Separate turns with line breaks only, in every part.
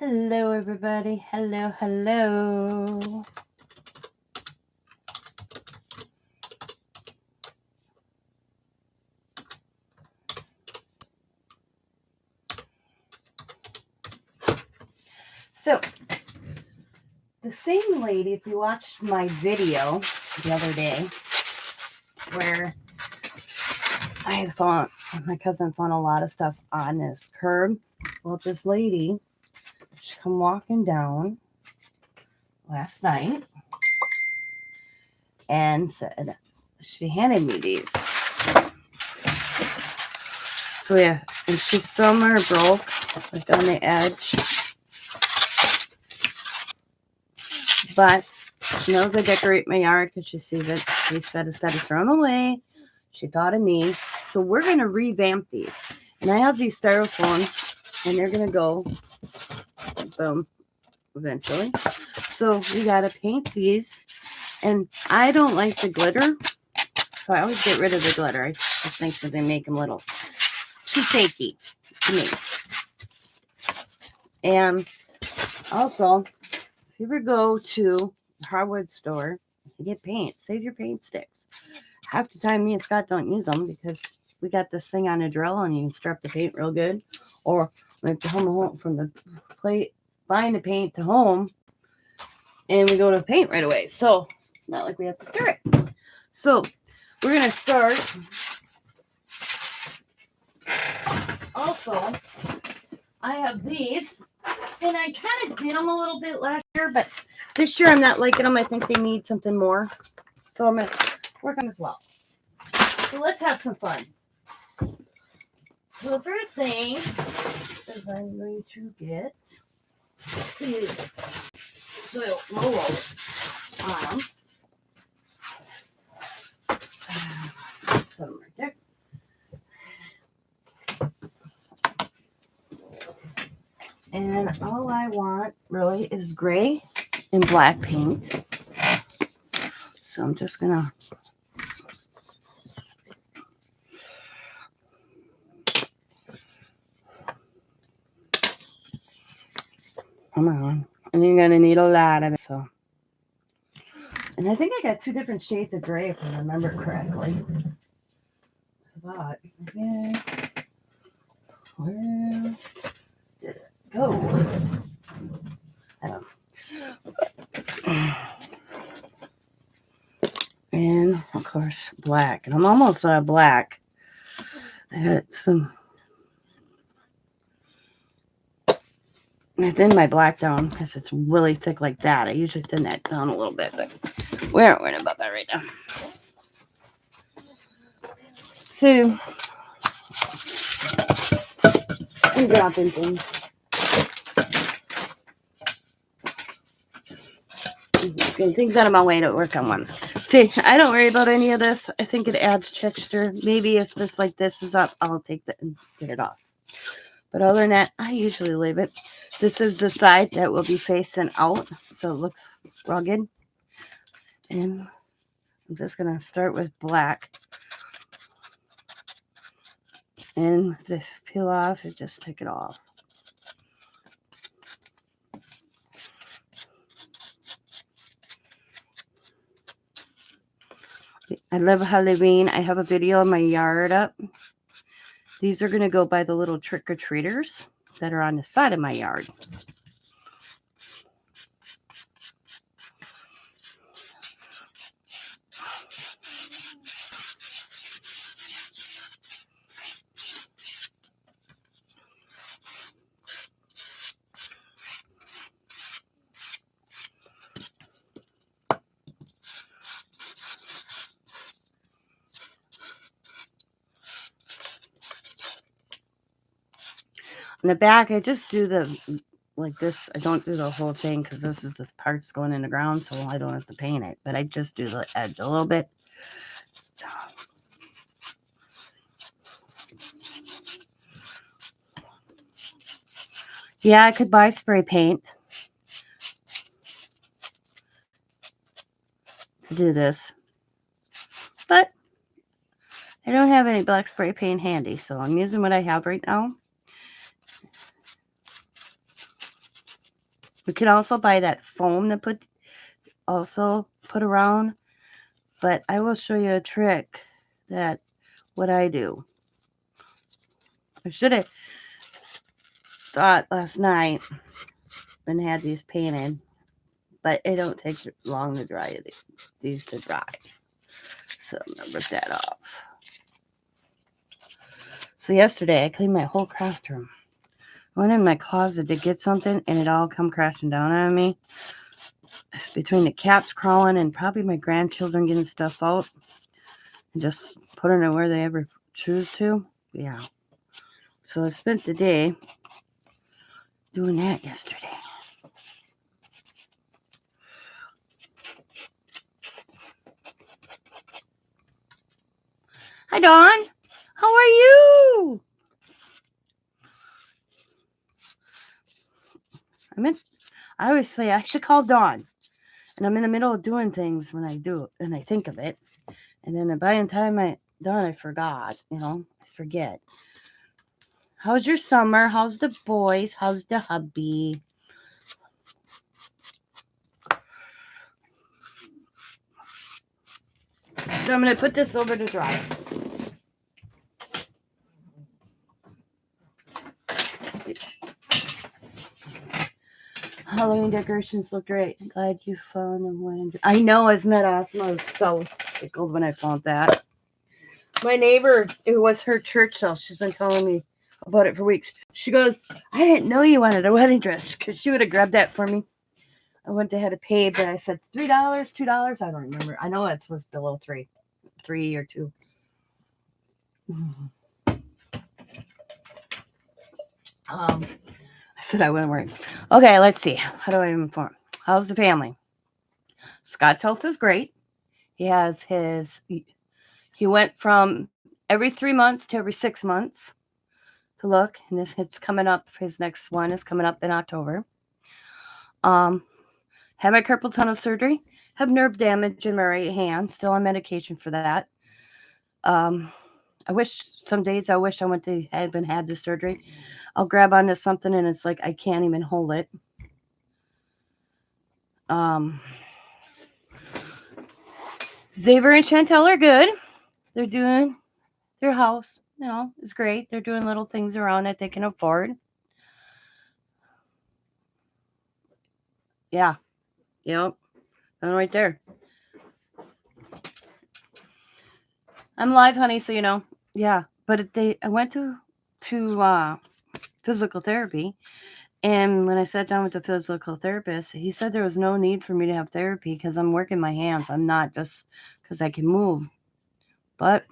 Hello, everybody. Hello, hello. So, the same lady, if you watched my video the other day, where my cousin found a lot of stuff on this curb. Well, this lady, she come walking down last night and said she handed me these. So yeah, and some are broke, like on the edge. But she knows I decorate my yard because she sees it. She said instead of throwing away, she thought of me. So we're going to revamp these. And I have these styrofoam, and they're going to go, boom, eventually. So we got to paint these. And I don't like the glitter, so I always get rid of the glitter. I just think that they make them a little too fakey to me. And also, if you ever go to a hardwood store, you get paint, save your paint sticks. Half the time, me and Scott don't use them because we got this thing on a drill and you can strip the paint real good. Or we have to home from the plate, find the paint to home, and we go to paint right away. So it's not like we have to stir it. So we're going to start. Also, I have these, and I kind of did them a little bit last year, but this year I'm not liking them. I think they need something more. So I'm going to work on this well. So let's have some fun. So the first thing is I'm going to get these soil rollers on them. Set them right there. And all I want really is gray and black paint. So I'm just going to come on. And you're going to need a lot of it. So, and I think I got two different shades of gray if I remember correctly. I thought, okay, where did it go? I don't know. And of course, black. And I'm almost out of black. I got some. I thin my black down because it's really thick like that. I usually thin that down a little bit, but we aren't worrying about that right now. So, I'm dropping things. Getting things out of my way to work on one. See, I don't worry about any of this. I think it adds texture. Maybe if this like this is up, I'll take that and get it off. But other than that, I usually leave it. This is the side that will be facing out, so it looks rugged. And I'm just going to start with black. And to peel off, I just take it off. I love Halloween. I have a video of my yard up. These are going to go by the little trick-or-treaters that are on the side of my yard. In the back, I just do the, like this. I don't do the whole thing because this part's going in the ground, so I don't have to paint it. But I just do the edge a little bit. Yeah, I could buy spray paint to do this. But I don't have any black spray paint handy, so I'm using what I have right now. We can also buy that foam to put around. But I will show you a trick that what I do. I should have thought last night and had these painted, but it don't take long to dry these to dry. So I'm gonna rip that off. So yesterday I cleaned my whole craft room. I went in my closet to get something and it all come crashing down on me. Between the cats crawling and probably my grandchildren getting stuff out and just putting it where they ever choose to. Yeah. So I spent the day doing that yesterday. Hi, Dawn. How are you? I always say I should call Dawn. And I'm in the middle of doing things when I do it, and I think of it. And then by the time I forgot, I forget. How's your summer? How's the boys? How's the hubby? So I'm going to put this over to dry. Halloween decorations look great. I'm glad you found them. I know, isn't that awesome? I was so tickled when I found that. My neighbor, it was her church sale. She's been telling me about it for weeks. She goes, I didn't know you wanted a wedding dress because she would have grabbed that for me. I went ahead to pay, but I said $3, $2. I don't remember. I know it was below $3 or $2. I said I wouldn't worry. Okay, let's see. How do I inform? How's the family? Scott's health is great. He has he went from every 3 months to every 6 months to look, and it's coming up. His next one is coming up in October. Had my carpal tunnel surgery. Have nerve damage in my right hand. Still on medication for that. Some days I wish I went to had the surgery. I'll grab onto something and it's like I can't even hold it. Xavier and Chantel are good. They're doing their house, is great. They're doing little things around it they can afford. Yeah. Yep. And right there. I'm live, honey, so Yeah. But I went to physical therapy, and when I sat down with the physical therapist, he said there was no need for me to have therapy because I'm working my hands. I'm not just because I can move. But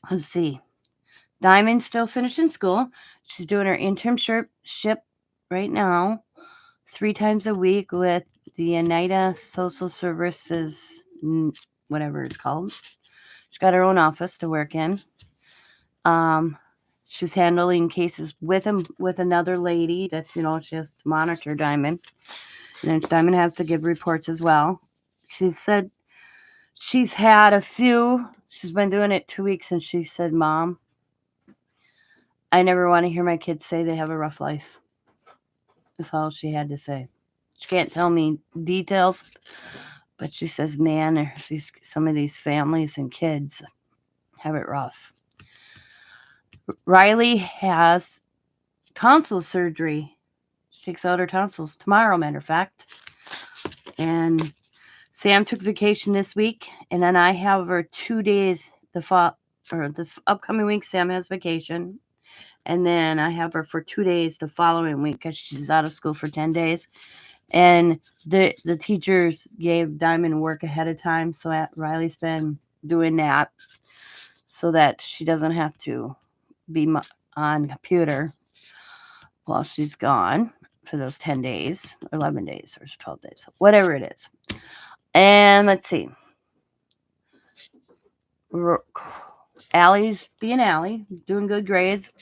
let's see. Diamond's still finishing school. She's doing her internship right now, 3 times a week with the Oneida Social Services, whatever it's called. She's got her own office to work in. She's handling cases with another lady that's, she has to monitor Diamond. And then Diamond has to give reports as well. She said she's had a few. She's been doing it 2 weeks, and she said, Mom, I never want to hear my kids say they have a rough life. That's all she had to say. She can't tell me details, but she says, man, some of these families and kids have it rough. Riley has tonsil surgery. She takes out her tonsils tomorrow, matter of fact. And Sam took vacation this week, and then I have her 2 days this upcoming week. Sam has vacation, and then I have her for 2 days the following week because she's out of school for 10 days. And the teachers gave Diamond work ahead of time, so Riley's been doing that so that she doesn't have to be on computer while she's gone for those 10 days, 11 days, or 12 days, whatever it is. And let's see. Allie's being Allie, doing good grades.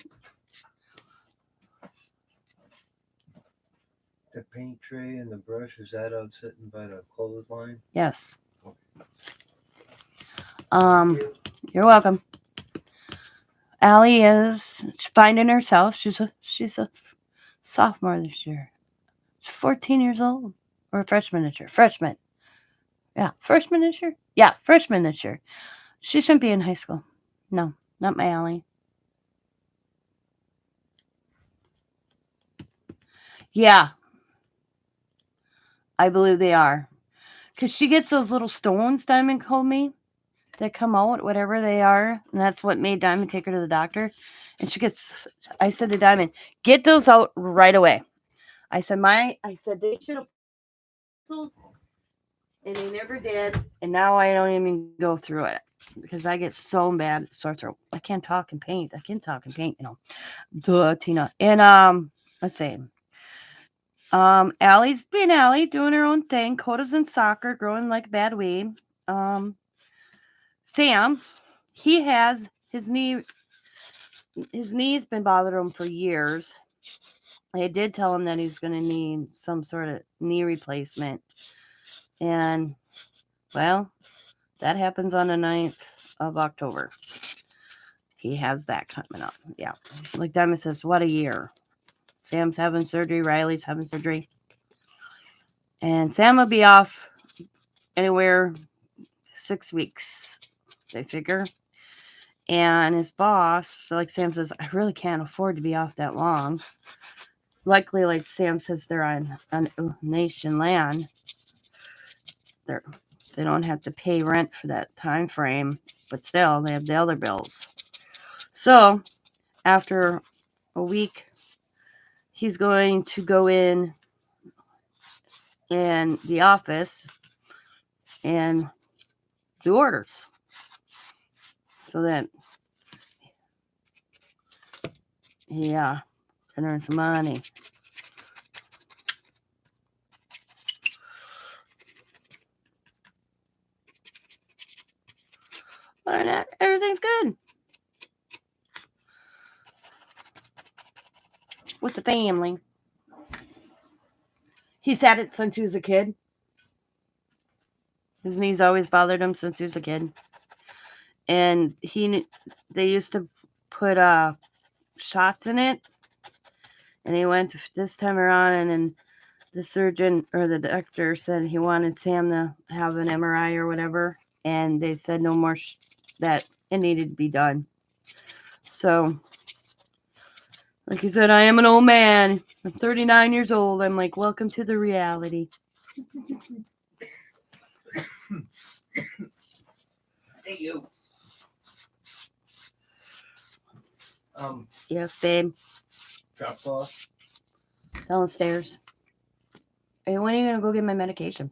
The paint tray and the brush, is that out sitting by the clothesline?
Yes. You're welcome. Allie is finding herself. She's a sophomore this year. She's 14 years old. Or a freshman this year. Freshman. Yeah, freshman this year? Yeah, freshman this year. She shouldn't be in high school. No, not my alley. Yeah, I believe they are. Because she gets those little stones, Diamond told me, that come out, whatever they are. And that's what made Diamond take her to the doctor. And I said to Diamond, get those out right away. I said, they should have those, and they never did. And now I don't even go through it because I get so bad sore throat. I can't talk and paint. Duh, Tina. And let's see. Allie's being Allie, doing her own thing. Coda's in soccer, growing like a bad weed. Sam, he has his knee's been bothering him for years. I did tell him that he's going to need some sort of knee replacement. And, well, that happens on the 9th of October. He has that coming up. Yeah. Like Diamond says, what a year. Sam's having surgery. Riley's having surgery. And Sam will be off anywhere 6 weeks, they figure. And his boss, like Sam says, I really can't afford to be off that long. Luckily, like Sam says, they're on nation land. They don't have to pay rent for that time frame, but still, they have the other bills. So, after a week, he's going to go in the office and do orders so that he can earn some money. Other than that, everything's good with the family. He's had it since he was a kid. His knees always bothered him since he was a kid. And they used to put shots in it. And he went this time around, and then the surgeon or the doctor said he wanted Sam to have an MRI or whatever. And they said no more, that it needed to be done. So, like he said, I am an old man. I'm 39 years old. I'm like, welcome to the reality.
Hey, you.
Yes, babe.
Drop off.
Downstairs. Hey, when are you going to go get my medication?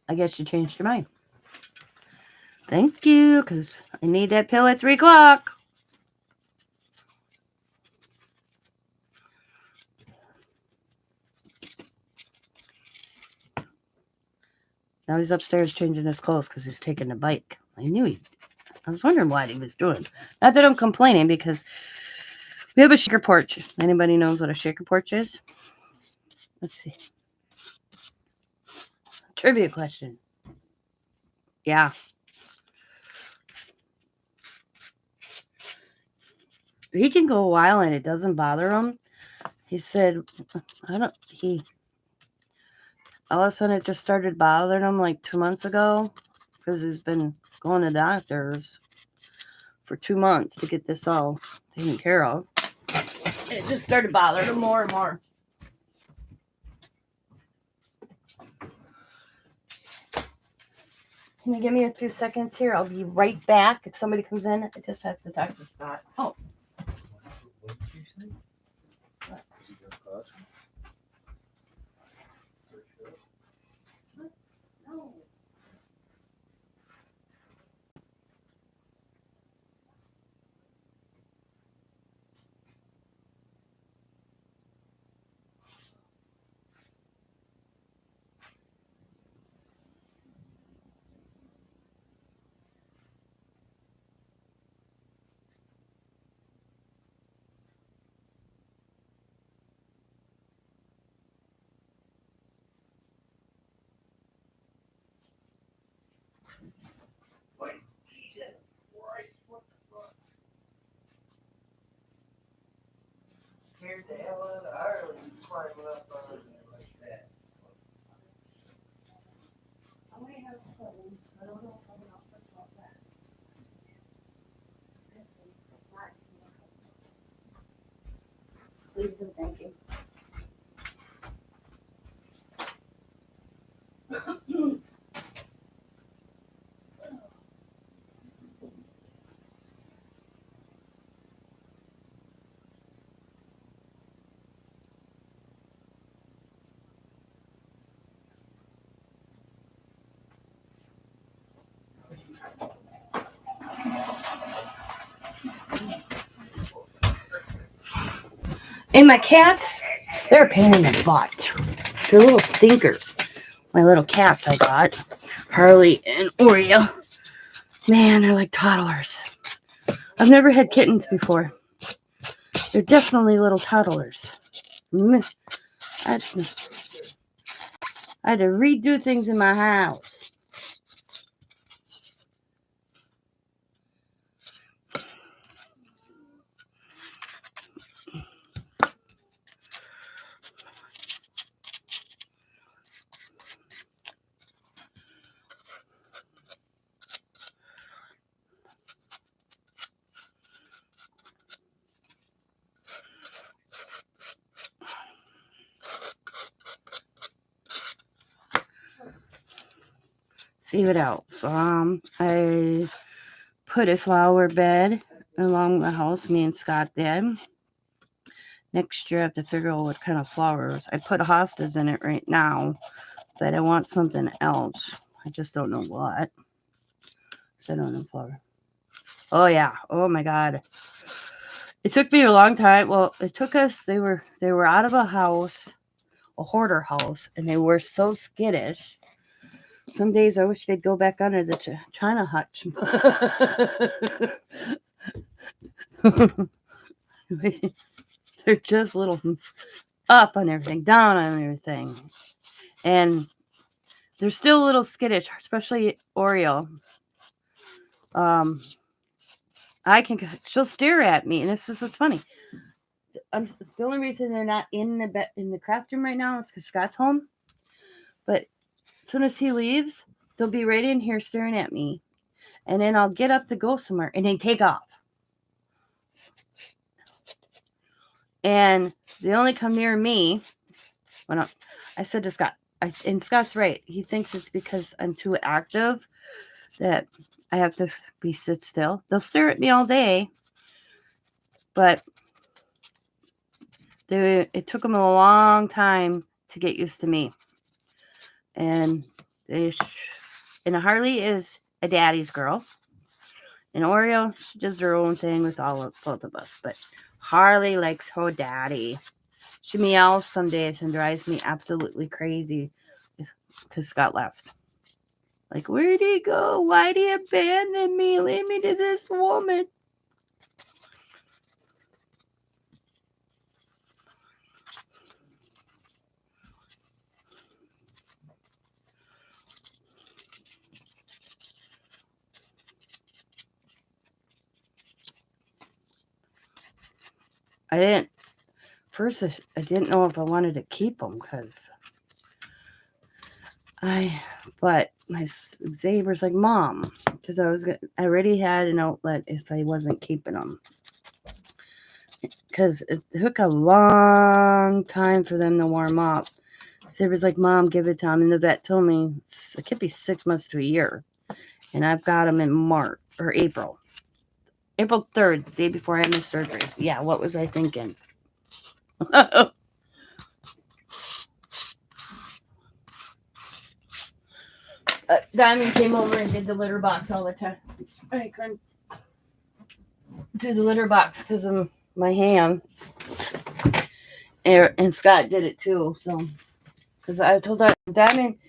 I guess you changed your mind. Thank you, because I need that pill at 3 o'clock. Now he's upstairs changing his clothes because he's taking the bike. I was wondering what he was doing. Not that I'm complaining, because we have a shaker porch. Anybody knows what a shaker porch is? Let's see. Trivia question. Yeah. He can go a while and it doesn't bother him. He said, all of a sudden it just started bothering him like 2 months ago, because he's been going to doctors for 2 months to get this all taken care of. And it just started bothering him more and more. Can you give me a few seconds here? I'll be right back. If somebody comes in, I just have to talk to Scott. Oh.
What did you say?
What?
Is he gonna cost me? For sure.
No.
Wait, Jesus Christ, what the fuck? scared the hell out of Harley climbing up on it like that.
Please and thank you. And my cats, they're a pain in the butt. They're little stinkers. My little cats I got, Harley and Oreo. Man, they're like toddlers. I've never had kittens before. They're definitely little toddlers. I had to redo things in my house. See what else? I put a flower bed along the house. Me and Scott did. Next year, I have to figure out what kind of flowers. I put hostas in it right now, but I want something else. I just don't know what. So I don't know flower. Oh yeah. Oh my God. It took me a long time. Well, it took us. They were out of a house, a hoarder house, and they were so skittish. Some days I wish they'd go back under the China hutch. They're just little up on everything, down on everything. And they're still a little skittish, especially Oreo. She'll stare at me, and this is what's funny. The only reason they're not in the craft room right now is because Scott's home. But as soon as he leaves, they'll be right in here staring at me. And then I'll get up to go somewhere, and they take off. And they only come near me when I said to Scott, and Scott's right. He thinks it's because I'm too active that I have to sit still. They'll stare at me all day, but it took them a long time to get used to me. And Harley is a daddy's girl. And Oreo, she does her own thing with both of us. But Harley likes her daddy. She meows some days and drives me absolutely crazy because Scott left. Like, where'd he go? Why'd he abandon me? Leave me to this woman. I didn't know if I wanted to keep them but my Xavier's like, Mom, because I already had an outlet if I wasn't keeping them. Because it took a long time for them to warm up. Xavier's like, Mom, give it time. And the vet told me it could be 6 months to a year. And I've got them in March or April. April 3rd, the day before I had my surgery. Yeah, what was I thinking? Diamond came over and did the litter box all the time. I couldn't do the litter box because of my hand. And Scott did it too. So, because I told Diamond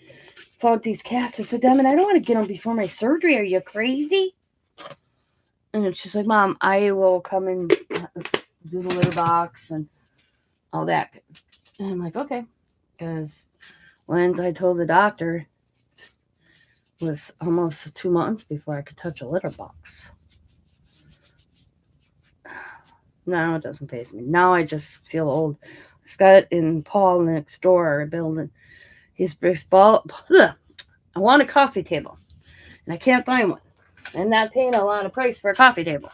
found these cats. I said, Diamond, I don't want to get them before my surgery. Are you crazy? And she's like, Mom, I will come and do the litter box and all that. And I'm like, okay. Because when I told the doctor, it was almost 2 months before I could touch a litter box. No, it doesn't faze me. Now I just feel old. Scott and Paul next door are building his ball. I want a coffee table, and I can't find one. I'm not paying a lot of price for a coffee table.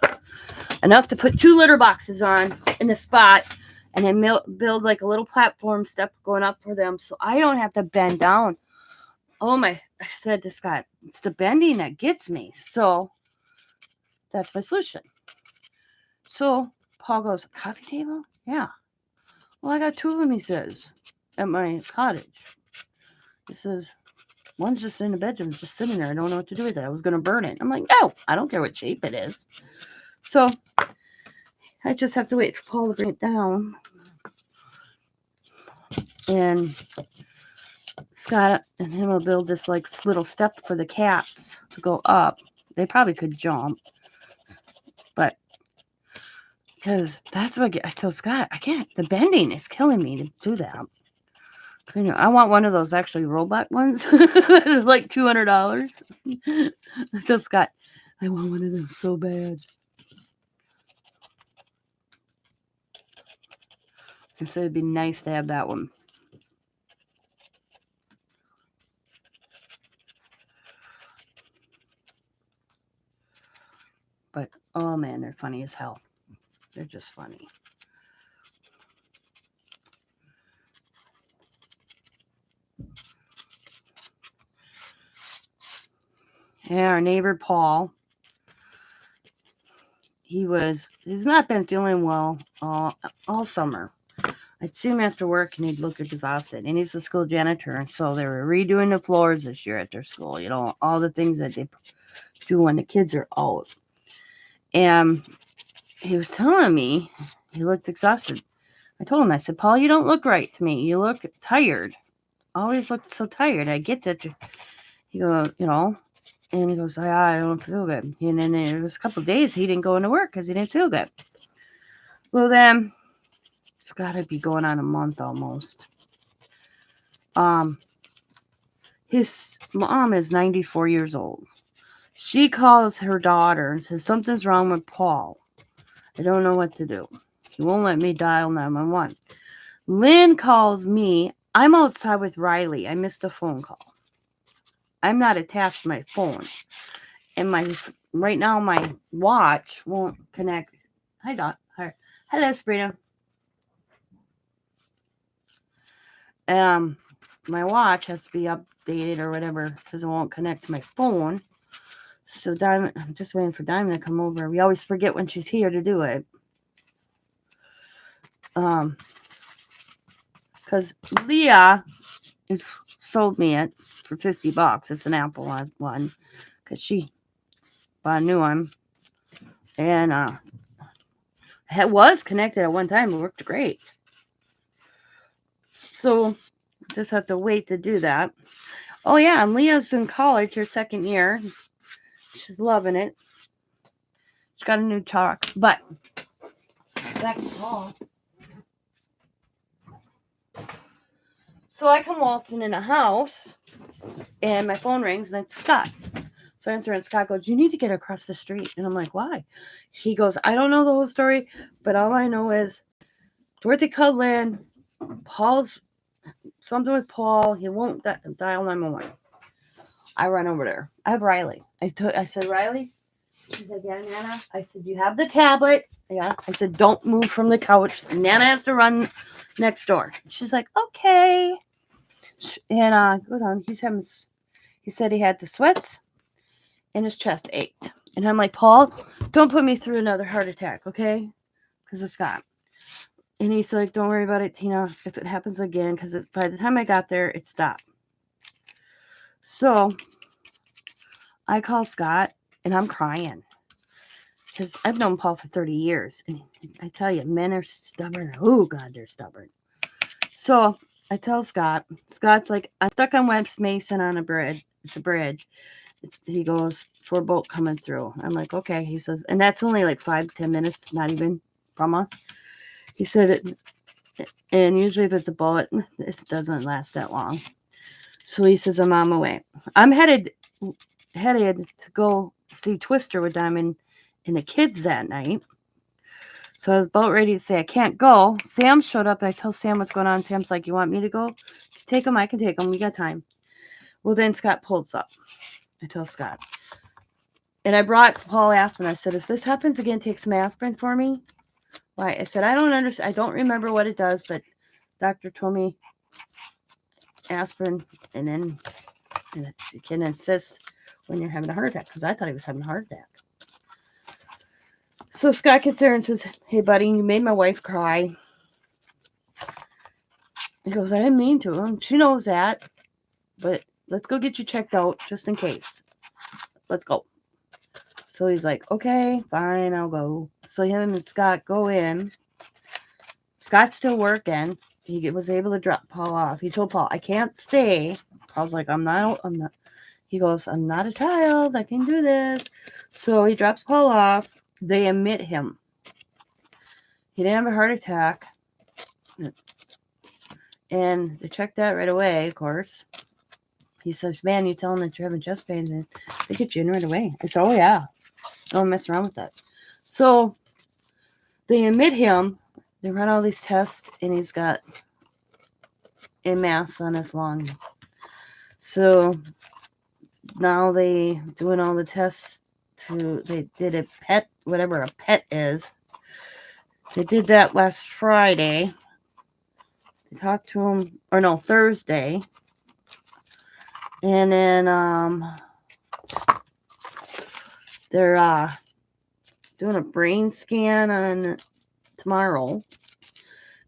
Enough to put 2 litter boxes on in a spot, and then build like a little platform step going up for them, so I don't have to bend down. Oh my! I said to Scott, it's the bending that gets me. So that's my solution. So Paul goes, coffee table? Yeah. Well, I got 2 of them, he says, at my cottage. He says, one's just in the bedroom, just sitting there. I don't know what to do with it. I was going to burn it. I'm like, no, I don't care what shape it is. So I just have to wait for Paul to bring it down. And Scott and him will build this like little step for the cats to go up. They probably could jump, but because that's what I told Scott, I can't. The bending is killing me to do that. You know, I want one of those actually robot ones. It's like $200. I told Scott, I want one of them so bad. And so it'd be nice to have that one. But oh man, they're funny as hell. They're just funny. Yeah, our neighbor Paul, he's not been feeling well all summer. I'd see him after work and he'd look exhausted. And he's the school janitor, and so they were redoing the floors this year at their school. You know, all the things that they do when the kids are out. And he was telling me he looked exhausted. I told him, I said, Paul, you don't look right to me. You look tired. Always looked so tired. I get that. He goes, you know, and he goes, I don't feel good. And then it was a couple of days he didn't go into work because he didn't feel good. Well, then it's got to be going on a month almost. His mom is 94 years old. She calls her daughter and says, something's wrong with Paul. I don't know what to do. He won't let me dial 911. Lynn calls me. I'm outside with Riley. I missed a phone call. I'm not attached to my phone. And right now my watch won't connect. Hi, Doc. Hi. Hello, Sabrina. My watch has to be updated or whatever because it won't connect to my phone. So Diamond, I'm just waiting for Diamond to come over. We always forget when she's here to do it. Because Leah sold me it for $50. It's an Apple one because she bought a new one, and it was connected at one time. It worked great. So just have to wait to do that. Oh yeah, and Leah's in college, her second year. She's loving it. She's got a new truck, but back to Paul. So I come waltzing in a house, and my phone rings, and it's Scott. So I answer, and Scott goes, you need to get across the street. And I'm like, why? He goes, I don't know the whole story, but all I know is Dorothy called Lynn. Paul's something with Paul. He won't dial 911. I run over there. I have Riley. I said, Riley? She's like, yeah, Nana. I said, you have the tablet. Yeah. I said, don't move from the couch. Nana has to run next door. She's like, okay. And hold on. He said he had the sweats and his chest ached. And I'm like, Paul, don't put me through another heart attack, okay? Because it's Scott. And he's like, don't worry about it, Tina, if it happens again, because by the time I got there, it stopped. So I call Scott, and I'm crying. Because I've known Paul for 30 years. And I tell you, men are stubborn. Oh, God, they're stubborn. So I tell Scott. Scott's like, I'm stuck on West Mason on a bridge. It's a bridge. He goes, for a boat coming through. I'm like, okay. He says, and that's only like 5-10 minutes, not even from us. He said, and usually if it's a boat, it doesn't last that long. So he says, I'm on my way. I'm headed to go see Twister with Diamond and the kids that night. So I was about ready to say I can't go. Sam showed up. And I tell Sam what's going on. Sam's like, you want me to go? Take him. I can take him. We got time. Well, then Scott pulls up. I tell Scott. And I brought Paul aspirin. I said, if this happens again, take some aspirin for me. Why? I said, I don't understand. I don't remember what it does, but doctor told me aspirin, and then you can assist when you're having a heart attack, because I thought he was having a heart attack. So Scott gets there and says, hey, buddy, you made my wife cry. He goes, I didn't mean to. And she knows that, but let's go get you checked out just in case. Let's go. So he's like, okay, fine, I'll go. So him and Scott go in. Scott's still working. He was able to drop Paul off. He told Paul, I can't stay. Paul's like, I'm not. He goes, I'm not a child. I can do this. So he drops Paul off. They admit him. He didn't have a heart attack. And they checked that right away, of course. He says, man, you tell them that you're having chest pain, and they get you in right away. I said, oh, yeah. Don't mess around with that. So they admit him. They run all these tests, and he's got a mass on his lung. So now they doing all the tests they did a PET, whatever a PET is. They did that last Friday. They talked to him, or no, Thursday. And then they're doing a brain scan on tomorrow.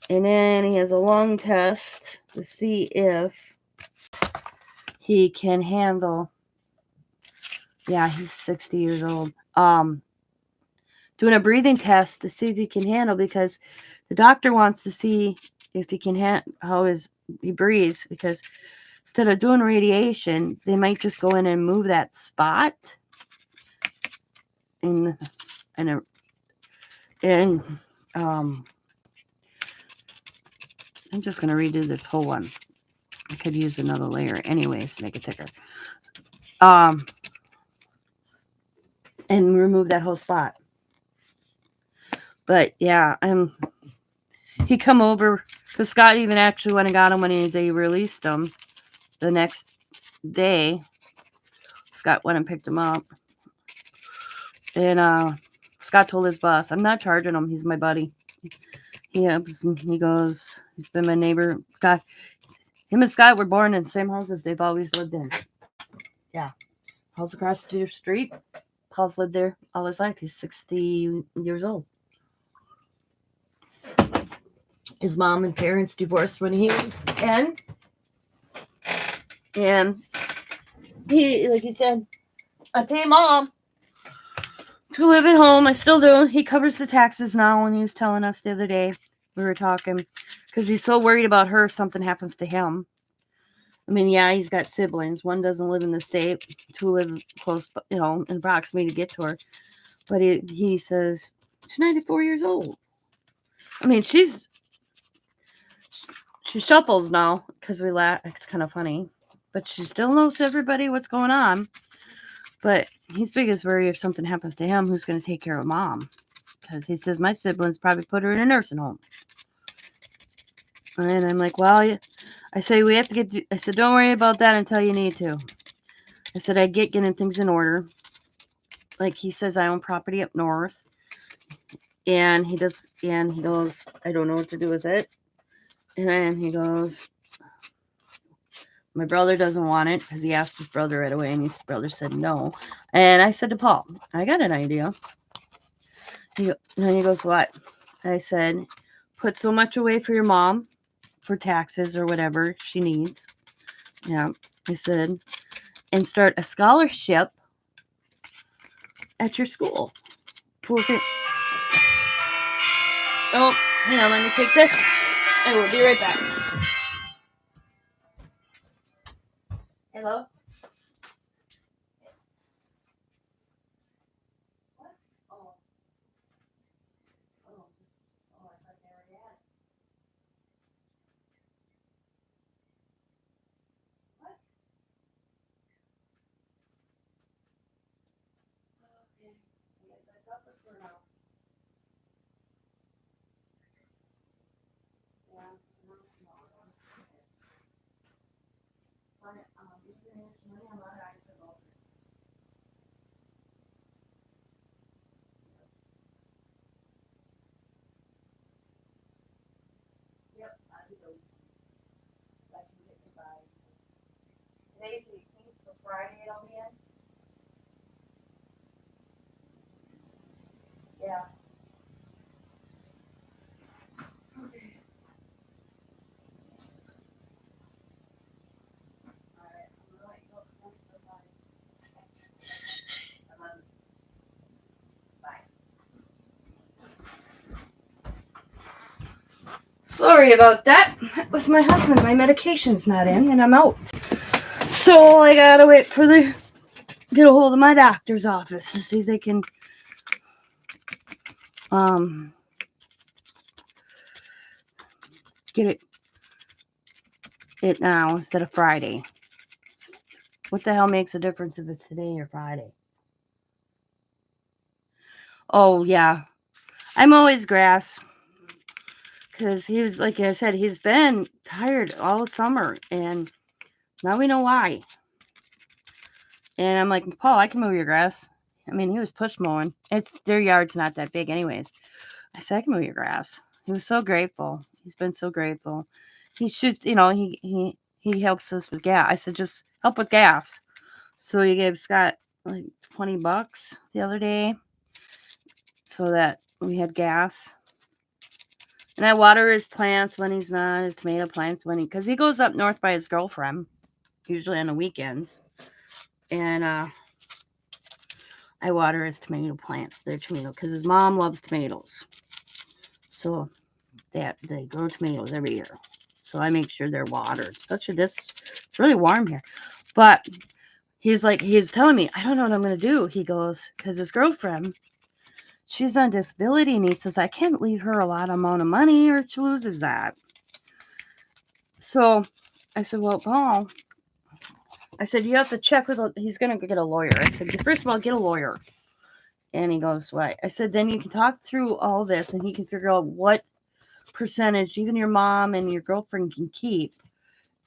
And then he has a lung test to see if he can handle. Yeah, he's 60 years old. Doing a breathing test to see if he can handle, because the doctor wants to see if he can how he breathes, because instead of doing radiation, they might just go in and move that spot I'm just going to redo this whole one. I could use another layer anyways to make it thicker. And remove that whole spot. But yeah, he come over, because Scott even actually went and got him when they released him the next day. Scott went and picked him up. And Scott told his boss, I'm not charging him. He's my buddy. He goes, he's been my neighbor. God, him and Scott were born in the same houses they've always lived in. Yeah. Paul's across the street. Paul's lived there all his life. He's 60 years old. His mom and parents divorced when he was 10. And he, like he said, I pay mom to live at home. I still do. He covers the taxes now, and he was telling us the other day, we were talking, because he's so worried about her if something happens to him. I mean, yeah, he's got siblings. One doesn't live in the state. Two live close, in proximity to get to her. But he says, she's 94 years old. I mean, she shuffles now, because we laugh. It's kind of funny. But she still knows everybody what's going on. But his biggest worry, if something happens to him, who's going to take care of mom? Because he says, my siblings probably put her in a nursing home. And I'm like, well, I say, we have to get, I said, don't worry about that until you need to. I said, I get getting things in order. Like he says, I own property up north. And he goes, I don't know what to do with it. And then he goes, my brother doesn't want it, because he asked his brother right away, and his brother said no. And I said to Paul, I got an idea. And he goes, what? I said, put so much away for your mom for taxes or whatever she needs. Yeah. I said, and start a scholarship at your school. Oh, hang on, let me take this. I will be right back. Hello? What? Oh. Oh, I thought they already had it. What? Okay. I guess I suffered for now. Today's the 18th, so Friday it'll be in. Yeah. Okay. Alright, I'm gonna let you go close the body. 11. Bye. Sorry about that. That was my husband. My medication's not in, and I'm out. So I gotta wait for get a hold of my doctor's office to see if they can get it now instead of Friday. What the hell makes a difference if it's today or Friday? Oh yeah, I'm always grass because he was, like I said, he's been tired all summer, and now we know why. And I'm like, Paul, I can mow your grass. I mean, he was push mowing. Their yard's not that big, anyways. I said, I can mow your grass. He was so grateful. He's been so grateful. He shoots, he helps us with gas. I said, just help with gas. So he gave Scott like $20 the other day so that we had gas. And I water his plants when he's not, his tomato plants because he goes up north by his girlfriend, usually on the weekends. And I water his tomato plants, because his mom loves tomatoes. So they grow tomatoes every year. So I make sure they're watered. Especially it's really warm here. But he was telling me, I don't know what I'm going to do. He goes, because his girlfriend, she's on disability, and he says, I can't leave her a lot amount of money or she loses that. So I said, well, Paul, I said, you have to check he's going to get a lawyer. I said, first of all, get a lawyer. And he goes, why? I said, then you can talk through all this and he can figure out what percentage even your mom and your girlfriend can keep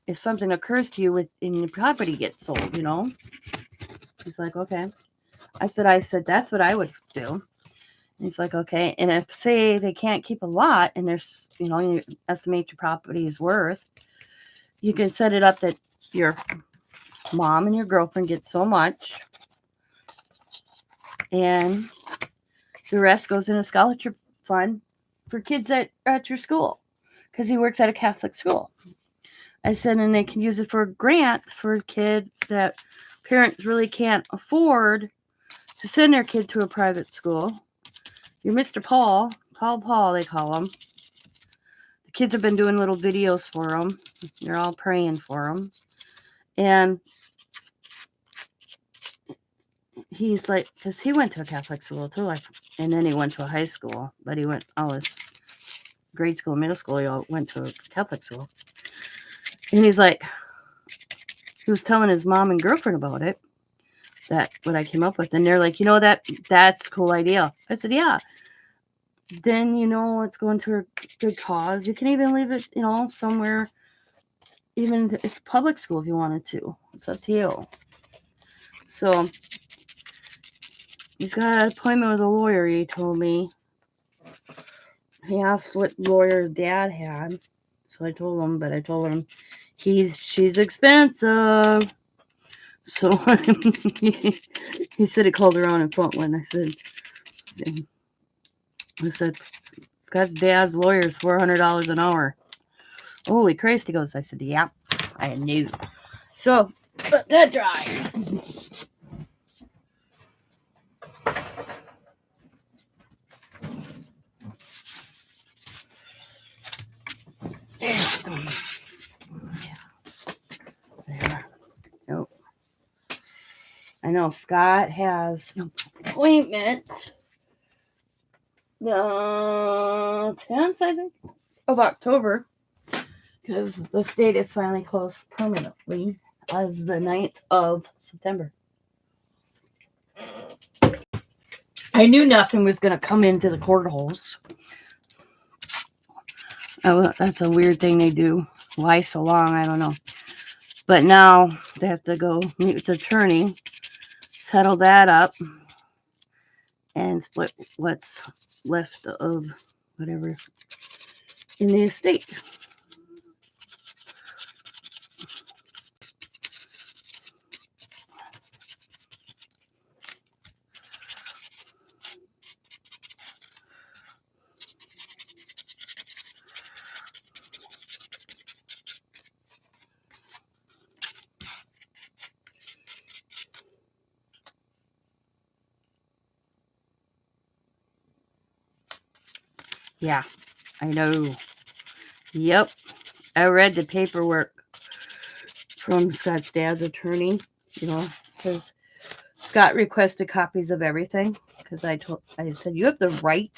if something occurs to you and your property gets sold, He's like, okay. I said, that's what I would do. And he's like, okay. And if, say, they can't keep a lot and there's, you estimate your property is worth, you can set it up that your mom and your girlfriend get so much and the rest goes in a scholarship fund for kids that are at your school because he works at a Catholic school. I said, and they can use it for a grant for a kid that parents really can't afford to send their kid to a private school. You're Mr. Paul they call him. The kids have been doing little videos for him. They're all praying for him. And he's like, because he went to a Catholic school too, and then he went to a high school, but he went all his grade school, middle school, he all went to a Catholic school. And he's like, he was telling his mom and girlfriend about it, that what I came up with, and they're like, that's a cool idea. I said, yeah. Then it's going to a good cause. You can even leave it, somewhere, even if public school if you wanted to. It's up to you. So he's got an appointment with a lawyer, he told me. He asked what lawyer dad had. So I told him, she's expensive. So he said he called around and found one. I said, Scott's dad's lawyer is $400 an hour. Holy Christ, he goes. I said, yeah, I knew. So, let that dry. There. Nope. I know Scott has an appointment the 10th, I think, of October, because the state is finally closed permanently as the 9th of September. I knew nothing was going to come into the courthouse. Oh, that's a weird thing they do. Why so long? I don't know. But now they have to go meet with the attorney, settle that up, and split what's left of whatever in the estate. Yeah, I know. Yep. I read the paperwork from Scott's dad's attorney, because Scott requested copies of everything. Because I said, you have the right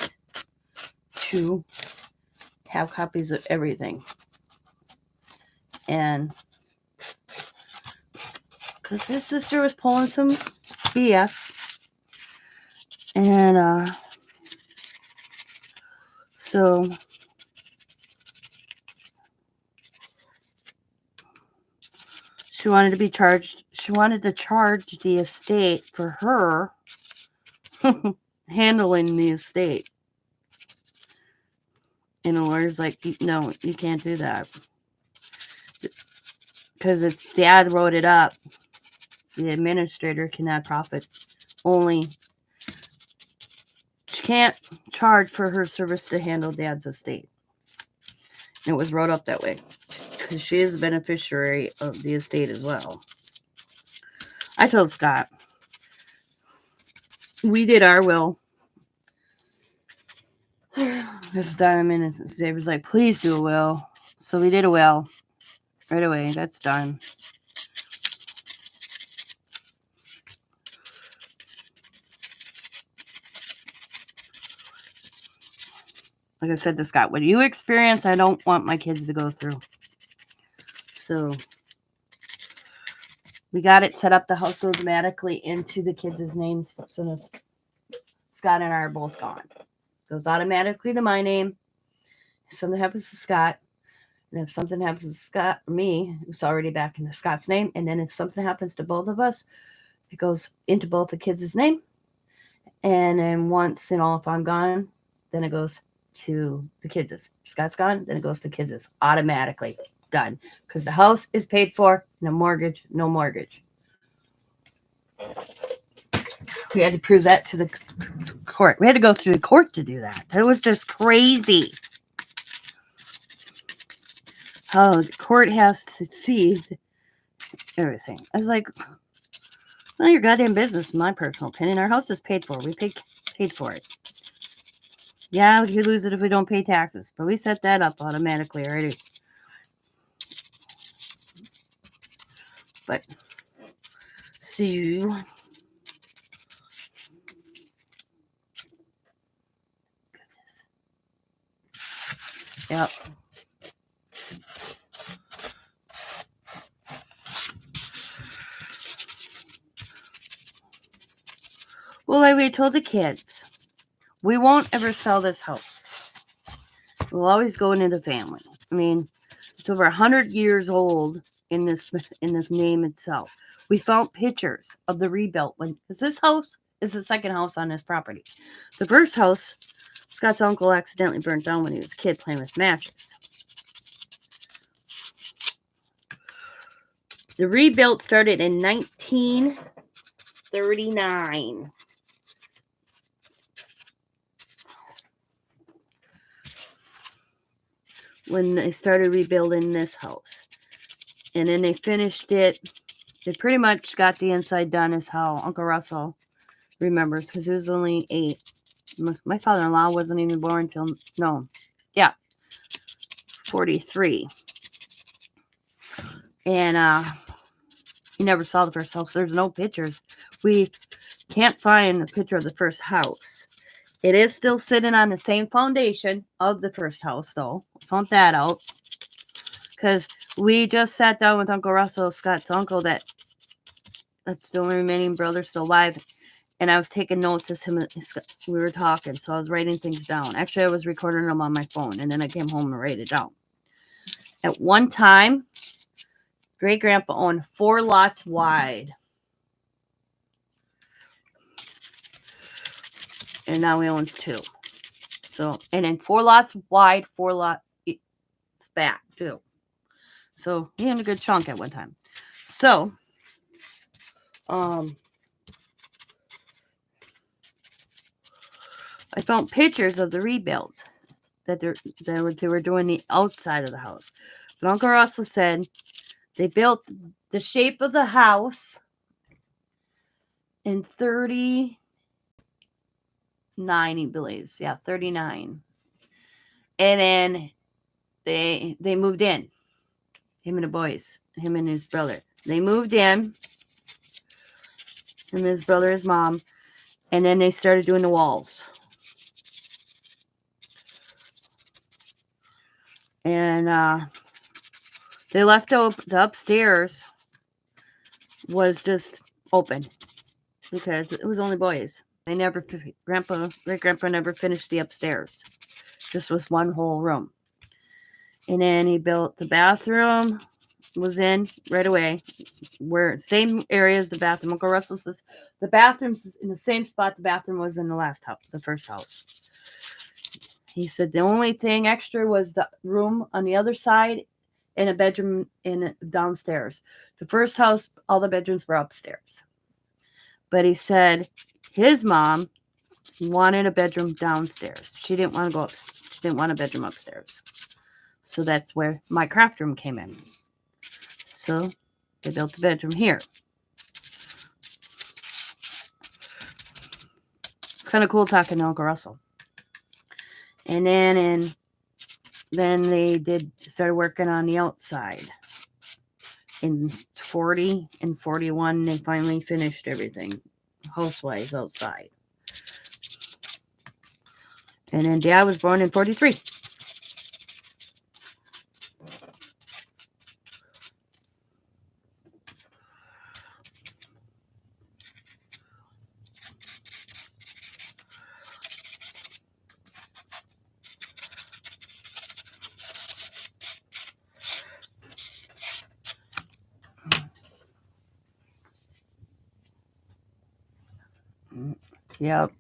to have copies of everything. And because his sister was pulling some BS. And so she wanted to be charged. She wanted to charge the estate for her handling the estate. And the lawyer's like, no, you can't do that. Because it's dad wrote it up. The administrator cannot profit. Only she can't charge for her service to handle dad's estate. And it was wrote up that way. Because she is a beneficiary of the estate as well. I told Scott, we did our will. This time, and Dave was like, please do a will. So we did a will. Right away. That's done. Like I said to Scott, what you experience, I don't want my kids to go through. So we got it set up. The house goes automatically into the kids' names. So soon as Scott and I are both gone, it goes automatically to my name. If something happens to Scott, and if something happens to Scott or me, it's already back into Scott's name. And then if something happens to both of us, it goes into both the kids' name. And then once, if I'm gone, then it goes to the kids'. Scott's gone, then it goes to kids' automatically. Done. Because the house is paid for, no mortgage. We had to prove that to the court. We had to go through the court to do that. That was just crazy. How the court has to see everything. I was like, well, your goddamn business, in my personal opinion. Our house is paid for. We paid for it. Yeah, you lose it if we don't pay taxes. But we set that up automatically already. But, see you. Yep. Well, like we told the kids, we won't ever sell this house. We'll always go into the family. I mean, it's over 100 years old in this name itself. We found pictures of the rebuilt one, because this house is the second house on this property. The first house, Scott's uncle accidentally burnt down when he was a kid playing with matches. The rebuild started in 1939. When they started rebuilding this house. And then they finished it. They pretty much got the inside done, is how Uncle Russell remembers, because he was only 8. My father-in-law wasn't even born until, 43. And he never saw the first house. There's no pictures. We can't find a picture of the first house. It is still sitting on the same foundation of the first house, though. Found that out. Because we just sat down with Uncle Russell, Scott's uncle, that's the only remaining brother still alive. And I was taking notes as we were talking. So I was writing things down. Actually, I was recording them on my phone. And then I came home and wrote it down. At one time, great-grandpa owned 4 lots wide. And now he owns 2. So, and then 4 lots wide, 4 lots back, too. So, he had a good chunk at one time. So, I found pictures of the rebuild that they were doing the outside of the house. But Uncle Russell said they built the shape of the house in 39, he believes. Yeah, 39. And then they moved in. Him and the boys. Him and his brother. They moved in. Him and his brother, his mom. And then they started doing the walls. And they left the upstairs was just open because it was only boys. They never, great grandpa never finished the upstairs. Just was one whole room. And then he built the bathroom, was in right away. Where same area as the bathroom. Uncle Russell says the bathroom's in the same spot the bathroom was in the last house, the first house. He said the only thing extra was the room on the other side and a bedroom in downstairs. The first house, all the bedrooms were upstairs. But he said his mom wanted a bedroom downstairs. She didn't want to go up. She didn't want a bedroom upstairs. So that's where my craft room came in. So they built the bedroom here. It's kind of cool talking to Uncle Russell. And then they started working on the outside. In 40 and 41, they finally finished everything, house-wise, outside. And then Dad was born in 43. Yep.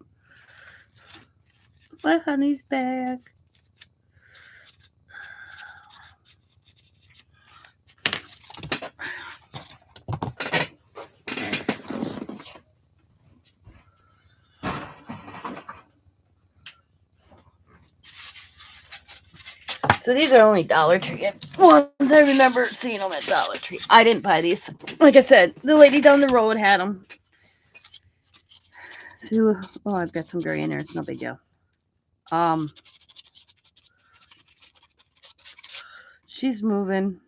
My honey's back. So these are only Dollar Tree ones. I remember seeing them at Dollar Tree. I didn't buy these. Like I said, the lady down the road had them. Oh, I've got some gray in there. It's no big deal. She's moving.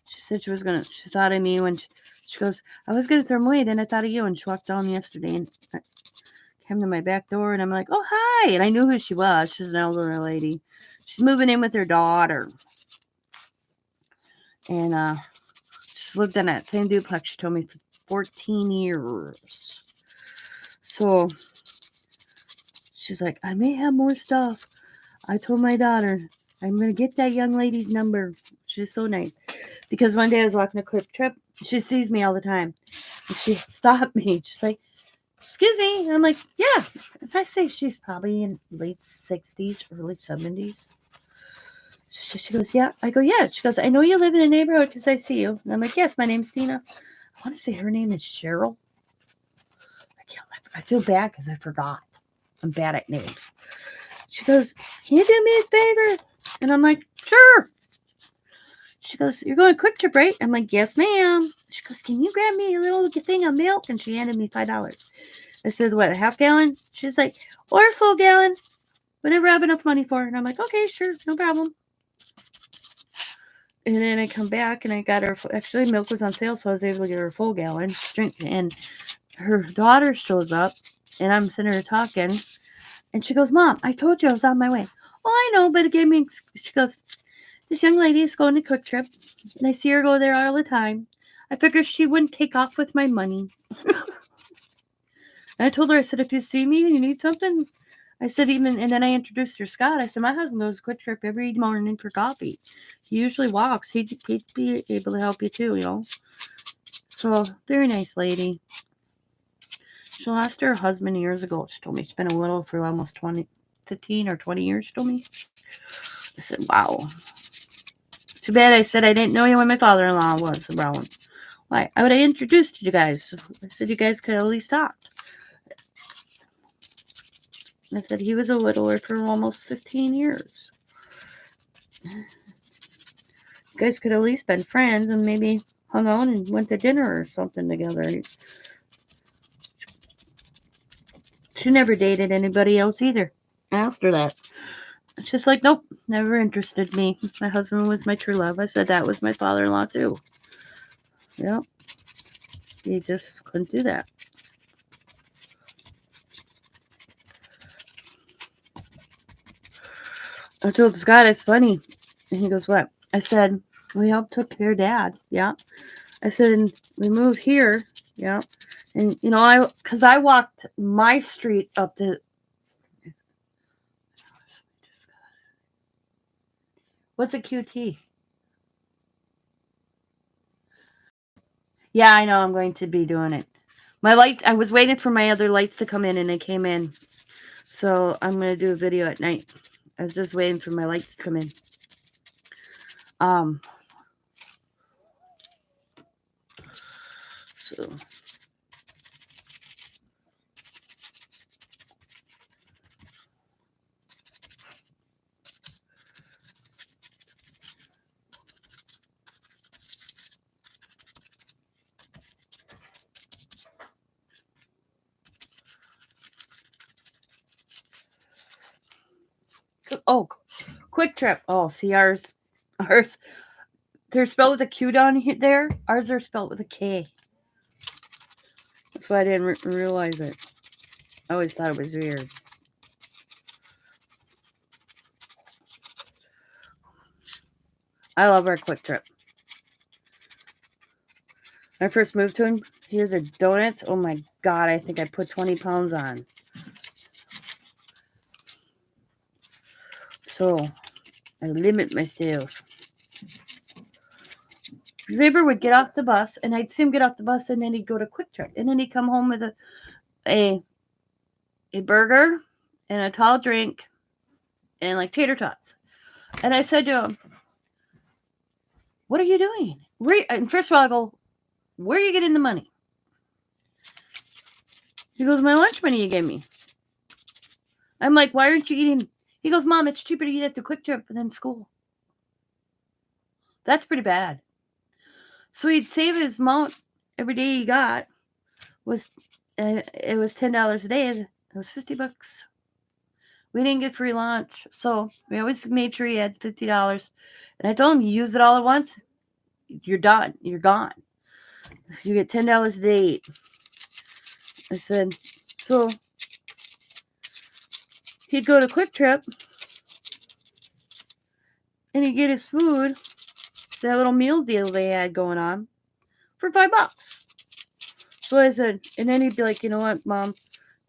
She said she thought of me when she goes, I was going to throw them away. Then I thought of you. And she walked down yesterday and came to my back door. And I'm like, oh, hi. And I knew who she was. She's an elderly lady. She's moving in with her daughter. And she's lived in that same duplex, she told me, for 14 years. So she's like, I may have more stuff. I told my daughter, I'm going to get that young lady's number. She's so nice. Because one day I was walking a Quick Trip. She sees me all the time. And she stopped me. She's like, excuse me. And I'm like, yeah. If I say she's probably in late 60s, early 70s. She goes, yeah. I go, yeah. She goes, I know you live in a neighborhood because I see you. And I'm like, yes, my name's Tina. I want to say her name is Cheryl. I feel bad because I forgot. I'm bad at names. She goes, can you do me a favor? And I'm like, sure. She goes, you're going Quick Trip, right? I'm like, yes, ma'am. She goes, can you grab me a little thing of milk? And she handed me $5. I said, what, a half gallon? She's like, or a full gallon. Whatever I have enough money for. And I'm like, okay, sure, no problem. And then I come back and I got her, actually milk was on sale, so I was able to get her a full gallon drink. And her daughter shows up and I'm sitting there talking. And she goes, Mom, I told you I was on my way. Oh, I know, but it gave me, she goes, this young lady is going to Quick Trip. And I see her go there all the time. I figured she wouldn't take off with my money. And I told her, I said, if you see me and you need something, I said, and then I introduced her Scott. I said, my husband goes to Quick Trip every morning for coffee. He usually walks. He'd be able to help you too, you know. So, very nice lady. She lost her husband years ago. She told me she's been a widow for almost 15 or 20 years, she told me. I said, wow. Too bad I said I didn't know you when my father-in-law was around. Why? I would have introduced you guys. I said you guys could have at least talked. I said he was a widower for almost 15 years. You guys could have at least been friends and maybe hung out and went to dinner or something together. She never dated anybody else either. I asked her that. She's like, nope, never interested me. My husband was my true love. I said that was my father-in-law too. Yep. He just couldn't do that. I told Scott it's funny. And he goes, what? I said, we helped took care of Dad. Yeah. I said, and we moved here. Yeah. And, because I walked my street up to. What's a QT? Yeah, I know. I'm going to be doing it. My light, I was waiting for my other lights to come in, and they came in. So I'm going to do a video at night. I was just waiting for my lights to come in. So. Oh, Quick Trip. Oh, see ours. They're spelled with a Q down there. Ours are spelled with a K. That's why I didn't realize it. I always thought it was weird. I love our Quick Trip. When I first moved to him, here's the donuts. Oh my God, I think I put 20 pounds on. So I limit myself. Xavier would get off the bus, and I'd see him get off the bus, and then he'd go to Quick Trip, and then he'd come home with a burger and a tall drink and like tater tots. And I said to him, what are you doing? And first of all, I go, where are you getting the money? He goes, my lunch money you gave me. I'm like, why aren't you eating? He goes, Mom, it's cheaper to eat at the Quick Trip than school. That's pretty bad. So he'd save his amount every day he got. It was $10 a day. It was $50. We didn't get free lunch, so we always made sure he had $50. And I told him, you use it all at once, you're done. You're gone. You get $10 a day. I said, so he'd go to Quick Trip and he'd get his food, that little meal deal they had going on, for $5. So I said, and then he'd be like, you know what, Mom,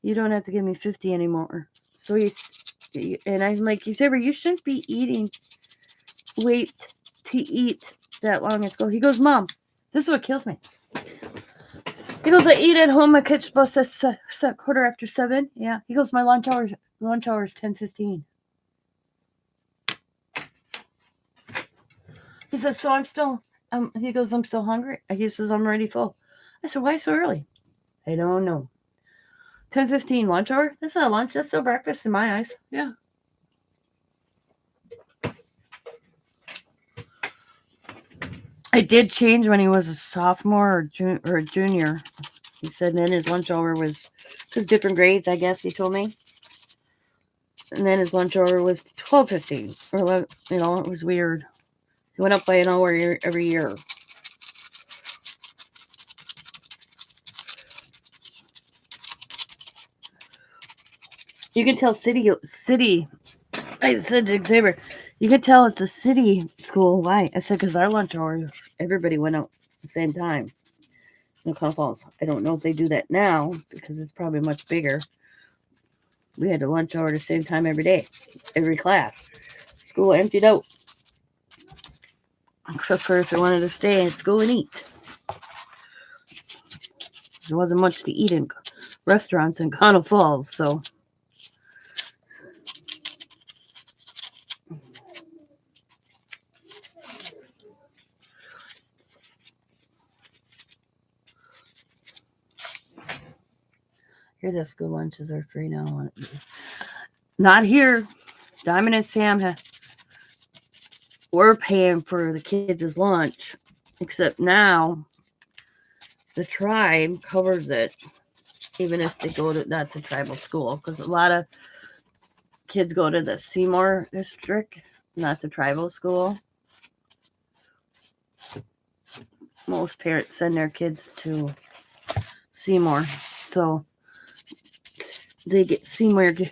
you don't have to give me 50 anymore. So and I'm like, you shouldn't be wait to eat that long at school. He goes, Mom, this is what kills me. He goes, I eat at home. I catch the bus at 7:15. Yeah. He goes, my lunch hour is 10:15. He says, so I'm still hungry. He says, I'm already full. I said, why so early? I don't know. 10:15 lunch hour? That's not lunch. That's still breakfast in my eyes. Yeah. I did change when he was a sophomore or a junior. He said then his lunch hour was, because different grades, I guess he told me. And then his lunch hour was 12:15 or 11. It was weird. He went up by an hour every year. You can tell city. I said to Xavier, you can tell it's a city school. Why? I said, because our lunch hour, everybody went out at the same time in Cloud Falls. I don't know if they do that now because it's probably much bigger. We had a lunch hour at the same time every day, every class. School emptied out. Except for if they wanted to stay at school and eat. There wasn't much to eat in restaurants in Cloud Falls, so. Here, the school lunches are free now. Not here. Diamond and Sam we're paying for the kids' lunch, except now the tribe covers it, even if they go to, that's a tribal school, because a lot of kids go to the Seymour district, not the tribal school. Most parents send their kids to Seymour, so they get Seymour. The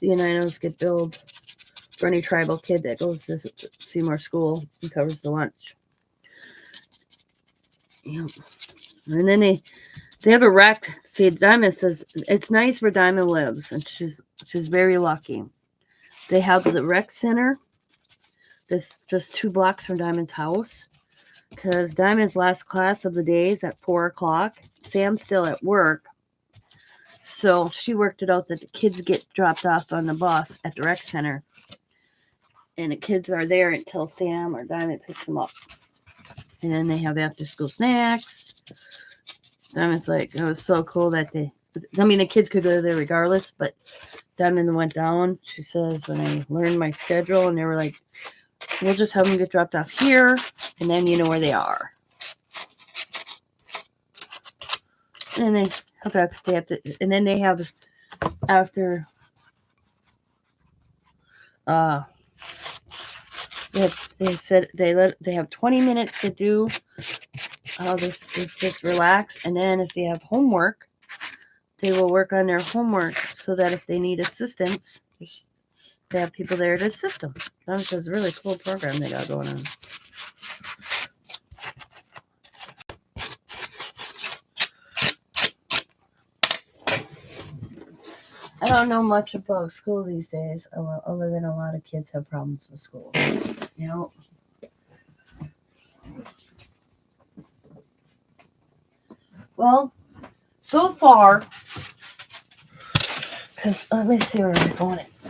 United get billed for any tribal kid that goes to Seymour school and covers the lunch. Yep. And then they have a rec. See, Diamond says it's nice where Diamond lives, and she's very lucky. They have the rec center. This just 2 blocks from Diamond's house. Because Diamond's last class of the day is at 4:00. Sam's still at work. So she worked it out that the kids get dropped off on the bus at the rec center. And the kids are there until Sam or Diamond picks them up. And then they have after school snacks. Diamond's like, it was so cool that the kids could go there regardless, but Diamond went down. She says, when I learned my schedule, and they were like, we'll just have them get dropped off here, and then you know where they are. And they have to, and then they have after they said they have 20 minutes to do just relax, and then if they have homework, they will work on their homework so that if they need assistance, they have people there to assist them. That's a really cool program they got going on. I don't know much about school these days, other than a lot of kids have problems with school. You know. Well, so far, because let me see where my phone is.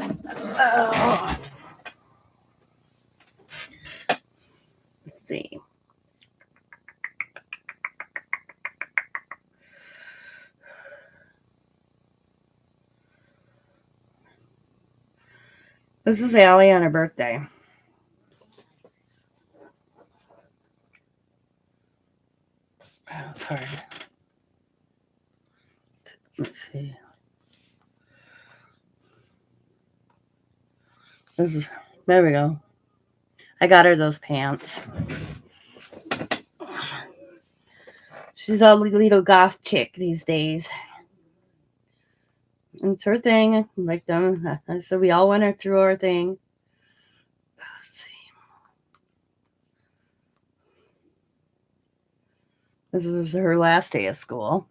Let's see. This is Allie on her birthday. Oh, sorry. Let's see. There we go. I got her those pants. She's a little goth chick these days. It's her thing. Like them. So we all went through our thing. Let's see. This was her last day of school.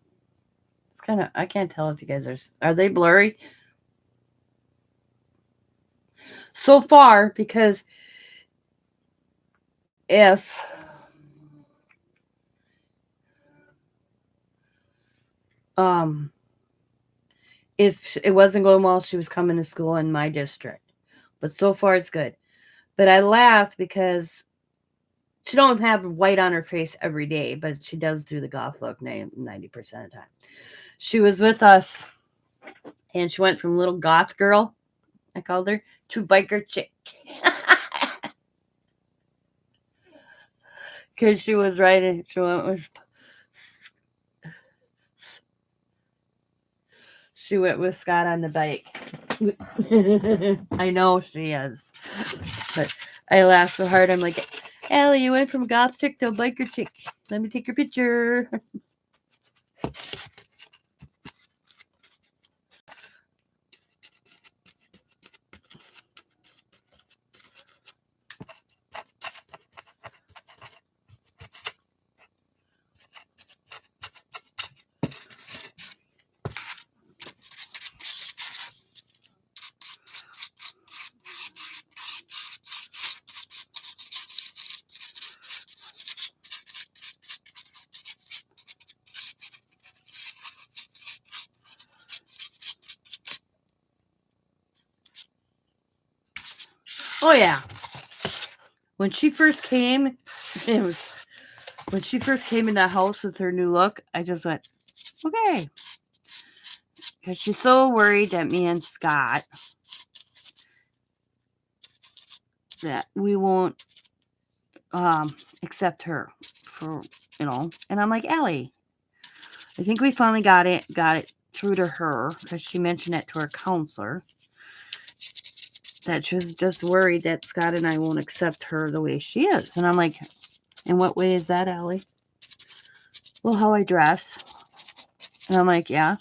It's kind of, I can't tell if you guys are they blurry? So far, because if it wasn't going well, she was coming to school in my district. But so far, it's good. But I laugh because she don't have white on her face every day, but she does do the goth look 90% of the time. She was with us, and she went from little goth girl, I called her, to biker chick. Because she was riding, she went with Scott on the bike. I know she is. But I laughed so hard. I'm like, Allie, you went from goth chick to a biker chick. Let me take your picture. Oh yeah. When she first came, when she first came in the house with her new look, I just went, okay. Because she's so worried that me and Scott, that we won't accept her for, and I'm like, Allie, I think we finally got it through to her, because she mentioned it to her counselor. that she was just worried that Scott and I won't accept her the way she is. And I'm like, in what way is that, Allie? Well, how I dress. And I'm like, yeah.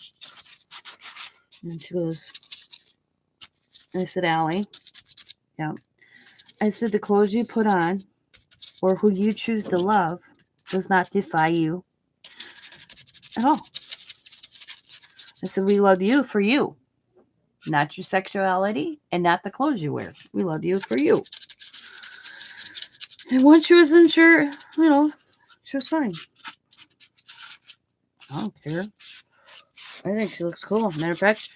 And she goes, I said, Allie, yeah. I said, the clothes you put on or who you choose to love does not defy you at all. I said, we love you for you, not your sexuality and not the clothes you wear. We love you for you. And once she wasn't sure, she was fine. I don't care. I think she looks cool. Matter of fact,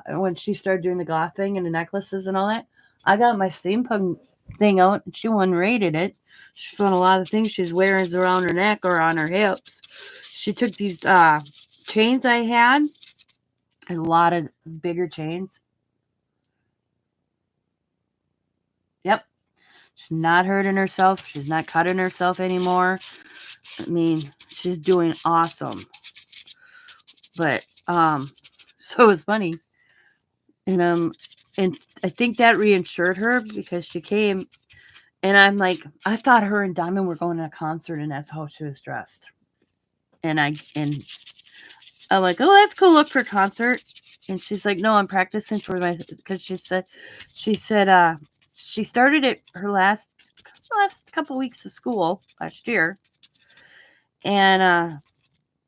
when she started doing the goth thing and the necklaces and all that, I got my steampunk thing out and she rated it. She found a lot of things she's wearing around her neck or on her hips. She took these chains I had, a lot of bigger chains. Yep. She's not hurting herself. She's not cutting herself anymore. I mean, she's doing awesome. But so it's funny. And I think that reassured her because she came and I'm like, I thought her and Diamond were going to a concert and that's how she was dressed. And I'm like, oh, that's a cool look for a concert. And she's like, no, I'm practicing for my, because she said she started it her last couple weeks of school last year. And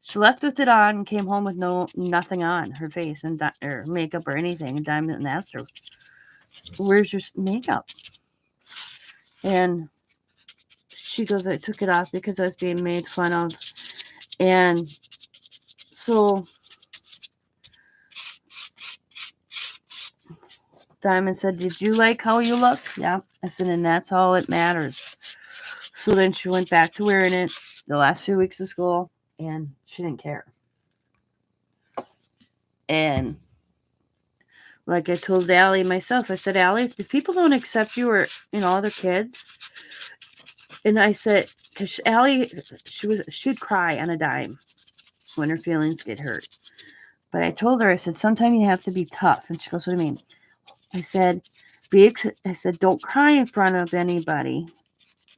she left with it on and came home with nothing on her face and or makeup or anything. And Diamond asked her, where's your makeup? And she goes, I took it off because I was being made fun of. And so Diamond said, did you like how you look? Yeah. I said, and that's all that matters. So then she went back to wearing it the last few weeks of school and she didn't care. And like I told Allie myself, I said, Allie, if people don't accept you or, other kids, and I said, because Allie, she'd cry on a dime when her feelings get hurt. But I told her, I said, sometimes you have to be tough. And she goes, what do you mean? I said, don't cry in front of anybody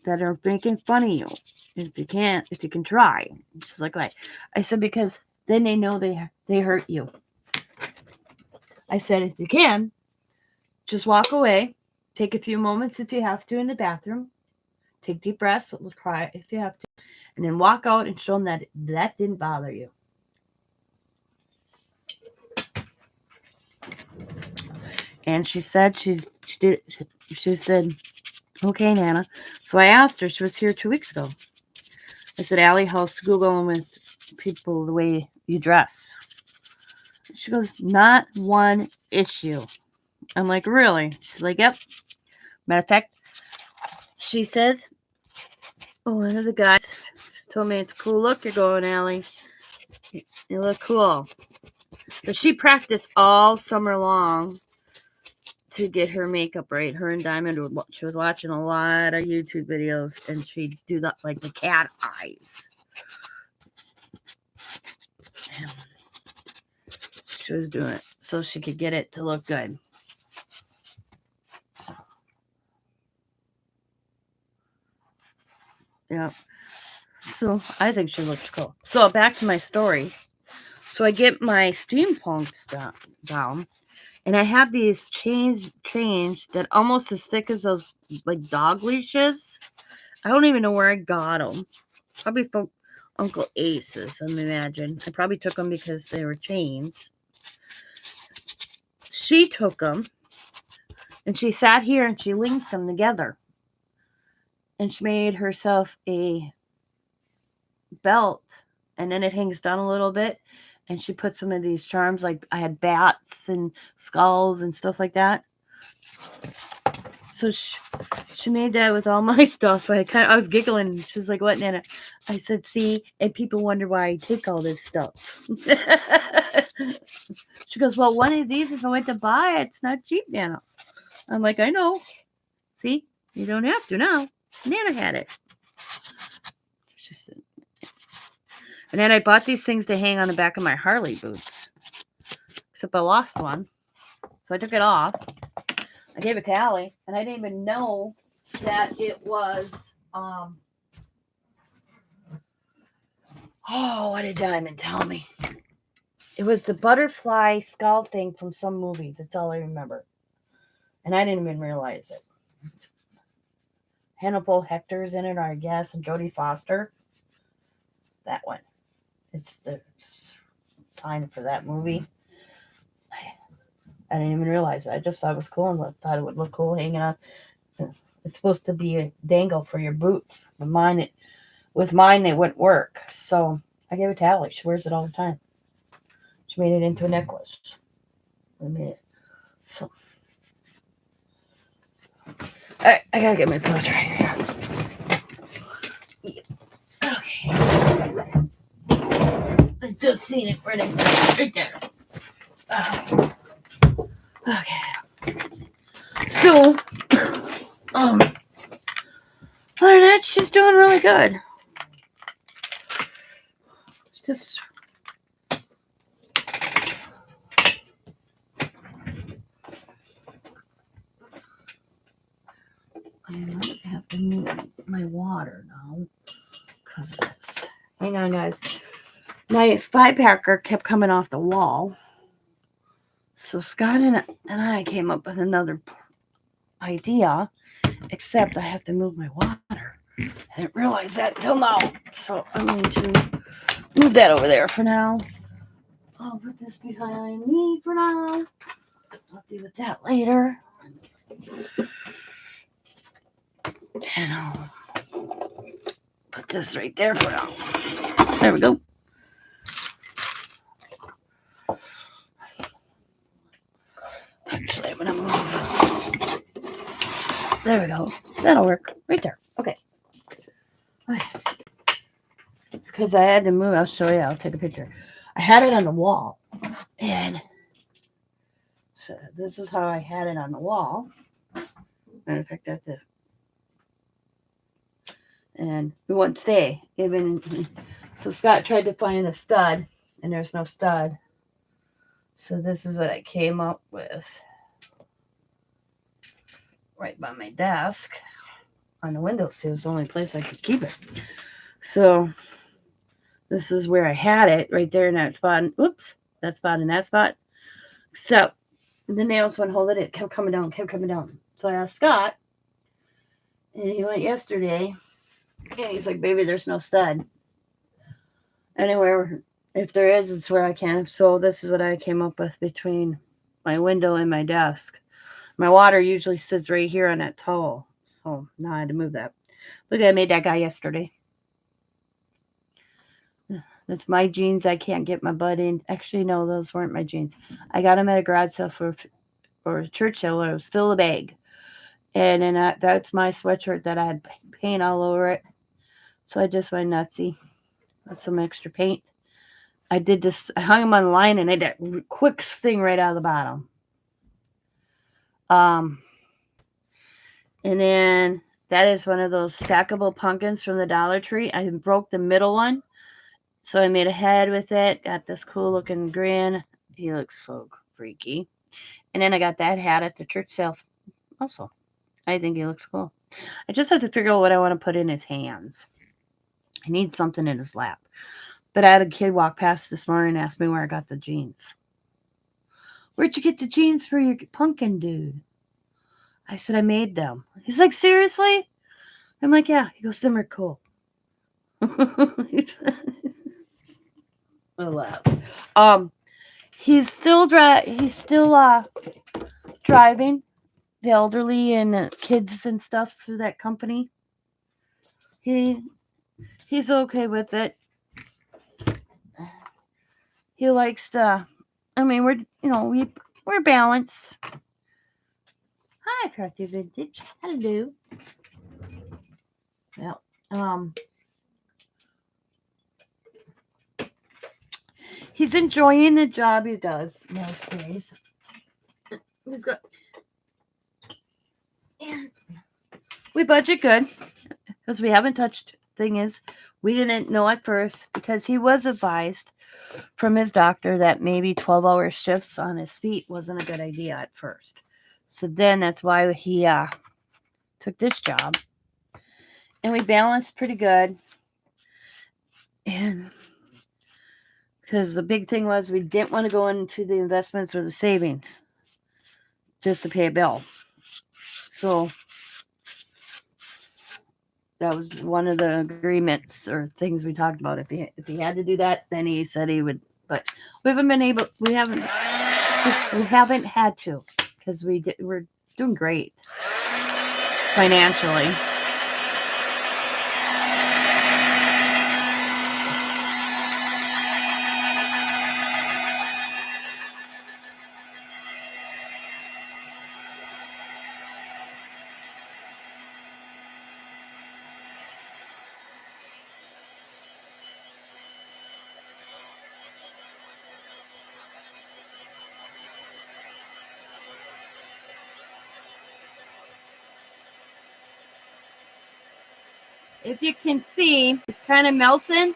that are making fun of you. If you can try. She's like, why? I said, because then they know they hurt you. I said, if you can, just walk away. Take a few moments if you have to in the bathroom. Take deep breaths. Cry if you have to. And then walk out and show them that didn't bother you. And she said, she said, okay, Nana. So I asked her, she was here 2 weeks ago. I said, Allie, how's school going with people the way you dress? She goes, not one issue. I'm like, really? She's like, yep. Matter of fact, she says, one of the guys told me it's a cool look you're going, Allie. You look cool. But she practiced all summer long to get her makeup right. Her and Diamond, she was watching a lot of YouTube videos and she'd do that like the cat eyes. She was doing it so she could get it to look good. Yeah. So I think she looks cool. So back to my story. So I get my steampunk stuff down, and I have these chains that almost as thick as those like dog leashes. I don't even know where I got them. Probably from Uncle Ace's, I imagine. I probably took them because they were chains. She took them, and she sat here and she linked them together. And she made herself a belt, and then it hangs down a little bit. And she put some of these charms, like I had bats and skulls and stuff like that. So she made that with all my stuff. I was giggling. She was like, what, Nana? I said, see, and people wonder why I take all this stuff. She goes, well, one of these, if I went to buy it, it's not cheap, Nana. I'm like, I know. See, you don't have to now. Nana had it. She said, and then I bought these things to hang on the back of my Harley boots. Except I lost one. So I took it off. I gave it to Allie, and I didn't even know that it was, what did Diamond tell me? It was the butterfly skull thing from some movie. That's all I remember. And I didn't even realize it. Hannibal Lecter's in it, I guess, and Jodie Foster. That one. It's the sign for that movie. I didn't even realize it. I just thought it was cool and thought it would look cool hanging out. It's supposed to be a dangle for your boots. With mine, it wouldn't work. So I gave it to Allie. She wears it all the time. She made it into a necklace. I made it. So, all right, I gotta get my blow dryer here. Okay. I just seen it right there. Okay. So, other than that, she's doing really good. It's just. I might have to move my water now because of this. Hang on, guys. My 5-packer kept coming off the wall. So Scott and I came up with another idea, except I have to move my water. I didn't realize that until now. So I'm going to move that over there for now. I'll put this behind me for now. I'll deal with that later. And I'll put this right there for now. There we go. Actually, I'm going to move. There we go. That'll work. Right there. Okay. Because I had to move. I'll show you. I'll take a picture. I had it on the wall. And so this is how I had it on the wall. Matter of fact, that's it. And it wouldn't stay. So Scott tried to find a stud, and there's no stud. So this is what I came up with. Right by my desk on the windowsill is the only place I could keep it. So this is where I had it, right there in that spot. Oops, that spot and that spot. Except the nails wouldn't hold it. It kept coming down. So I asked Scott, and he went yesterday, and he's like, baby, there's no stud. Anywhere, if there is, it's where I can. So this is what I came up with between my window and my desk. My water usually sits right here on that towel. So now I had to move that. Look, I made that guy yesterday. That's my jeans. I can't get my butt in. Actually, no, those weren't my jeans. I got them at a garage sale for a church sale where it was fill a bag. And then that's my sweatshirt that I had paint all over it. So I just went nutsy with some extra paint. I did this. I hung them on the line and I did that quick thing right out of the bottom. And then that is one of those stackable pumpkins from the Dollar Tree. I broke the middle one. So I made a head with it. Got this cool looking grin. He looks so freaky. And then I got that hat at the church sale also. I think he looks cool. I just have to figure out what I want to put in his hands. I need something in his lap. But I had a kid walk past this morning and ask me where I got the jeans. Where'd you get the jeans for your pumpkin, dude? I said, I made them. He's like, seriously? I'm like, yeah. He goes, them are cool. I laugh. He's still driving the elderly and kids and stuff through that company. He's okay with it. He likes we're balanced. Hi, Crafty Vintage. Hello. Well, he's enjoying the job he does most days. He's good. And we budget good because we haven't touched. Thing is, we didn't know at first because he was advised from his doctor that maybe 12-hour shifts on his feet wasn't a good idea at first. So then that's why he took this job. And we balanced pretty good. And because the big thing was we didn't want to go into the investments or the savings just to pay a bill. So that was one of the agreements or things we talked about. If he had to do that, then he said he would. But we haven't had to because we're doing great financially. If you can see, it's kind of melting.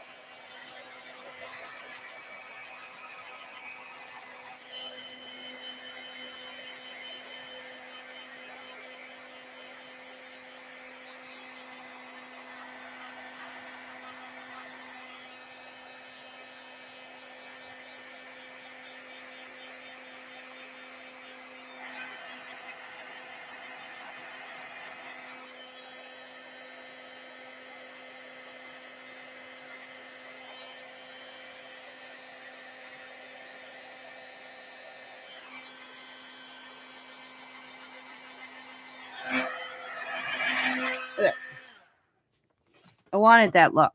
I wanted that look.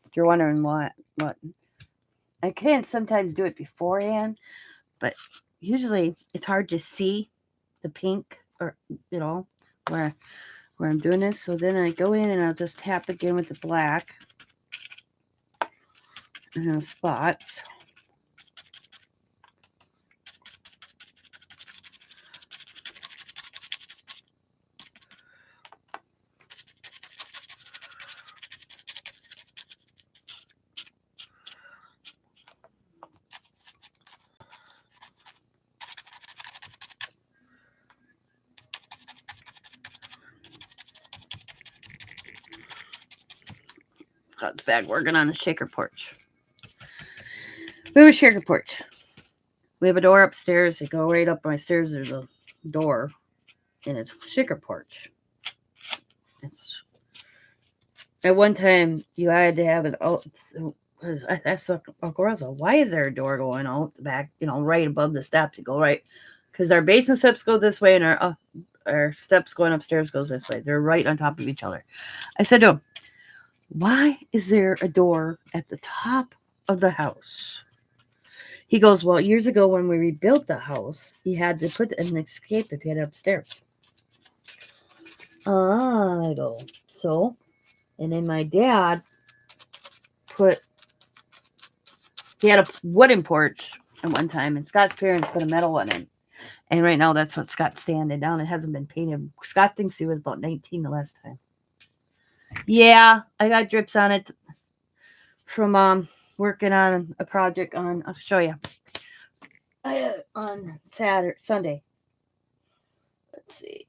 If you're wondering what I can sometimes do it beforehand, but usually it's hard to see the pink or where I'm doing this. So then I go in and I'll just tap again with the black and those spots. Scott's back working on a shaker porch. We have a shaker porch. We have a door upstairs. You go right up my stairs. There's a door, and it's a shaker porch. It's at one time you had to have it out. I asked Uncle Russell, why is there a door going out the back? Right above the steps. You go right because our basement steps go this way, and our steps going upstairs goes this way. They're right on top of each other. I said to him, why is there a door at the top of the house? He goes, well, years ago when we rebuilt the house, he had to put an escape if he had it upstairs. I go, so? And then my dad he had a wooden porch at one time, and Scott's parents put a metal one in. And right now that's what Scott's standing down. It hasn't been painted. Scott thinks he was about 19 the last time. Yeah, I got drips on it from working on a project I'll show you. On Sunday. Let's see.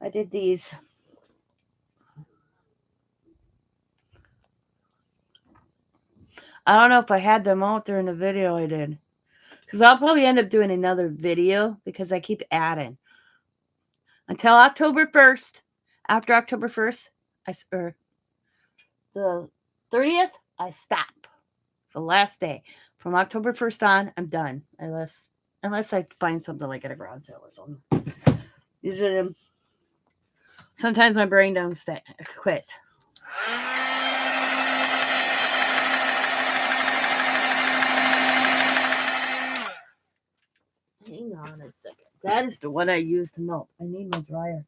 I did these. I don't know if I had them out during the video I did. Because I'll probably end up doing another video because I keep adding. Until October 1st. After October 1st, or the 30th, I stop. It's the last day. From October 1st on, I'm done. Unless I find something like at a garage sale or something. Usually, sometimes my brain don't quit. Hang on a second. That is the one I used to melt. I need my dryer.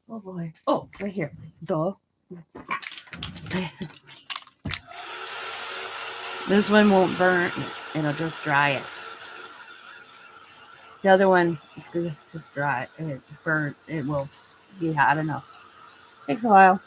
Oh boy. Oh, it's right here. Duh. This one won't burn. It'll just dry it. The other one is going to just dry it and it burn. It will be hot enough. Takes a while.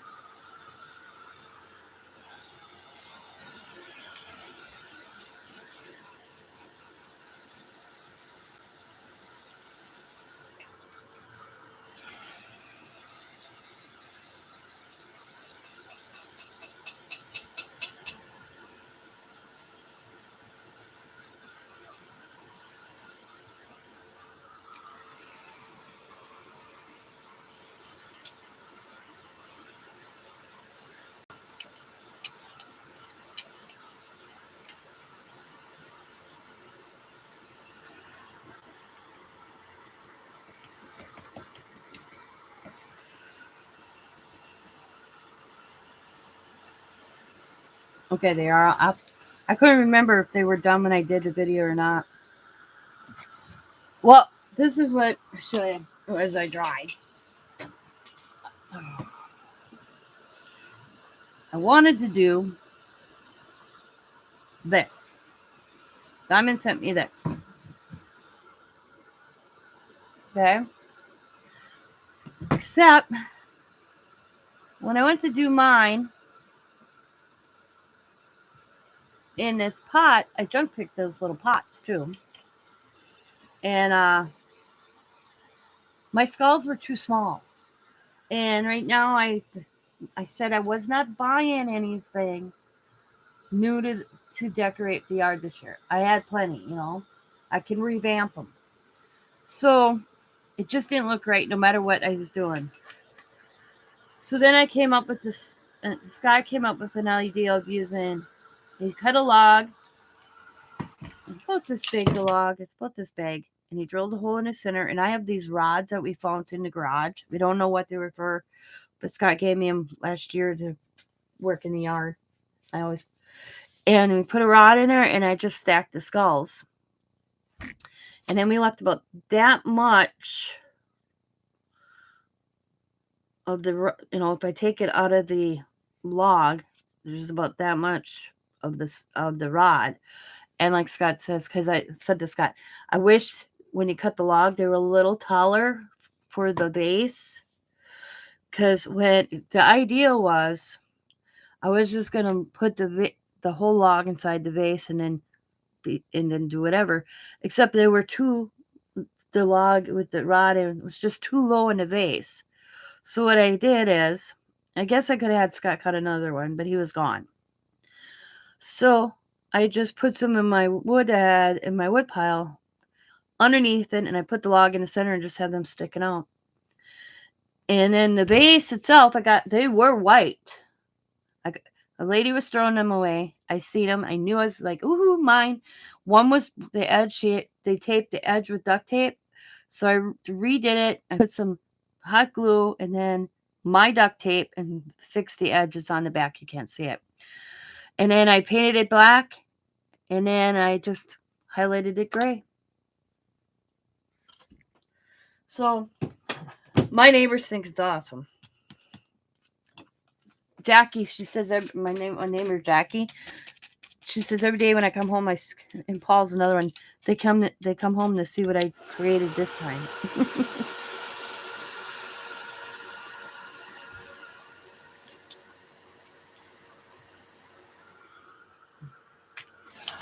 Okay, they are up. I couldn't remember if they were done when I did the video or not. Well, this is what I'll show you as I dried. I wanted to do this. Diamond sent me this. Okay? Except when I went to do mine in this pot, I junk picked those little pots too. And my skulls were too small. And right now I said I was not buying anything new to decorate the yard this year. I had plenty, you know. I can revamp them. So it just didn't look right no matter what I was doing. So then I came up with this. This guy came up with an idea of using. He cut a log. It's about this big, the log. It's about this big. And he drilled a hole in the center. And I have these rods that we found in the garage. We don't know what they were for, but Scott gave me them last year to work in the yard. And we put a rod in there, and I just stacked the skulls. And then we left about that much of the, if I take it out of the log, there's about that much of the rod. And like Scott says, because I said to Scott, I wish when you cut the log, they were a little taller for the base. Because when the idea was, I was just going to put the whole log inside the vase and then do whatever. Except there were the log with the rod, and it was just too low in the vase. So what I did is, I guess I could have had Scott cut another one, but he was gone. So I just put some in my wood in my wood pile underneath it, and I put the log in the center and just had them sticking out. And then the vase itself, they were white. A lady was throwing them away. I seen them. I knew I was like, ooh, mine. One was the edge. They taped the edge with duct tape. So I redid it and put some hot glue and then my duct tape and fixed the edges on the back. You can't see it. And then I painted it black. And then I just highlighted it gray. So my neighbors think it's awesome. Jackie, she says, my neighbor Jackie, she says every day when I come home, and Paul's another one, they come home to see what I created this time.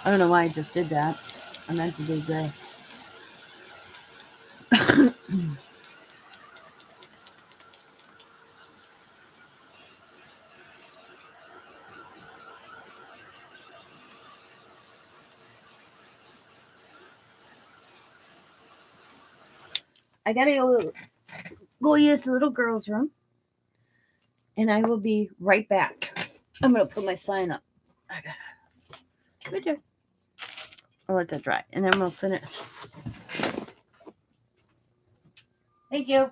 I don't know why I just did that. I meant to do gray. I gotta go use the little girl's room, and I will be right back. I'm gonna put my sign up. Right there. I'll let that dry, and then we'll finish. Thank you.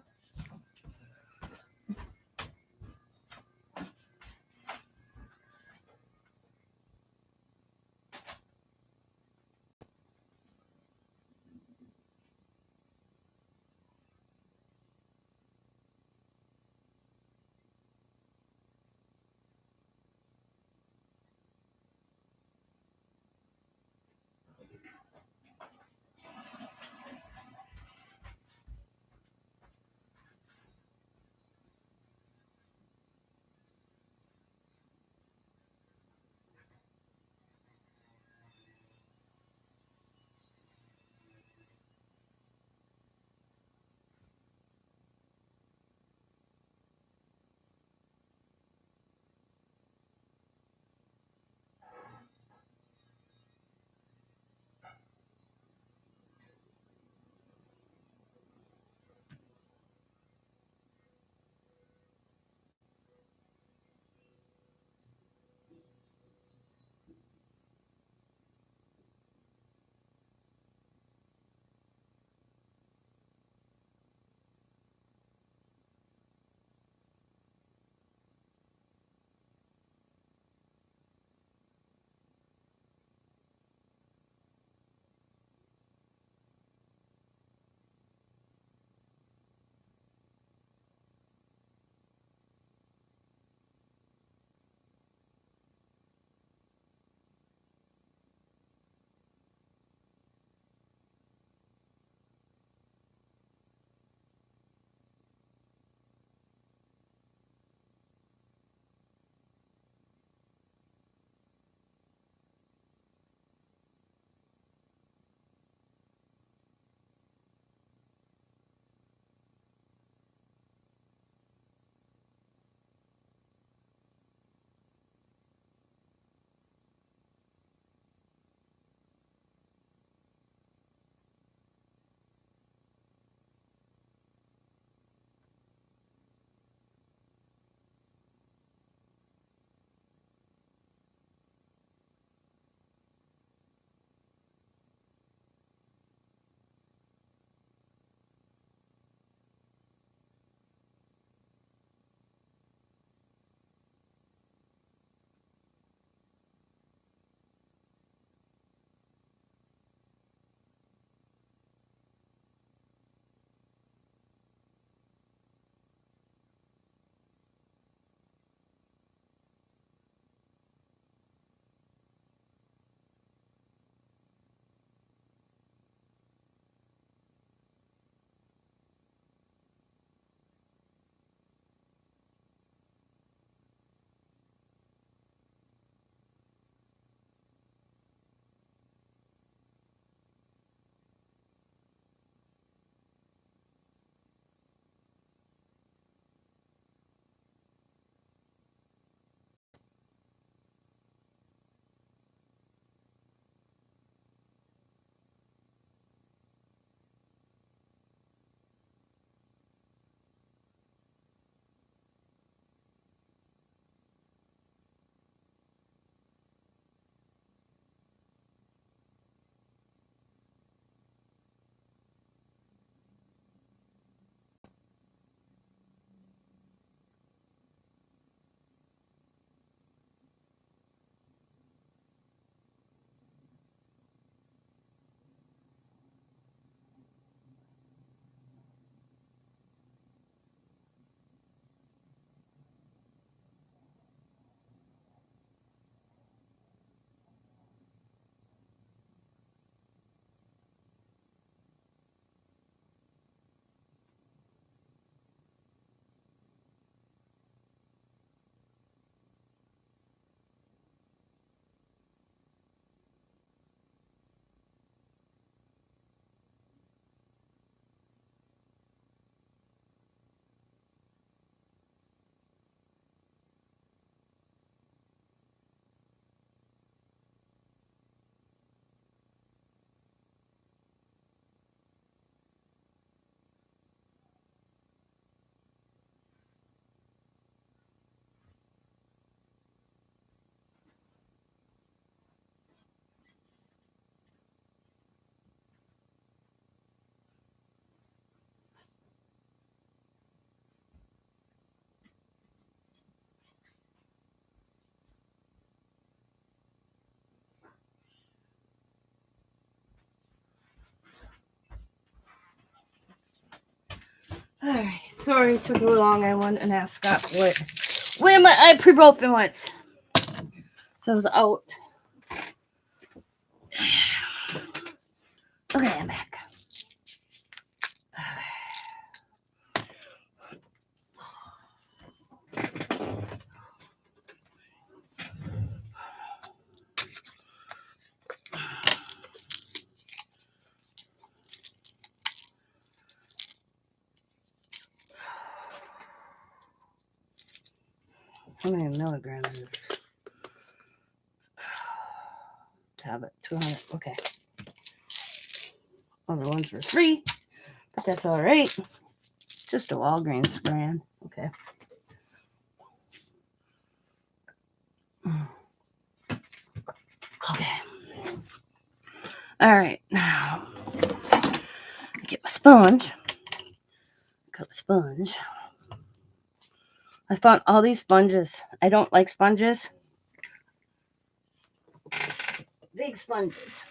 Alright, sorry it took a little long. I went and asked Scott where my ibuprofen was. So I was out. Okay, I'm back. How many milligrams is tablet? 200. Okay. Other ones were free, but that's all right. Just a Walgreens brand. Okay. Okay. All right. Now, get my sponge. Got my sponge. I found all these sponges. I don't like sponges. Big sponges.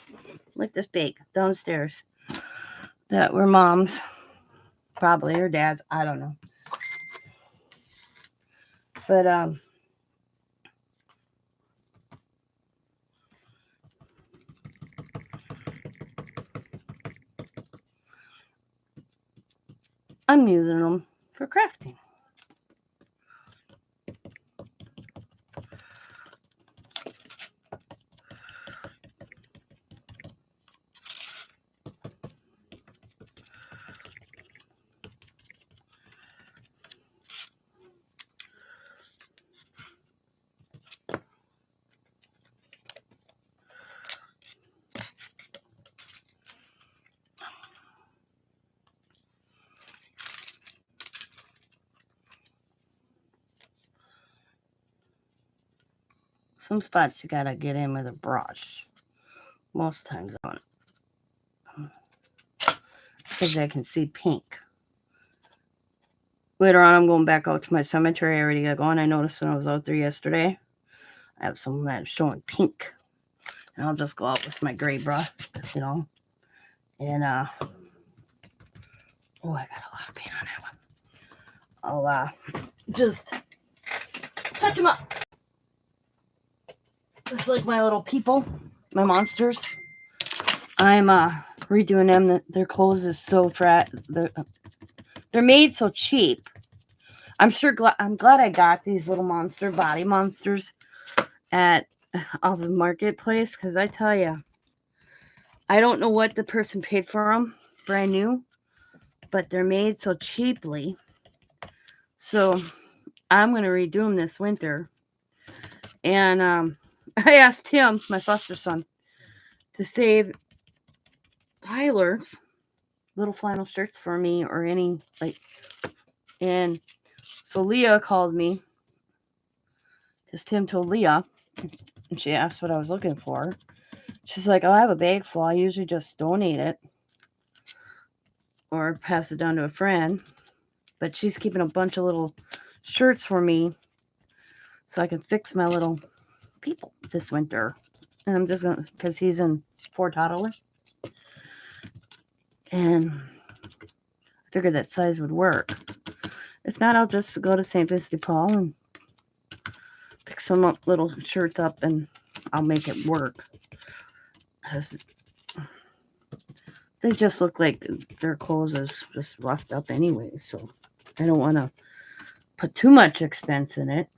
Like this big downstairs. That were mom's. Probably or dad's. I don't know. But I'm using them for crafting. Some spots you gotta get in with a brush. Most times on it. Because I can see pink. Later on, I'm going back out to my cemetery. I already got going. I noticed when I was out there yesterday, I have some that's showing pink. And I'll just go out with my gray brush, you know. And, oh, I got a lot of paint on that one. I'll, just touch them up. Just like my little people, my monsters. I'm, redoing them. Their clothes is so fat. They're made so cheap. I'm glad I got these little body monsters at the marketplace, because I tell you, I don't know what the person paid for them, brand new, but they're made so cheaply. So I'm gonna redo them this winter. And I asked him, my foster son, to save Tyler's little flannel shirts for me, or any and so Leah called me because Tim told Leah, and she asked what I was looking for. She's like, "Oh, I have a bag full. I usually just donate it or pass it down to a friend, but she's keeping a bunch of little shirts for me so I can fix my little people this winter." And I'm just gonna, because he's in Fort Ottawa, and I figured that size would work. If not, I'll just go to St. Vincent de Paul and pick some little shirts up, and I'll make it work. Because they just look like their clothes is just roughed up anyway, so I don't want to put too much expense in it,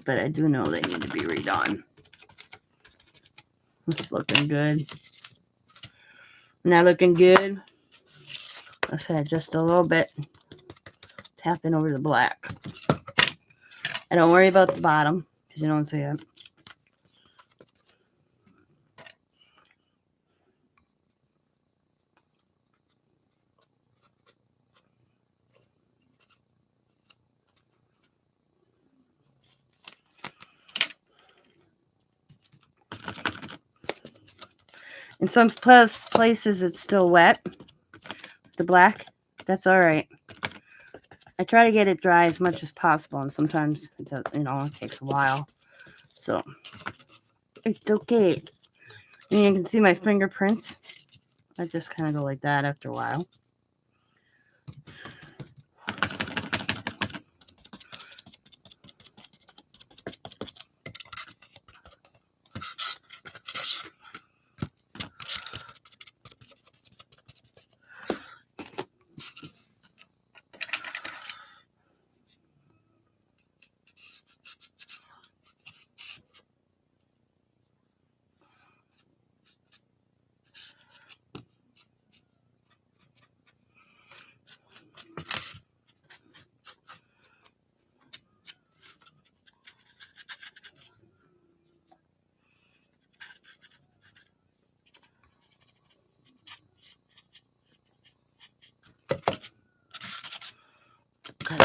but I do know they need to be redone. It's looking good. Not looking good. I said just a little bit. Tapping over the black. I don't worry about the bottom, because you don't see it. In some places it's still wet. The black, that's all right. I try to get it dry as much as possible, and sometimes it does, it takes a while. So it's okay. And you can see my fingerprints. I just kind of go like that after a while.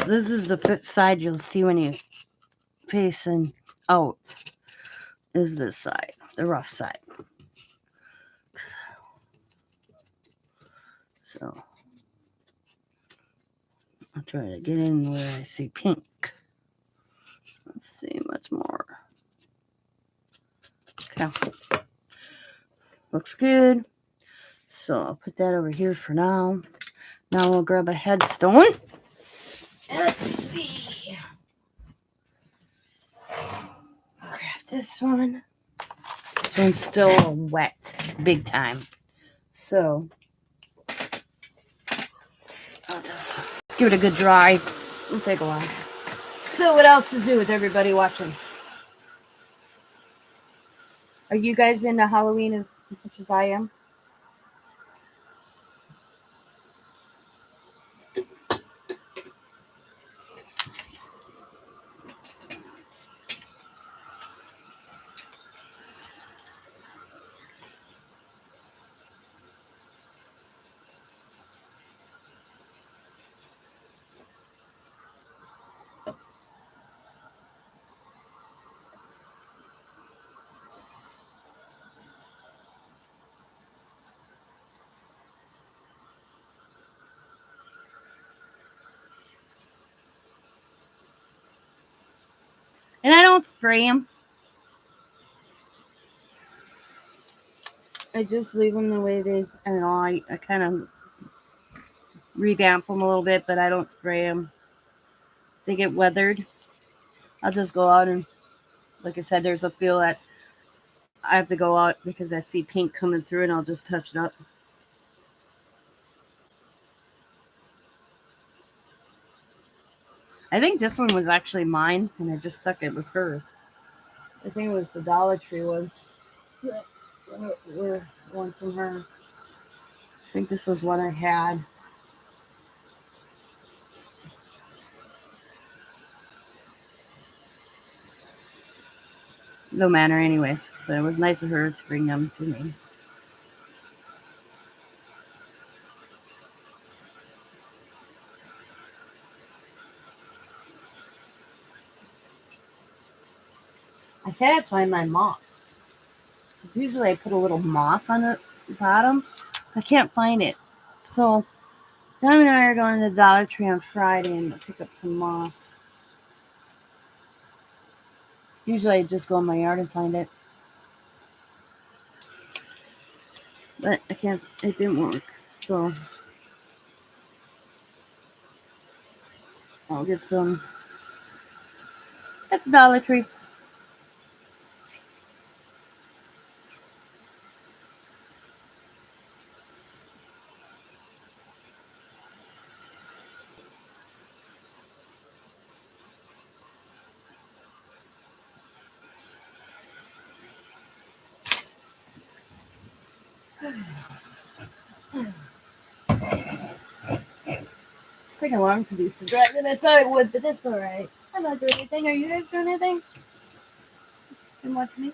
This is the side you'll see when you facing out. Is this side, the rough side. So I'll try to get in where I see pink. Let's see much more. Okay. Looks good. So I'll put that over here for now. Now we'll grab a headstone. Let's see. I'll grab this one. This one's still wet, big time. So I'll just give it a good dry. It'll take a while. So what else is new with everybody watching? Are you guys into Halloween as much as I am? And I don't spray them. I just leave them the way they, I don't know, I kind of revamp them a little bit, but I don't spray them. They get weathered. I'll just go out and, like I said, there's a field that I have to go out because I see pink coming through and I'll just touch it up. I think this one was actually mine and I just stuck it with hers. I think it was the Dollar Tree ones. Were ones from her. I think this was one I had. No matter anyways, but it was nice of her to bring them to me. I can't find my moss. Usually I put a little moss on the bottom. I can't find it. So Don and I are going to the Dollar Tree on Friday and pick up some moss. Usually I just go in my yard and find it. But I can't, it didn't work. So I'll get some at the Dollar Tree. It's taking long for these to dry than I thought it would, but that's alright. I'm not doing anything. Are you guys doing anything? Been watching me?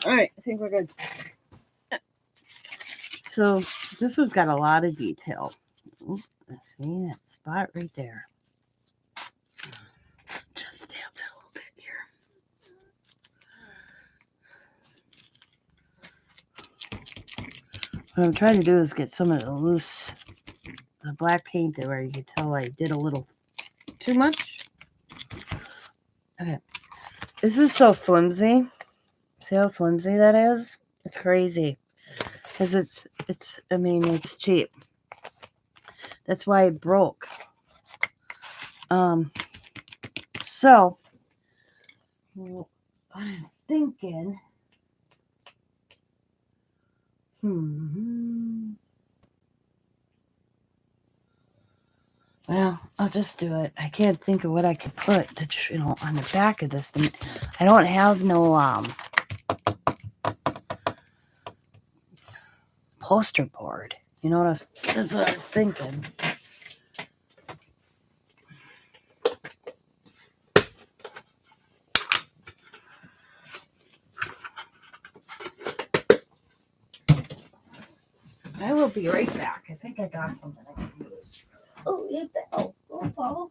All right, I think we're good. So this one's got a lot of detail. Ooh, see that spot right there. Just dab that a little bit here. What I'm trying to do is get some of the black paint there where you can tell I did a little too much. Okay. This is so flimsy. See how flimsy that is? It's crazy. Because it's cheap. That's why it broke. So, what I'm thinking, well, I'll just do it. I can't think of what I could put to, on the back of this. I don't have no poster board. You know what that's what I was thinking. I will be right back. I think I got something I can use. Oh, you fell. Don't fall.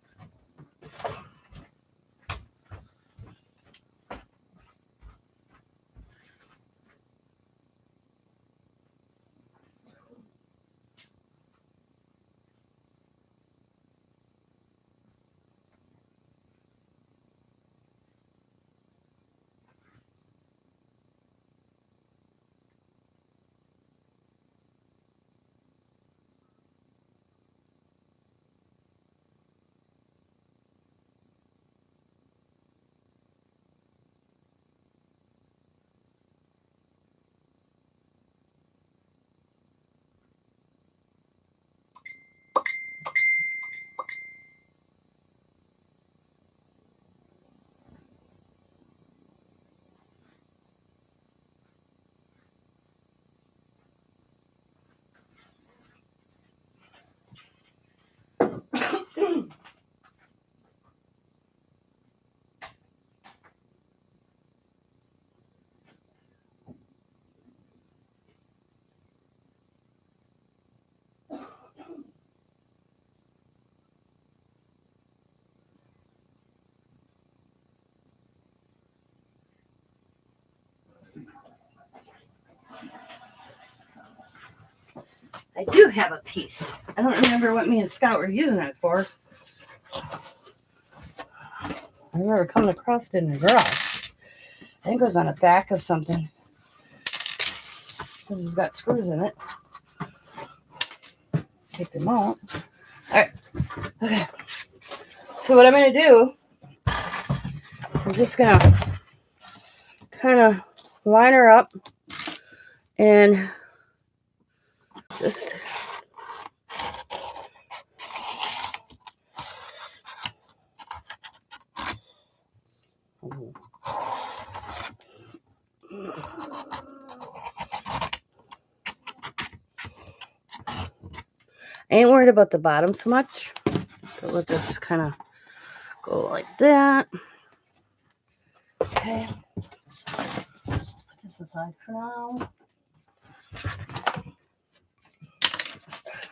I do have a piece. I don't remember what me and Scott were using it for. I remember coming across it in the garage. I think it was on the back of something. This has got screws in it. Take them out. Alright. Okay. So what I'm going to do, I'm just going to kind of line her up and just I ain't worried about the bottom so much, but we'll just kind of go like that. Okay. Let's put this aside for now.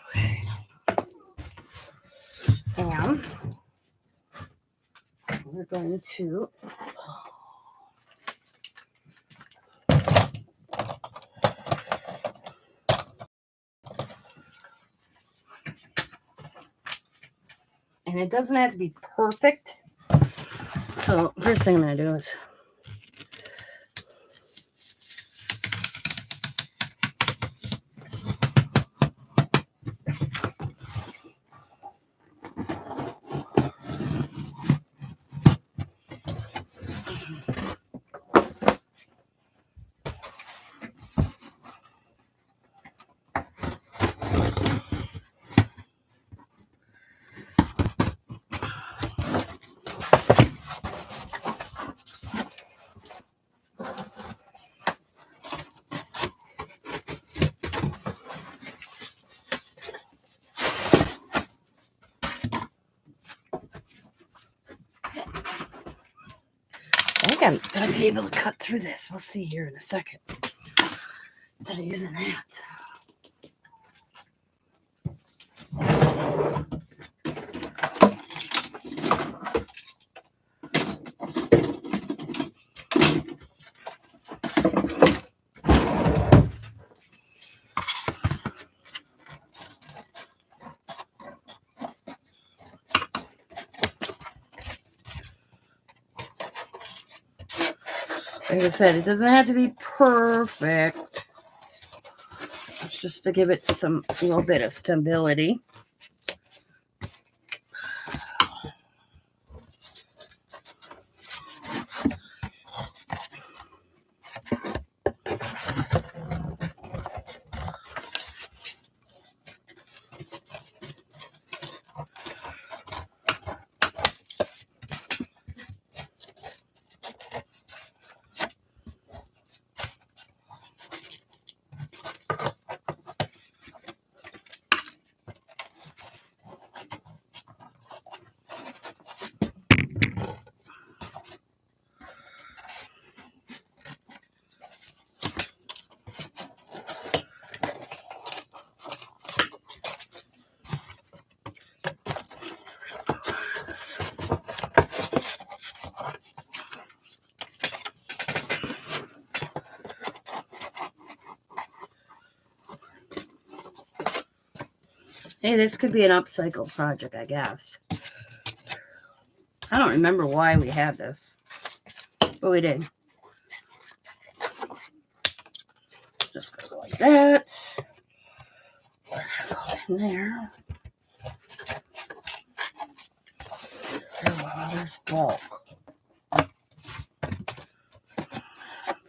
Okay. And we're going to and it doesn't have to be perfect. So first thing I'm going to do is I think I'm gonna be able to cut through this. We'll see here in a second. Instead of using that. Like I said, it doesn't have to be perfect. It's just to give it some little bit of stability. Hey, this could be an upcycle project, I guess. I don't remember why we had this, but we did. Just go like that. Go in there. All this bulk.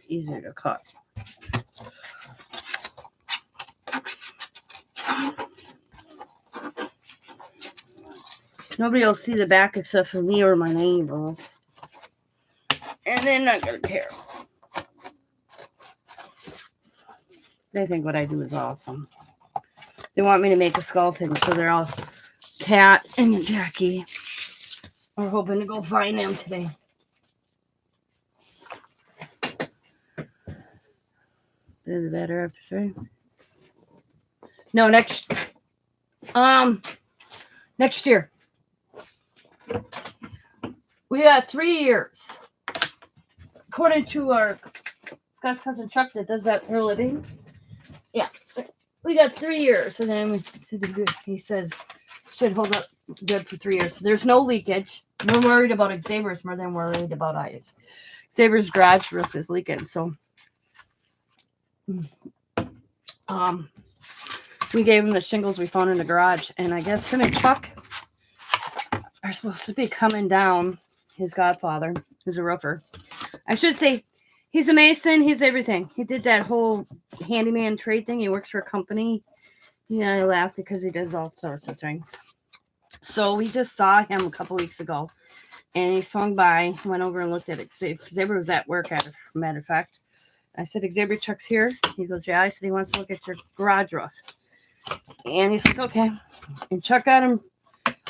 Easier to cut. Nobody will see the back except for me or my neighbors. And they're not going to care. They think what I do is awesome. They want me to make a skull thing, so they're all Cat and Jackie are hoping to go find them today. Is it better after 3? No, next year. We got 3 years. According to our Scott's cousin Chuck that does that for a living. Yeah. We got 3 years, and then he says should hold up good for 3 years. So there's no leakage. We're worried about Xavier's more than we're worried about ours. Xavier's garage roof is leaking, so we gave him the shingles we found in the garage, and I guess him and Chuck are supposed to be coming down. His godfather, who's a roofer. I should say he's a mason. He's everything. He did that whole handyman trade thing. He works for a company. Yeah, I laugh because he does all sorts of things. So we just saw him a couple weeks ago, and he swung by, went over and looked at it. Xavier was at work, as a matter of fact. I said, Xavier, Chuck's here. He goes, yeah. I said, he wants to look at your garage roof. And he's like, okay. And Chuck got him,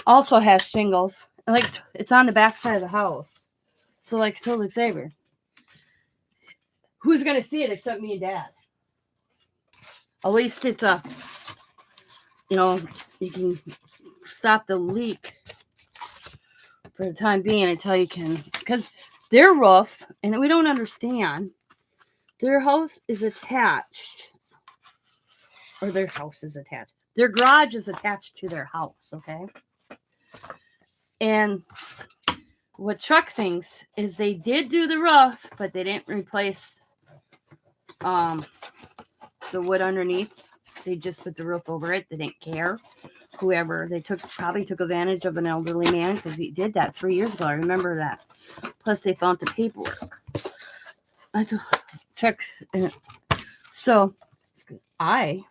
also has shingles. Like, it's on the back side of the house. So, like I told Xavier, who's going to see it except me and Dad? At least it's you can stop the leak for the time being until you can, because their roof, and we don't understand, their house is attached, or their house is attached. Their garage is attached to their house, okay? And what Chuck thinks is they did do the roof, but they didn't replace the wood underneath. They just put the roof over it. They didn't care. Whoever, they probably took advantage of an elderly man because he did that 3 years ago. I remember that. Plus, they found the paperwork. I checked. So I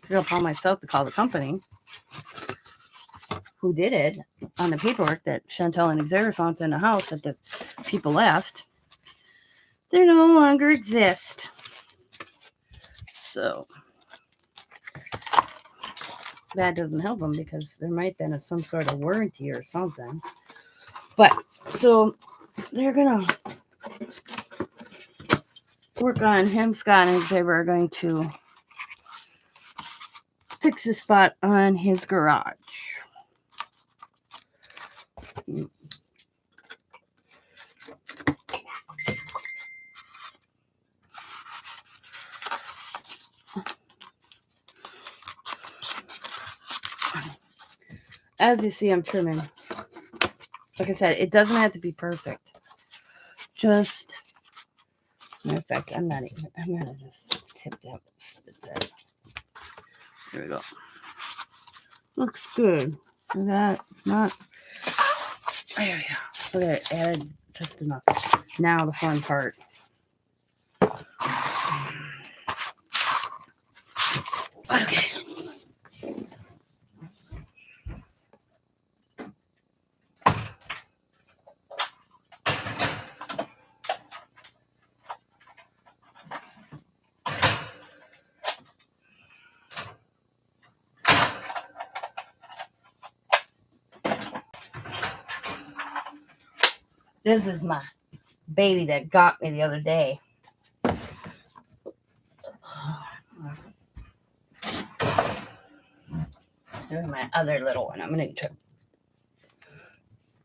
took it upon myself to call the company who did it on the paperwork that Chantel and Xavier found in the house that the people left. They no longer exist. So that doesn't help them because there might have been some sort of warranty or something. But so they're gonna work on him. Scott and Xavier are going to fix the spot on his garage. As you see, I'm trimming. Like I said, it doesn't have to be perfect. Just, matter of fact, I'm gonna just tip that. There we go. Looks good. So that it's not. There we go. Okay, add just enough. Now the fun part. Okay. This is my baby that got me the other day. There's my other little one. I'm going to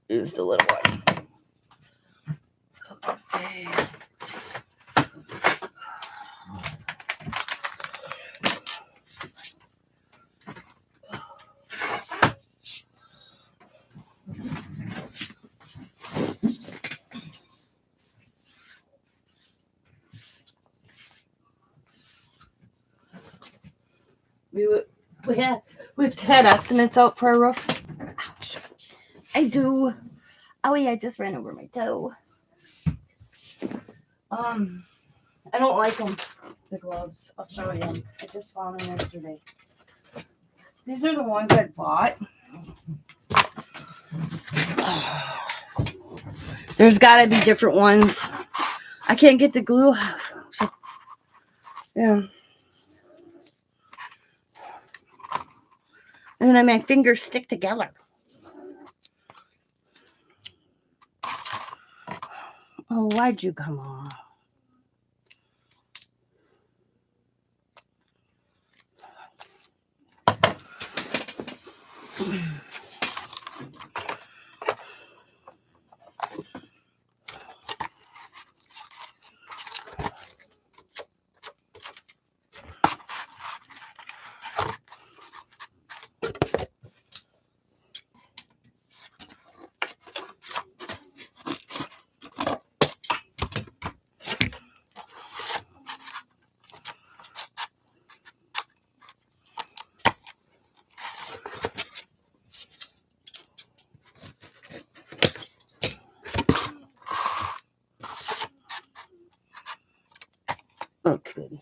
use the little one. Okay. We've had estimates out for a roof. Ouch. I do. Oh yeah, I just ran over my toe. I don't like them. The gloves. I'll show you. I just found them yesterday. These are the ones I bought. There's gotta be different ones. I can't get the glue off. So, yeah. And then my fingers stick together. Oh, why'd you come on? Looks good.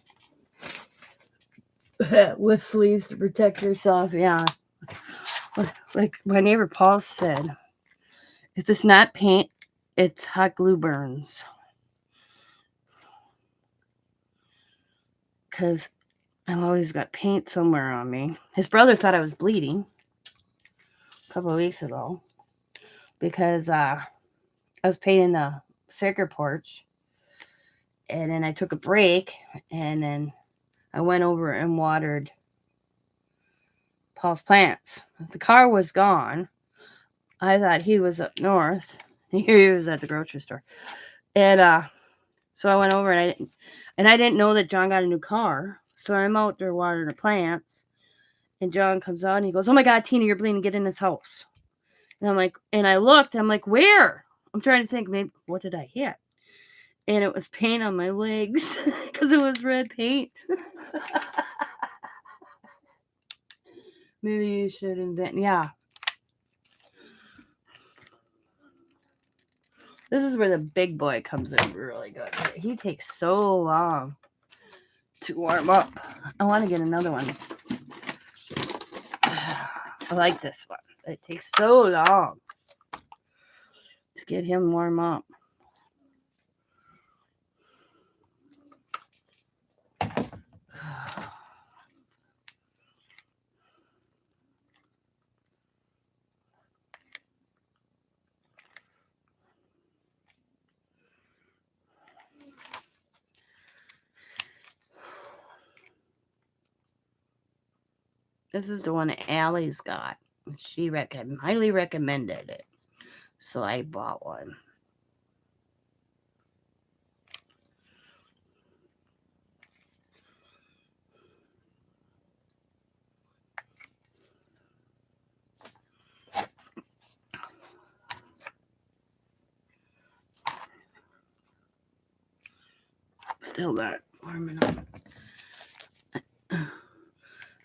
With sleeves to protect yourself, yeah. Like my neighbor Paul said, if it's not paint, it's hot glue burns. Because I've always got paint somewhere on me. His brother thought I was bleeding a couple of weeks ago because I was painting the sacred porch, and then I took a break, and then I went over and watered Paul's plants. The car was gone. I thought he was up north. Here he was at the grocery store. And so I went over and I didn't know that John got a new car. So I'm out there watering the plants. And John comes out and he goes, "Oh my God, Tina, you're bleeding. Get in this house." And I'm like, and I looked, I'm like, where? I'm trying to think, maybe what did I hit? And it was paint on my legs because it was red paint. Maybe you should invent. Yeah. This is where the big boy comes in really good. He takes so long to warm up. I want to get another one. I like this one. It takes so long to get him warm up. This is the one Allie's got. She highly recommended it. So I bought one. Still not warm enough.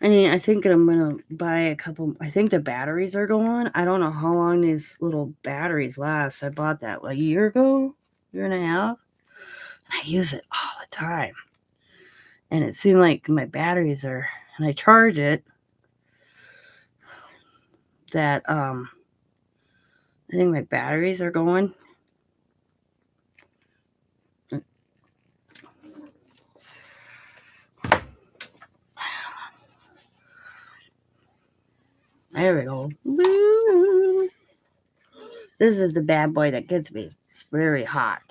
I think I'm gonna buy a couple. I think the batteries are going. I don't know how long these little batteries last. I bought that a year ago, year and a half. I use it all the time, and it seemed like my batteries are. And I charge it. That I think my batteries are going. There we go. This is the bad boy that gets me. It's very hot.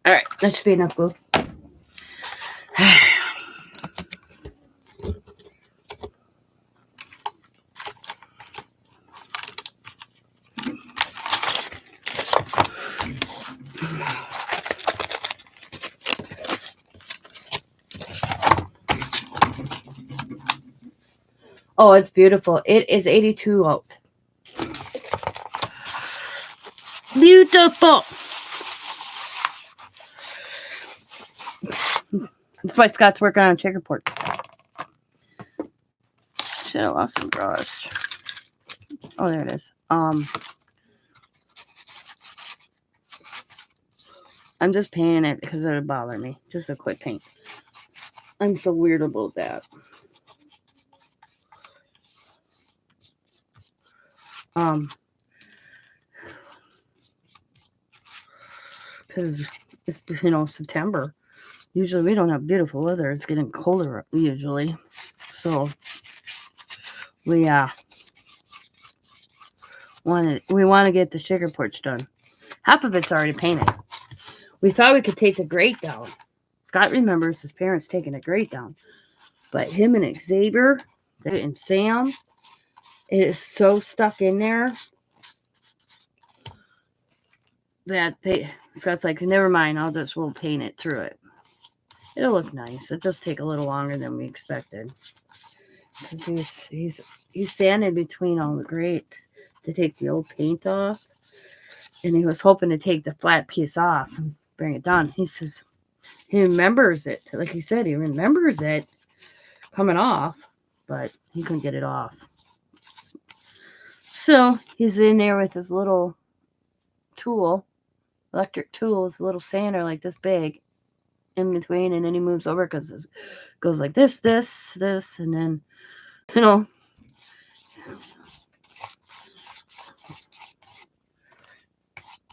All right, that should be enough glue. Oh, it's beautiful. It is 82 out. Beautiful. That's why Scott's working on a checkerboard. Should have lost my brush. Oh, there it is. I'm just painting it because it would bother me. Just a quick paint. I'm so weird about that. Because it's September. Usually we don't have beautiful weather. It's getting colder usually. So we want to get the sugar porch done. Half of it's already painted. We thought we could take the grate down. Scott remembers his parents taking the grate down. But him and Xavier and Sam, it is so stuck in there that Scott's like, never mind, we'll paint it through it. It'll look nice. It'll just take a little longer than we expected. Because he's sanding between all the grates to take the old paint off. And he was hoping to take the flat piece off and bring it down. He says he remembers it. Like he said, he remembers it coming off, but he couldn't get it off. So he's in there with his little tool, electric tool, his little sander like this big in between, and then he moves over because it goes like this, and then,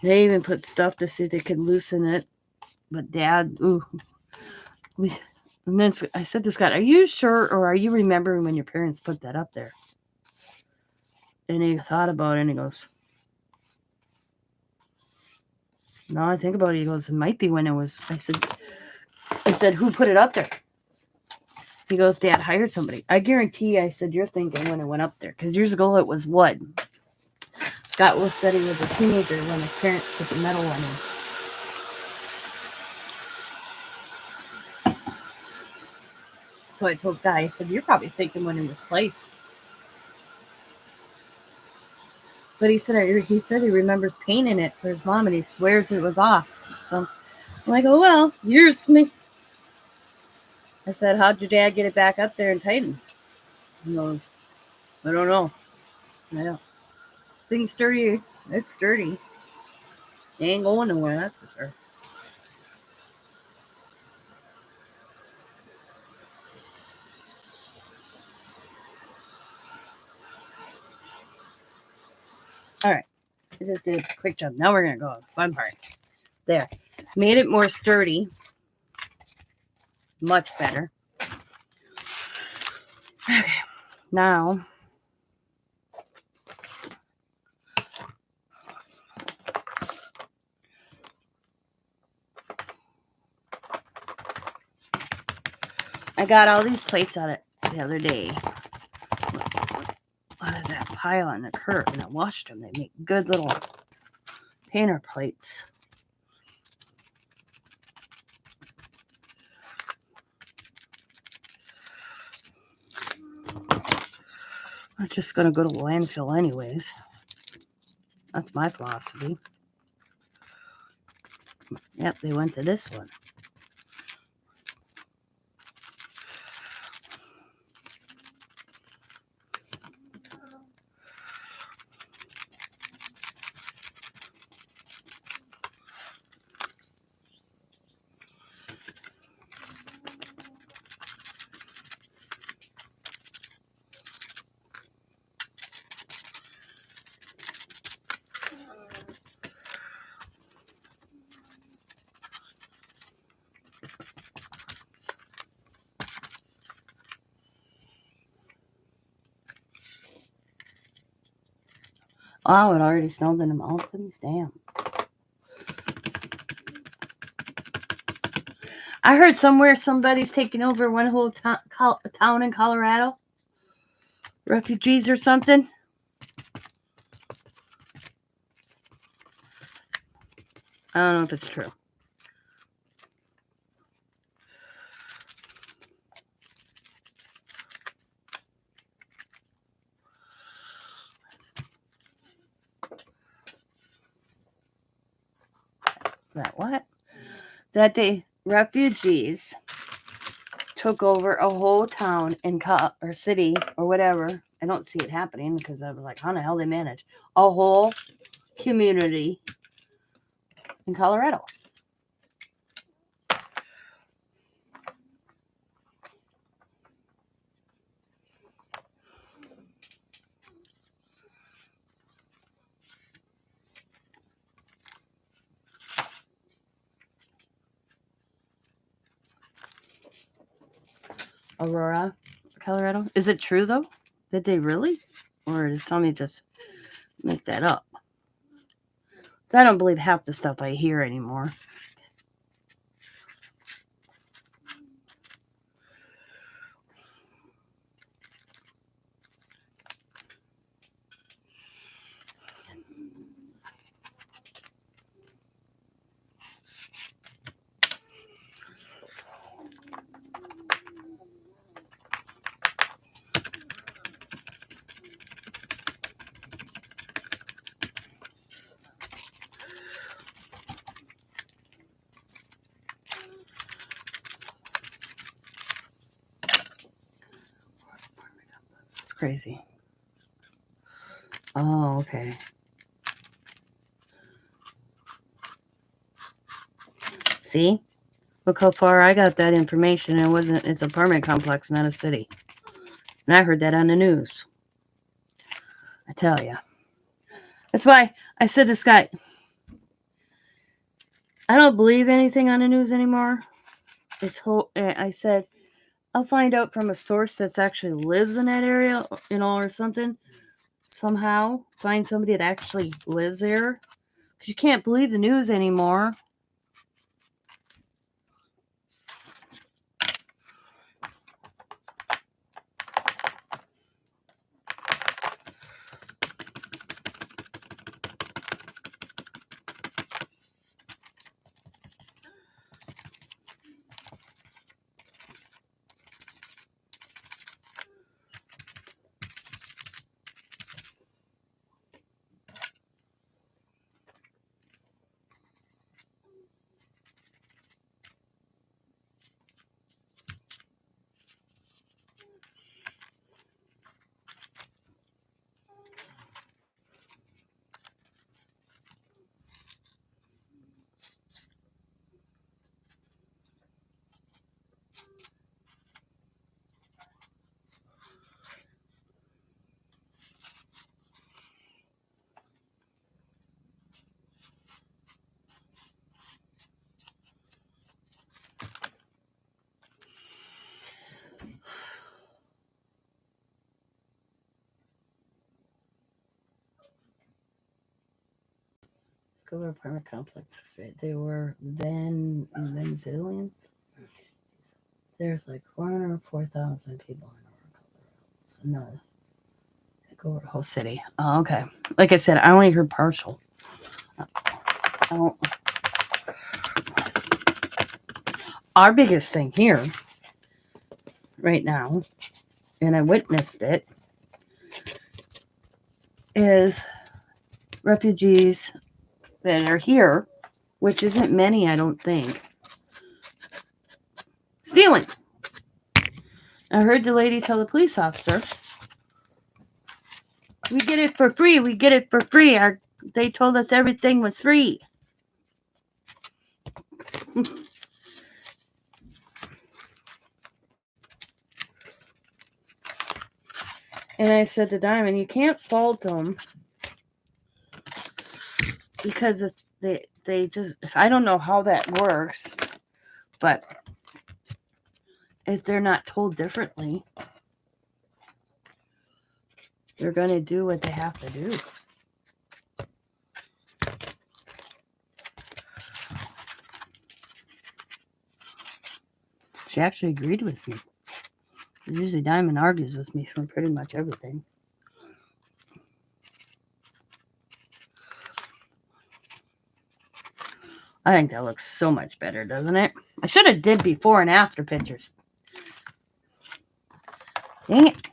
they even put stuff to see if they could loosen it. But Dad, and then I said to Scott, are you sure, or are you remembering when your parents put that up there? And he thought about it, and he goes, no, I think about it. He goes, it might be when it was. I said, who put it up there? He goes, Dad hired somebody. I guarantee, I said, you're thinking when it went up there. Because years ago it was wood. Scott said he was a teenager when his parents put the metal one in. So I told Scott, I said, you're probably thinking when it was placed. But he said he remembers painting it for his mom, and he swears it was off. So I'm like, oh, well, yours me. I said, how'd your dad get it back up there and tighten? He goes, I don't know. Yeah. Thing's sturdy. It's sturdy. It ain't going nowhere, that's for sure. All right. I just did a quick job. Now we're going to go on the fun part. There. Made it more sturdy. Much better. Okay. Now, I got all these plates out the other day out of that pile on the curb, and I washed them. They make good little painter plates. I'm just going to go to the landfill anyways. That's my philosophy. Yep, they went to this one. Oh, it already snowed in the mountains. Damn. I heard somewhere somebody's taking over one whole town in Colorado. Refugees or something. I don't know if it's true. That what? That the refugees took over a whole town or city or whatever. I don't see it happening because I was like, how the hell they manage a whole community in Colorado? Aurora, Colorado. Is it true though? Did they really? Or did somebody just make that up? So I don't believe half the stuff I hear anymore. It's crazy. Oh, okay. See? Look how far I got that information. It's an apartment complex, not a city. And I heard that on the news. I tell ya. That's why I said to Scott, I don't believe anything on the news anymore. I said, I'll find out from a source that's actually lives in that area, or something. Somehow find somebody that actually lives there. Because you can't believe the news anymore. Go to apartment complex. They were then Venezuelans. There's like 404,000 people in Colorado. So no, take over the whole city. Oh, okay. Like I said, I only heard partial. Oh. Our biggest thing here right now, and I witnessed it, is refugees that are here, which isn't many, I don't think, stealing. I heard the lady tell the police officer, "We get it for free. We get it for free. They told us everything was free." And I said to Diamond, "You can't fault them because if they just, I don't know how that works, but if they're not told differently, they're going to do what they have to do." She actually agreed with me. Usually Diamond argues with me for pretty much everything. I think that looks so much better, doesn't it? I should have did before and after pictures. Dang it.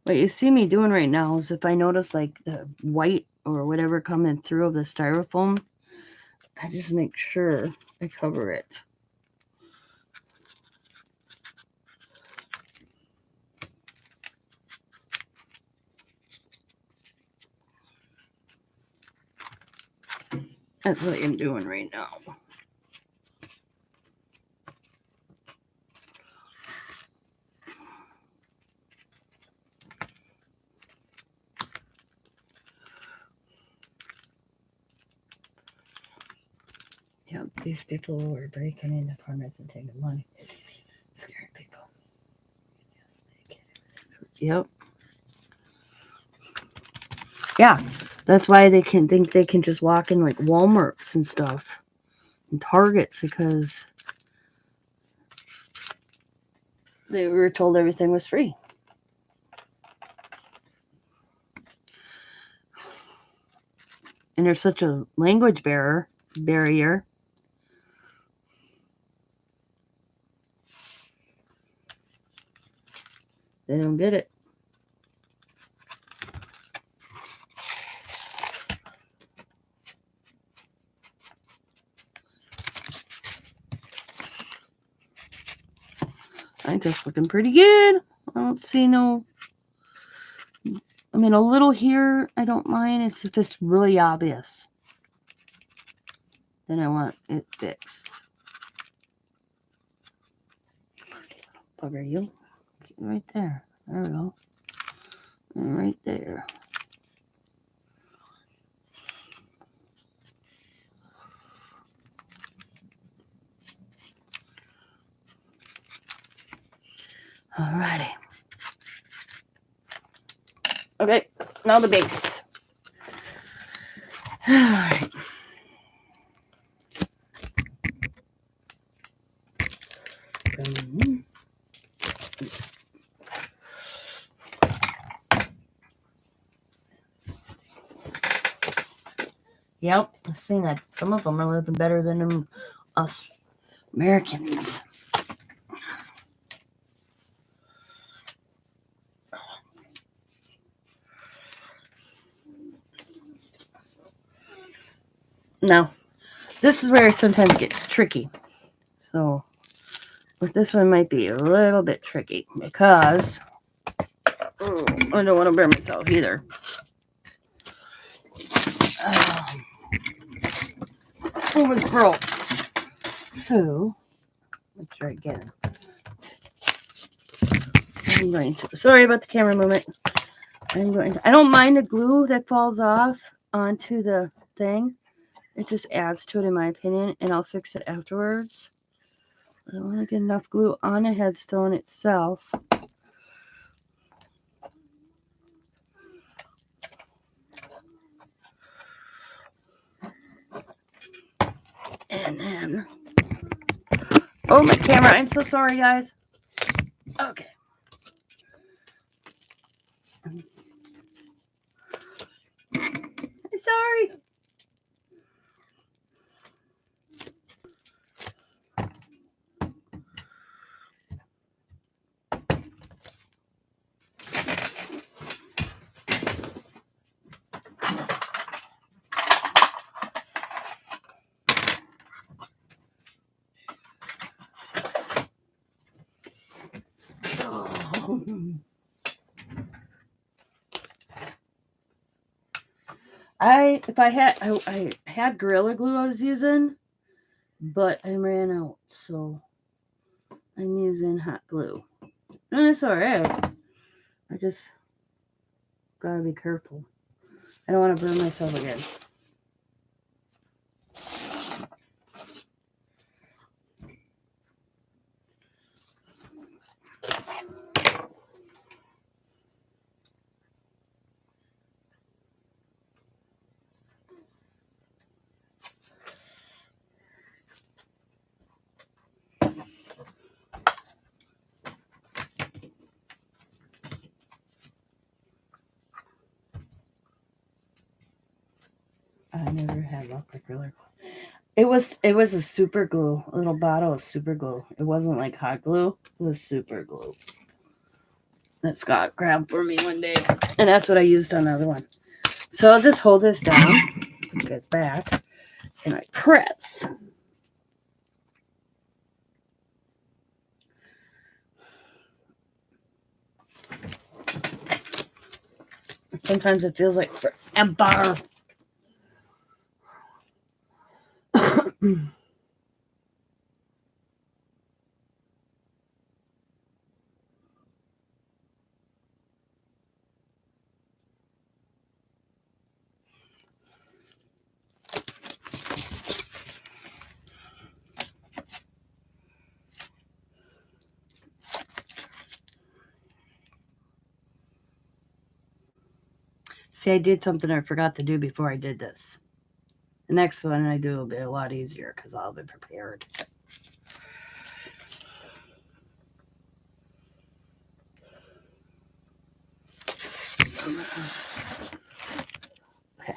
What you see me doing right now is if I notice like the white or whatever coming through of the styrofoam, I just make sure I cover it. That's what I'm doing right now. Yep, these people were breaking into apartments and taking money. Scaring people. Yes, they can. Yep. Yeah, that's why they can think they can just walk in like Walmarts and stuff and Targets because they were told everything was free. And there's such a language barrier. They don't get it. I think that's looking pretty good. I don't see no... I mean, a little here, I don't mind. It's if it's really obvious. Then I want it fixed. Bugger you. Right there. There we go. And right there. Alrighty. Okay, now the base. Alright. Yep, I've seen that. Some of them are living better than us Americans. Now, this is where it sometimes gets tricky. So, with this one might be a little bit tricky because I don't want to burn myself either. It was broke. So, let's try again. I'm going to, sorry about the camera movement. I don't mind the glue that falls off, onto the thing. It just adds to it, in my opinion, and I'll fix it afterwards. I don't want to get enough glue on a headstone itself. And then, oh, my camera. I'm so sorry, guys. Okay. I'm sorry. Oh. I had Gorilla Glue I was using, but I ran out, so I'm using hot glue. And it's alright. I just gotta be careful. I don't want to burn myself again. I never had luck with Gorilla Glue. It was a super glue, a little bottle of super glue. It wasn't like hot glue. It was super glue that Scott grabbed for me one day, and that's what I used on the other one. So I'll just hold this down, put you guys back, and I press. Sometimes it feels like forever. See, I did something I forgot to do before I did this. The next one I do will be a lot easier because I'll be prepared. Okay.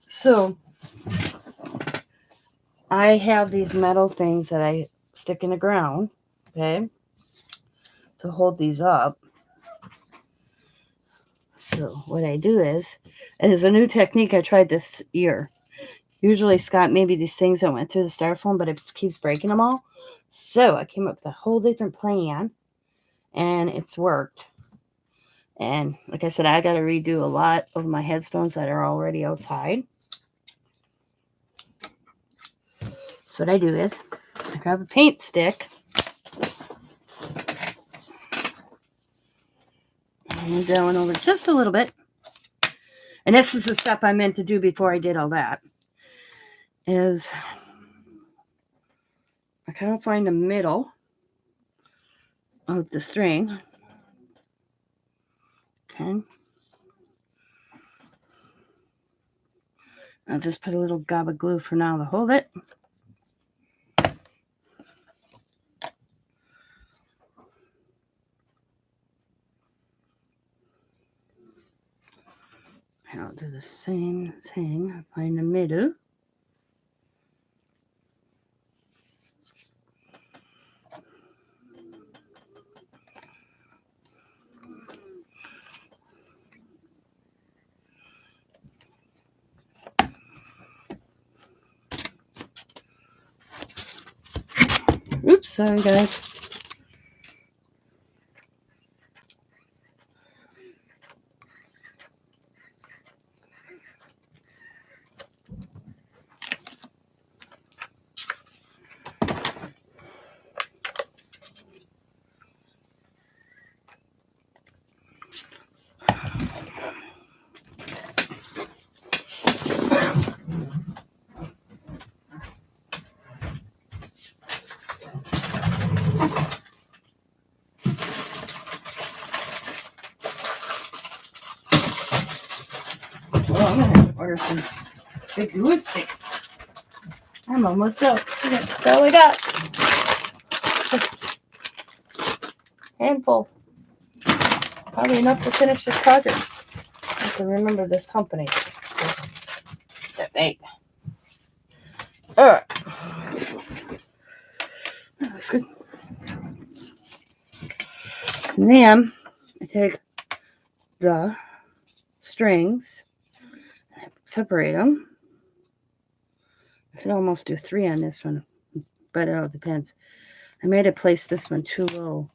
So I have these metal things that I stick in the ground, okay, to hold these up. So what I do is, it is a new technique I tried this year. Usually Scott made me these things that went through the styrofoam, but it keeps breaking them all. So I came up with a whole different plan, and it's worked. And like I said, I got to redo a lot of my headstones that are already outside. So what I do is, I grab a paint stick, and move that one over just a little bit. And this is the step I meant to do before I did all that. Is I kind of find the middle of the string. Okay. I'll just put a little gob of glue for now to hold it. And I'll do the same thing. Find the middle. Oops, sorry guys. Well, I'm gonna order some big glue sticks. I'm almost out. That's all I got. Handful. Probably enough to finish this project. I have to remember this company. That big. Alright. That's good. And then I take the strings, I separate them. I could almost do 3 on this one, but it all depends. I may have placed this one too low.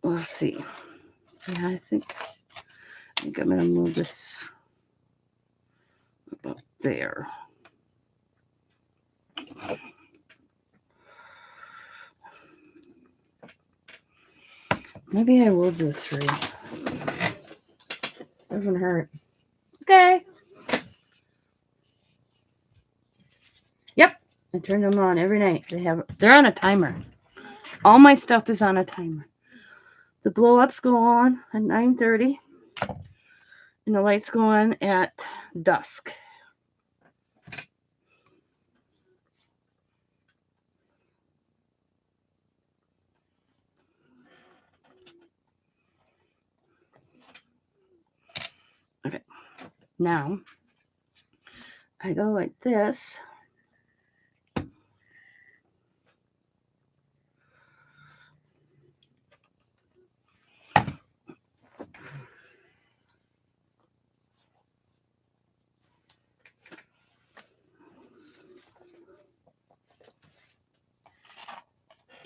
We'll see. Yeah, I think I'm going to move this about there. Maybe I will do 3. Doesn't hurt. Okay. Yep. I turn them on every night. They're on a timer. All my stuff is on a timer. The blow ups go on at 9:30 and the lights go on at dusk. Okay. Now I go like this.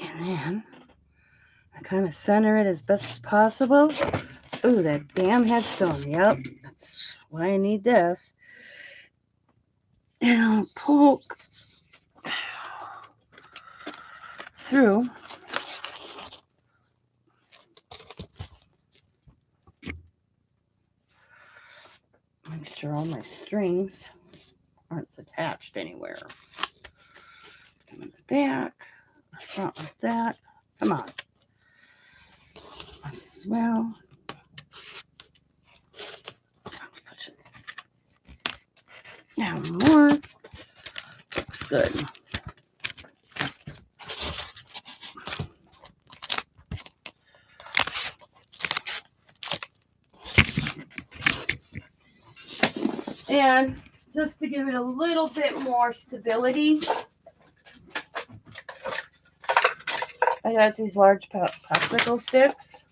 And then I kind of center it as best as possible. Ooh, that damn headstone. Yep, that's why I need this. And I'll poke through. Make sure all my strings aren't attached anywhere. Come in the back, front like that. Come on. As well. Push it down more. Looks good. And just to give it a little bit more stability, I got these large popsicle sticks.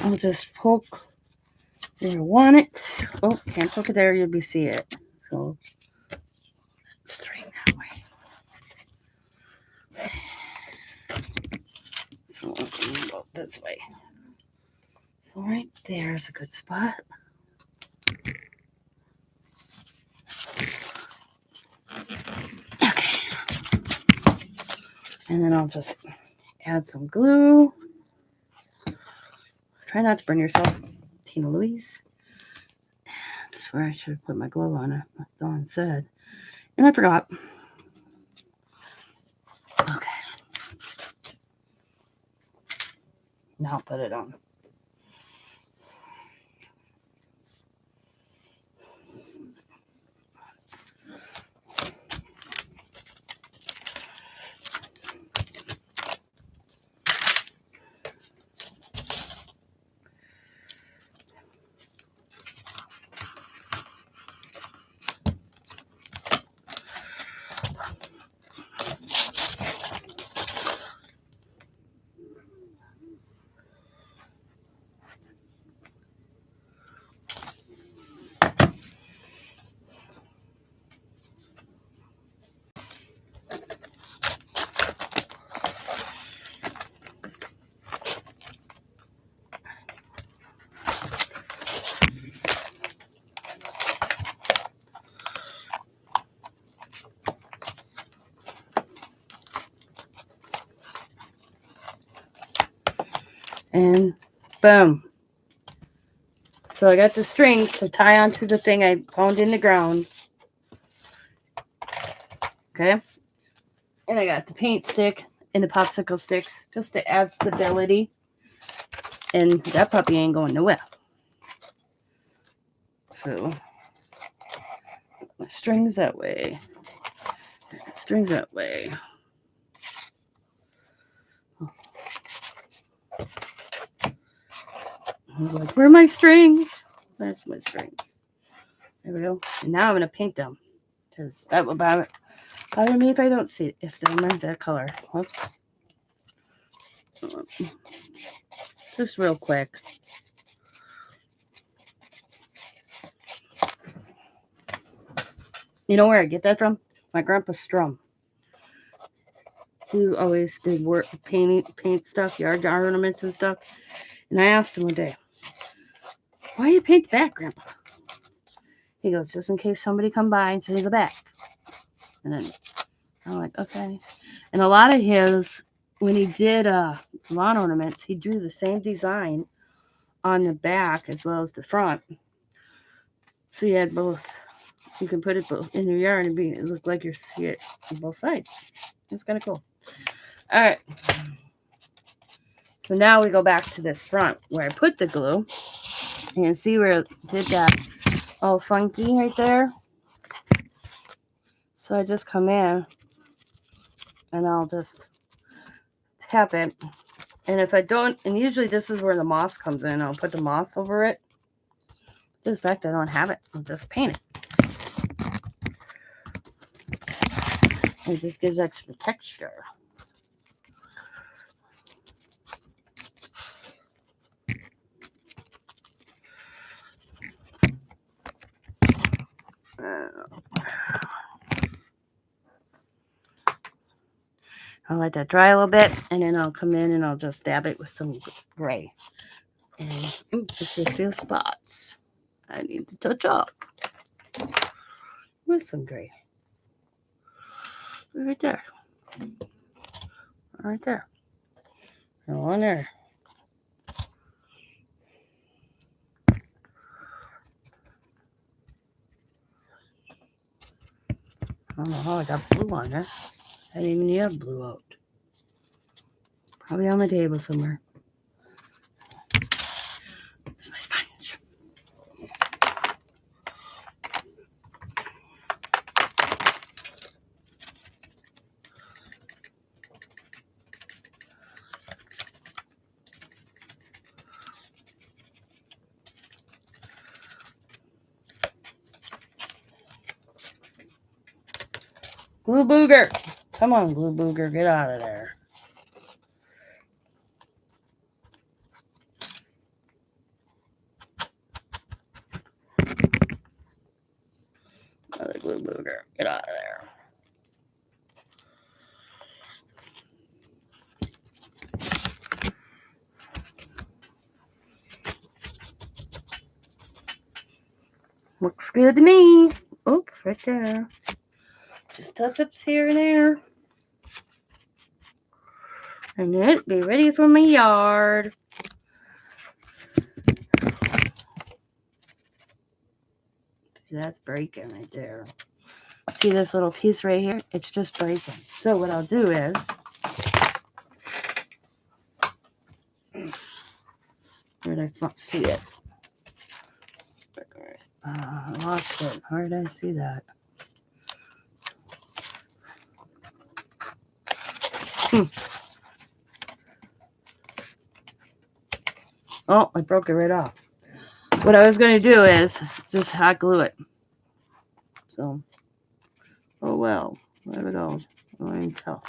I'll just poke where you want it. Oh, can't poke it there, you'll see it. So straighten that way. So I'll go this way. So right there's a good spot. Okay. And then I'll just add some glue. Try not to burn yourself, Tina Louise. That's where I should have put my glove on it, like Dawn said. And I forgot. Okay. Now I'll put it on. And Boom. So I got the strings to tie onto the thing I pounded in the ground. Okay. And I got the paint stick and the popsicle sticks just to add stability. And that puppy ain't going nowhere. So strings that way. Strings that way. I was like, where are my strings? There's my strings. There we go. And now I'm going to paint them. Because that will bother me if I don't see it. If they're not that color. Whoops. Just real quick. You know where I get that from? My grandpa Strum. He always did work, paint stuff, yard ornaments and stuff. And I asked him one day, why do you paint the back, Grandpa? He goes, just in case somebody come by and say the back. And then I'm like, okay. And a lot of his, when he did lawn ornaments, he drew the same design on the back as well as the front. So you had both. You can put it both in your yard and it look like you see it on both sides. It's kind of cool. All right. So now we go back to this front where I put the glue. You can see where it did that all funky right there. So I just come in and I'll just tap it. And if I don't, and usually this is where the moss comes in, I'll put the moss over it. The fact I don't have it, I'll just paint it. It just gives extra texture. I'll let that dry a little bit, and then I'll come in and I'll just dab it with some gray. And just a few spots I need to touch up with some gray. Right there. Right there. And one there. I don't know how I got blue on there. I didn't even have blue out. Probably on my table somewhere. There's my sponge. Glue booger. Come on, glue booger. Get out of there. Another glue booger. Get out of there. Looks good to me. Oops, right there. Just touch-ups here and there. And then be ready for my yard. See, that's breaking right there. See this little piece right here? It's just breaking. So what I'll do is, where did I see it? I lost it. Where did I see that? Oh, I broke it right off. What I was going to do is just hot glue it. So, oh well. There it goes. I can tell.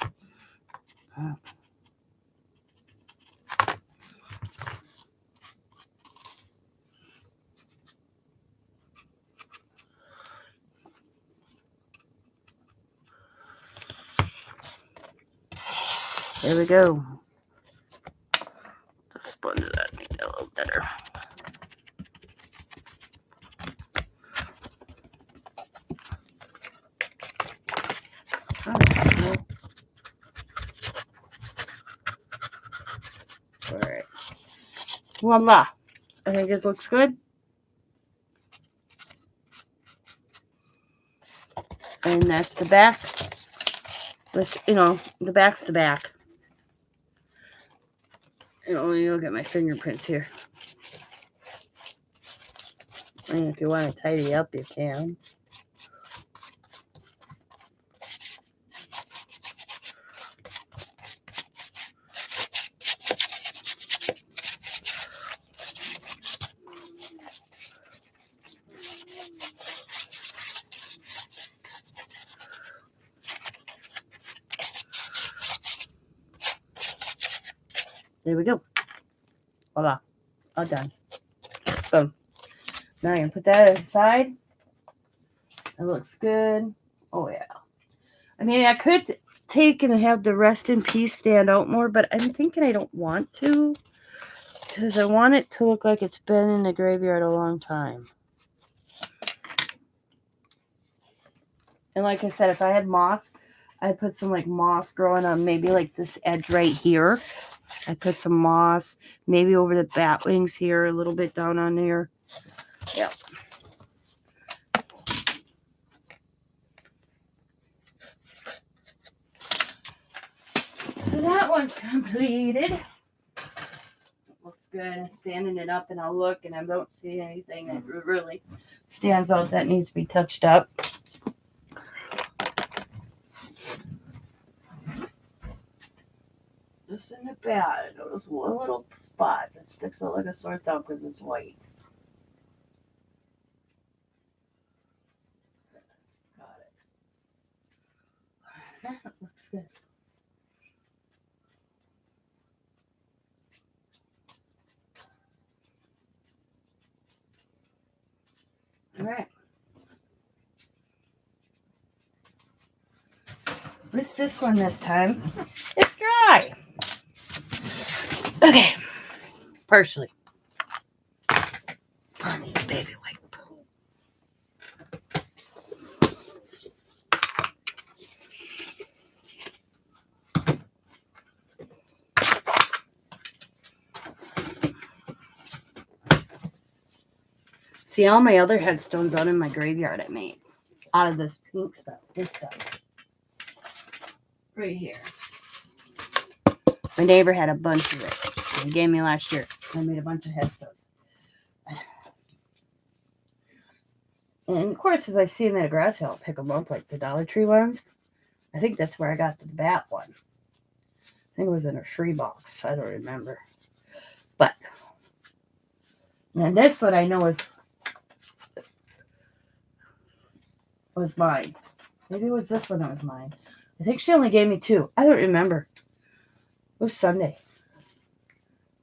There we go. The sponge of that made it a little better. Alright. Voila. I think it looks good. And that's the back. Which, the back's the back. You'll get my fingerprints here. And if you want to tidy up, you can. There we go. Voila. All done. So now I can put that aside. It looks good. Oh, yeah. I mean, I could take and have the rest in peace stand out more, but I'm thinking I don't want to because I want it to look like it's been in the graveyard a long time. And like I said, if I had moss, I'd put some like moss growing on maybe like this edge right here. I'd put some moss maybe over the bat wings here, a little bit down on there. Yep. So that one's completed. Looks good. I'm standing it up and I'll look and I don't see anything that really stands out that needs to be touched up. Just in the back, I noticed one little spot that sticks out like a sore thumb because it's white. Got it. That looks good. All right. What's this one this time? It's dry. Okay. Partially. I need a baby wipe. See all my other headstones out in my graveyard I made out of this pink stuff. This stuff. Right here. My neighbor had a bunch of it. He gave me last year. I made a bunch of headstones. And of course, if I see them at a garage sale, I'll pick them up like the Dollar Tree ones. I think that's where I got the bat one. I think it was in a free box. I don't remember. But, and this one I know was mine. Maybe it was this one that was mine. I think she only gave me 2. I don't remember. It was Sunday.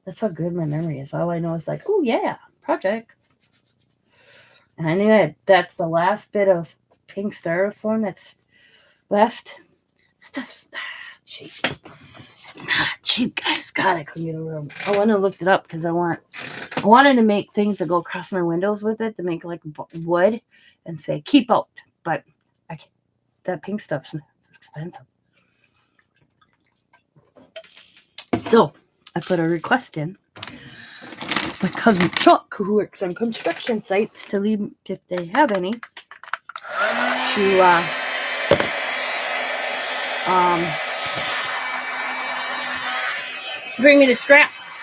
That's how good my memory is. All I know is like, oh yeah, project. And I knew that's the last bit of pink styrofoam that's left. Stuff's not cheap. It's not cheap, guys. God, I couldn't get a room. I want to look it up because I wanted to make things that go across my windows with it to make like wood and say keep out. But that pink stuff's expensive. Still, I put a request in. My cousin Chuck, who works on construction sites, to leave if they have any, to bring me the scraps.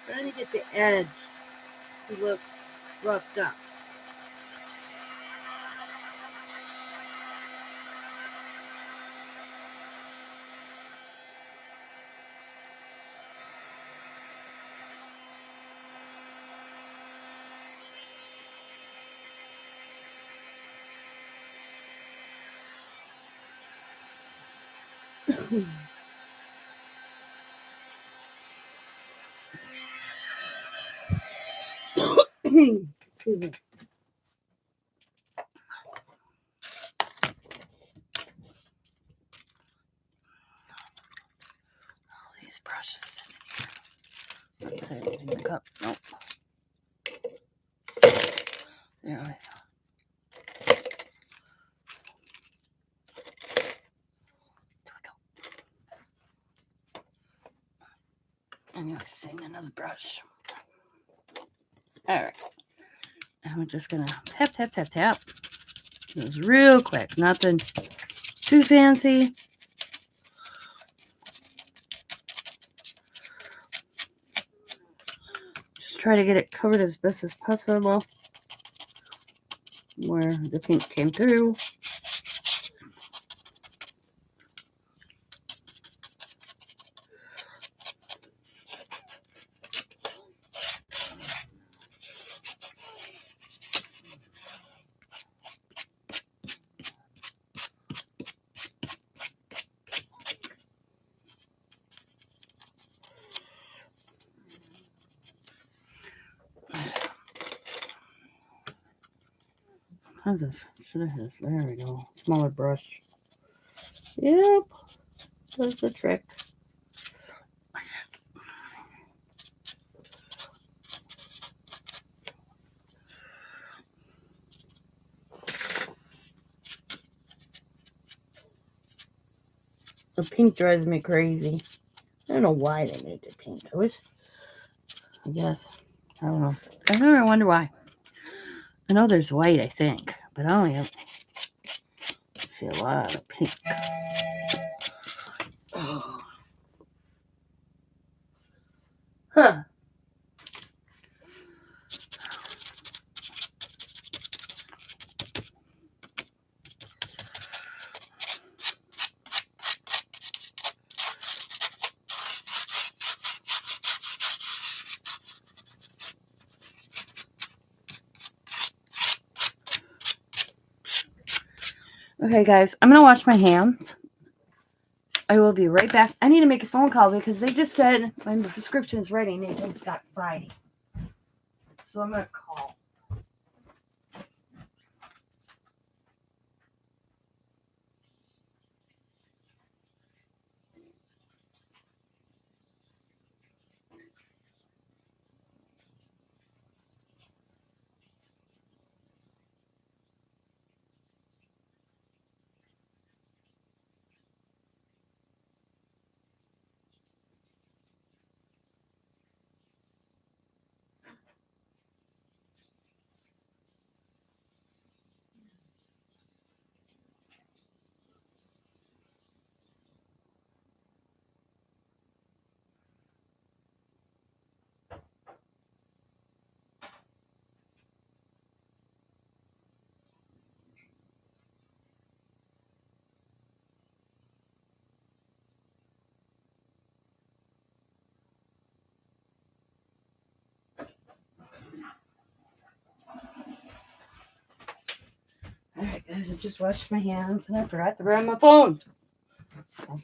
Trying to get the edge to look roughed up. Excuse me. Put anything in the cup. Nope. There we go. I'm gonna sing another brush. All right. And we're just gonna tap, tap, tap, tap. It was real quick, nothing too fancy. Just try to get it covered as best as possible where the pink came through. How's this? Should I have this? There we go. Smaller brush. Yep. That's the trick. The pink drives me crazy. I don't know why they made it pink. I guess. I don't know. I never wonder why. I know there's white, I think, but I only see a lot of pink. Oh. Huh. Okay, guys, I'm going to wash my hands. I will be right back. I need to make a phone call because they just said my prescription is ready and they just got Friday. So I'm going to call. All right, guys, I just washed my hands and I forgot to grab my phone. So.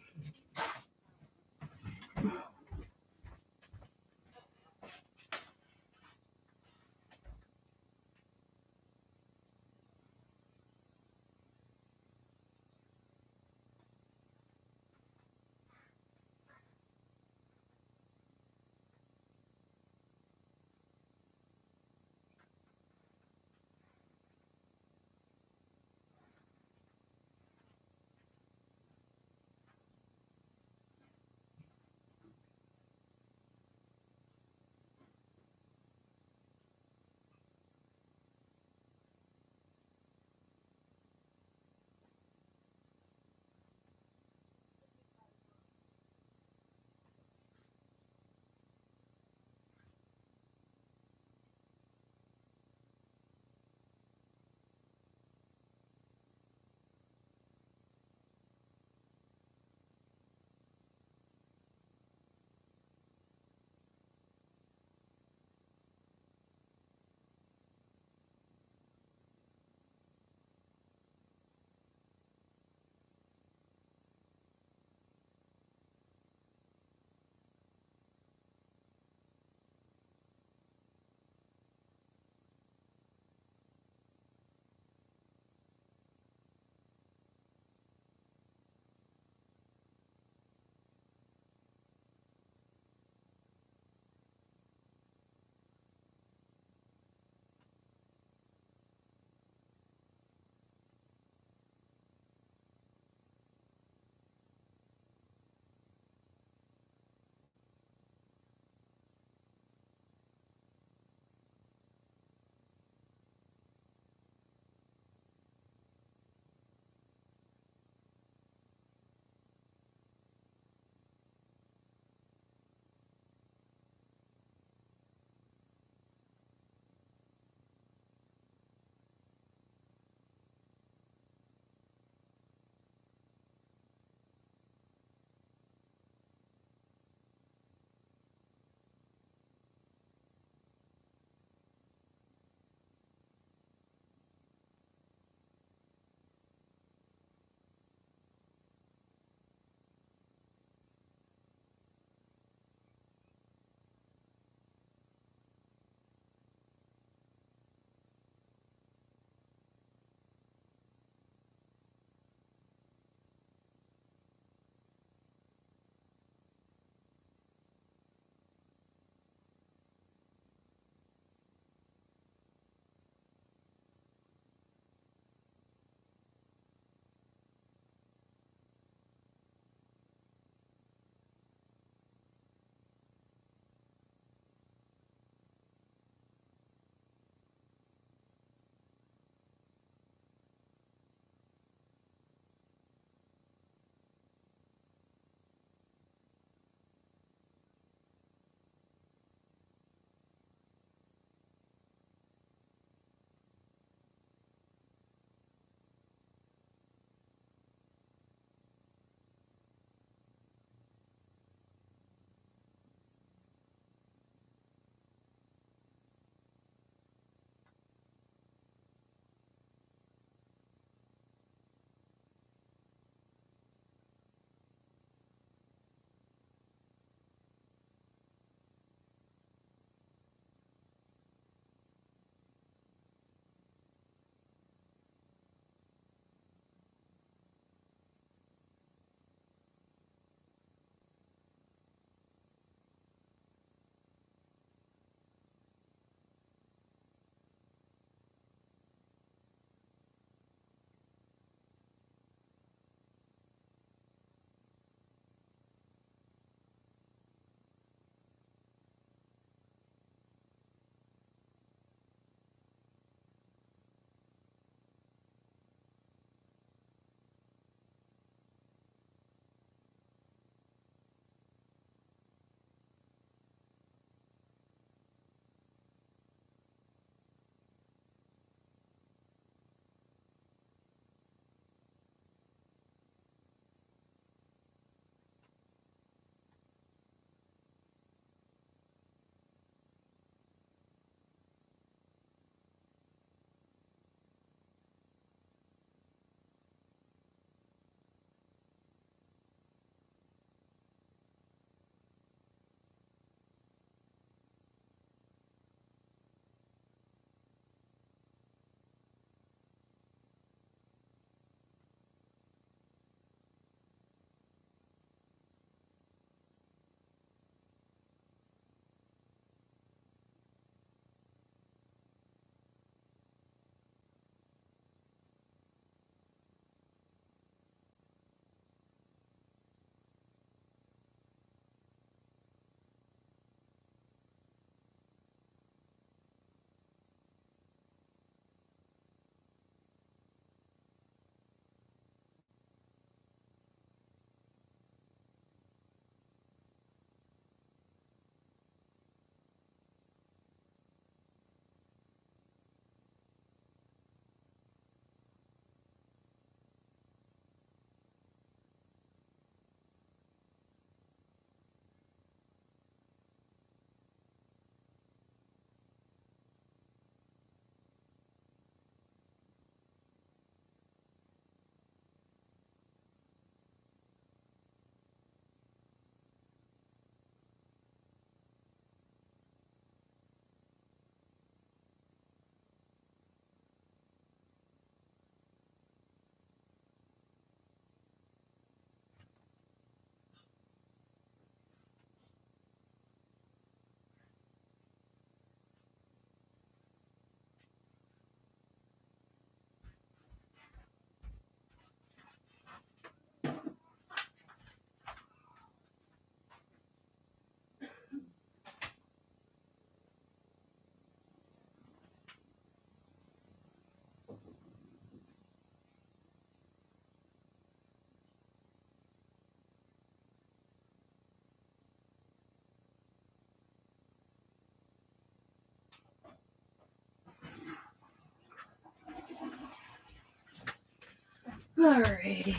Alrighty.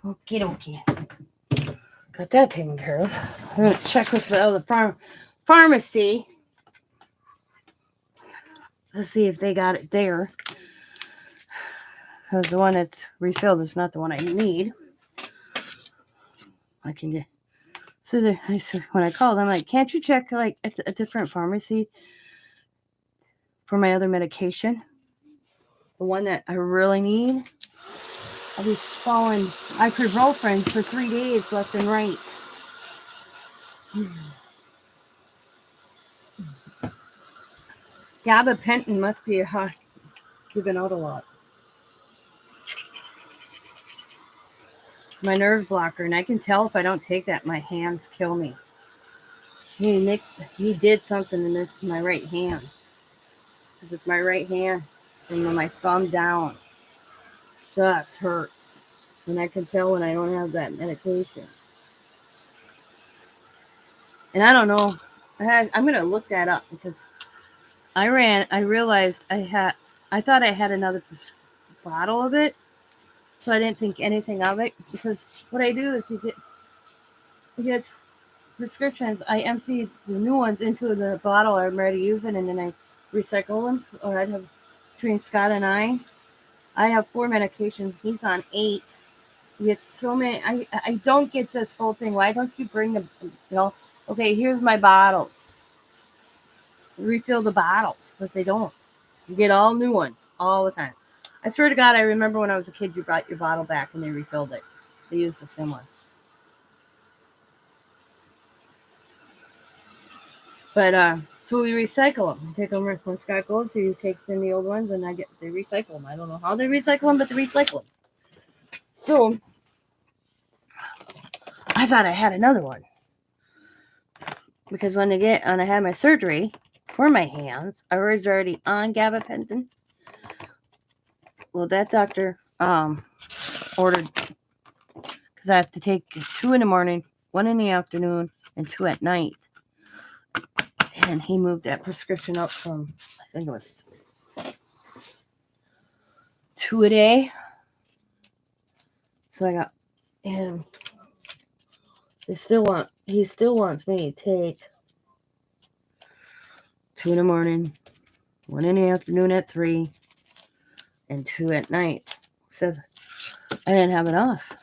Okie dokie. Got that taken care of. I'm going to check with the other pharmacy. Let's see if they got it there. Because the one that's refilled is not the one I need. I can get. So when I called, I'm like, can't you check like at a different pharmacy for my other medication? The one that I really need. I'll be swallowing ibuprofen for 3 days left and right. Gabapentin must be given out a lot. It's my nerve blocker, and I can tell if I don't take that, my hands kill me. He did something in my right hand. Because it's my right hand, and my thumb down just hurts. And I can tell when I don't have that medication. And I don't know. I'm going to look that up because I realized I thought I had another bottle of it. So I didn't think anything of it. Because what I do is he gets prescriptions. I empty the new ones into the bottle I'm already using, and then I recycle them. Or I'd have between Scott and I have 4 medications. He's on 8. He gets so many. I don't get this whole thing. Why don't you bring the, okay, here's my bottles. Refill the bottles, but they don't. You get all new ones all the time. I swear to God, I remember when I was a kid, you brought your bottle back and they refilled it. They used the same one. But so we recycle them. We take them when Scott goes, he takes in the old ones, and they recycle them. I don't know how they recycle them, but they recycle them. So I thought I had another one because when I had my surgery for my hands, I was already on gabapentin. Well, that doctor ordered, because I have to take 2 in the morning, 1 in the afternoon, and 2 at night. And he moved that prescription up from, I think it was 2 a day. So I got, and he still wants me to take 2 in the morning, 1 in the afternoon at 3, and 2 at night. So I didn't have enough.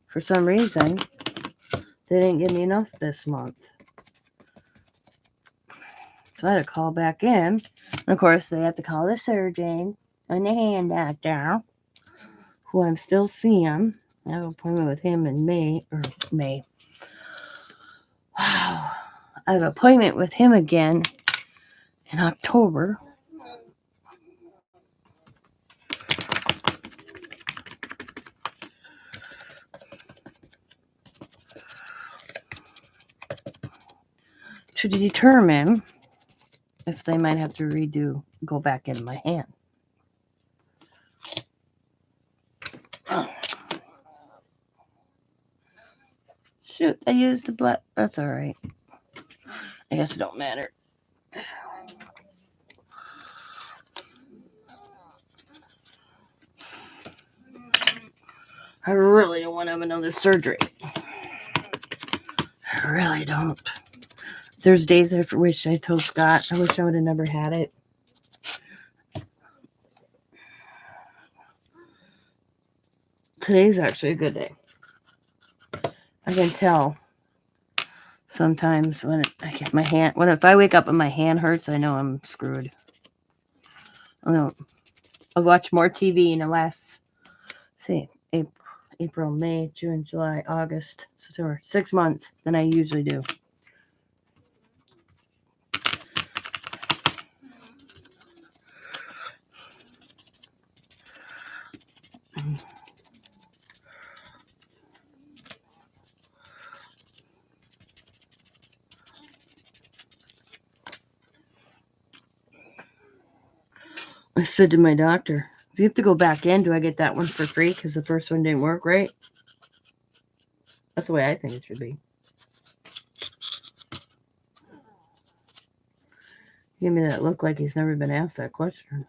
For some reason, they didn't give me enough this month. So I had to call back in. And of course, they have to call the surgeon and the hand doctor, who I'm still seeing. I have an appointment with him in May. Wow. I have an appointment with him again in October. To determine if they might have to go back in my hand. Oh. Shoot, I used the blood. That's all right. I guess it don't matter. I really don't want to have another surgery. I really don't. There's days I wish I told Scott, I wish I would have never had it. Today's actually a good day. I can tell sometimes when I get my hand, if I wake up and my hand hurts, I know I'm screwed. I've watched more TV in the last, April, May, June, July, August, September, 6 months than I usually do. I said to my doctor, if you have to go back in, do I get that one for free? Because the first one didn't work right. That's the way I think it should be. Give me that look like he's never been asked that question.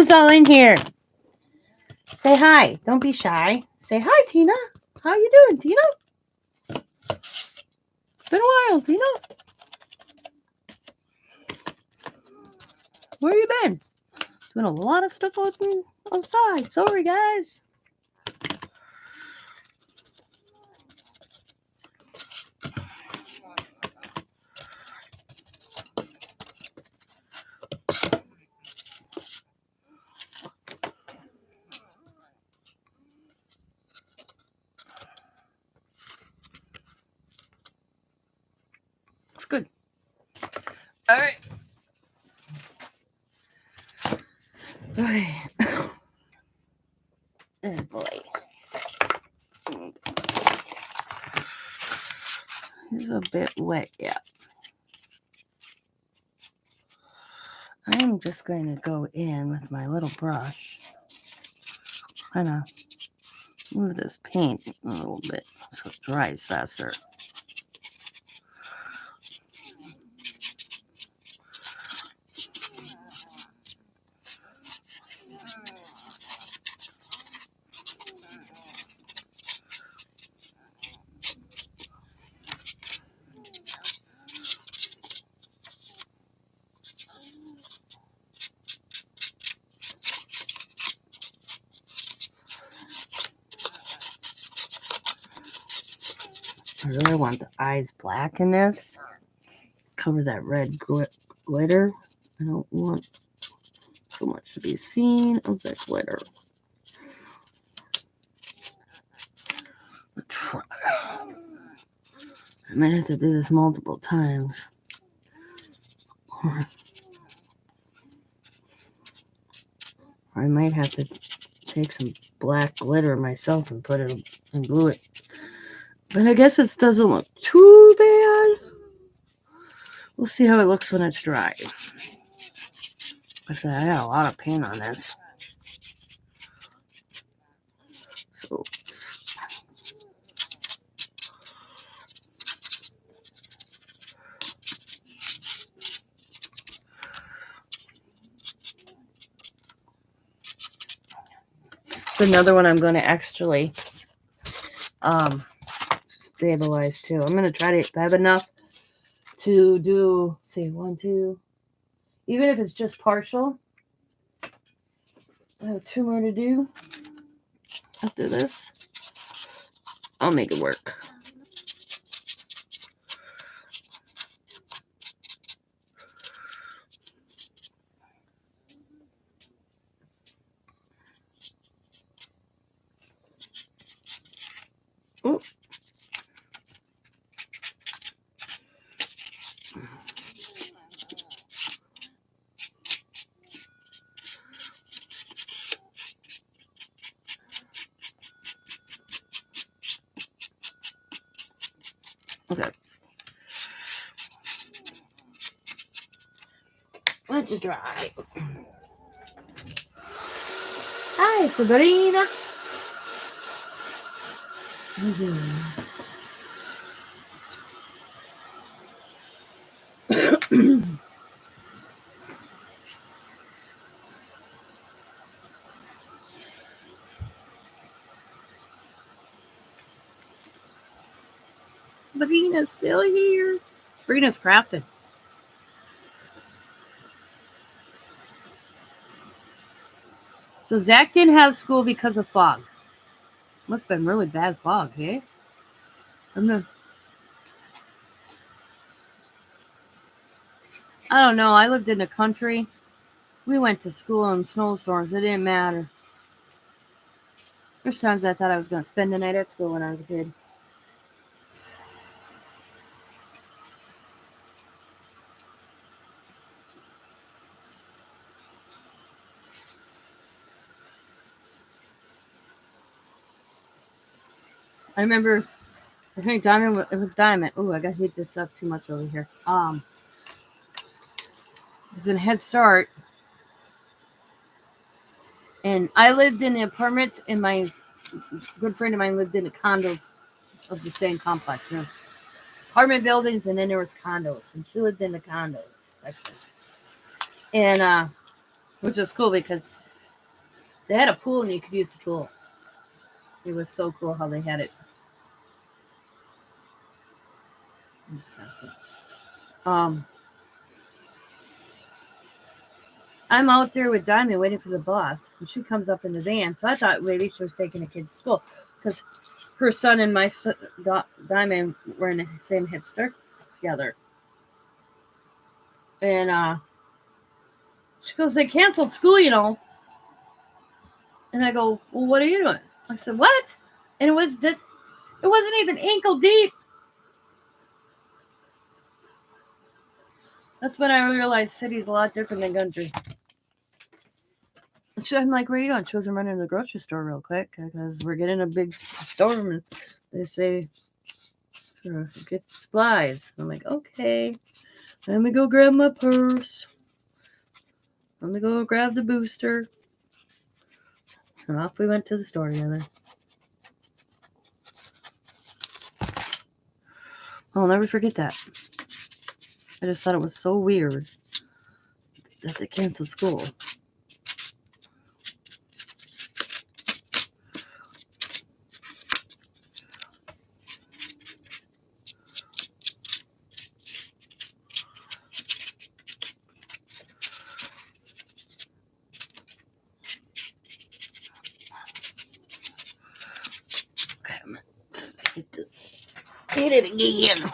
Tina's all in here. Say hi. Don't be shy. Say hi, Tina. How you doing, Tina? Been a while, Tina. Where you been? Doing a lot of stuff outside. Sorry, guys. It's good. All right. Okay. This boy. He's a bit wet, yeah. I am just going to go in with my little brush. Kind of move this paint a little bit so it dries faster. I really want the eyes black in this. Cover that red glitter. I don't want so much to be seen of that glitter. I might have to do this multiple times. Or I might have to take some black glitter myself and put it and glue it. But I guess it doesn't look too bad. We'll see how it looks when it's dry. I said I got a lot of paint on this. It's another one I'm going to actually stabilize too. I'm going to try to have enough to do, see, 1, 2, even if it's just partial. I have 2 more to do after this. I'll make it work. Ooh. Okay. Let it dry. Hi, Sabrina. Sabrina's still here. Sabrina's crafting. So Zach didn't have school because of fog. Must have been really bad fog, hey? I don't know. I lived in the country. We went to school in snowstorms. It didn't matter. There's times I thought I was going to spend the night at school when I was a kid. I remember, I think Diamond, it was Diamond. Oh, I got to heat this up too much over here. It was in Head Start. And I lived in the apartments, and my good friend of mine lived in the condos of the same complex. There was apartment buildings, and then there was condos. And she lived in the condos section. And, which was cool because They had a pool and you could use the pool. It was so cool how they had it. I'm out there with Diamond waiting for the bus, and she comes up in the van. So I thought maybe she was taking the kids to school because her son and my son, Diamond were in the same head start together. And she goes, they canceled school, you know. And I go, well, what are you doing? I said, what? And it wasn't even ankle deep. That's when I realized city's a lot different than country. I'm like, where are you going? She goes, I'm running to the grocery store real quick because we're getting a big storm. And they say, get supplies. I'm like, okay. Let me go grab my purse. Let me go grab the booster. And off we went to the store together. I'll never forget that. I just thought it was so weird that they canceled school. Okay, I'm gonna hit it again.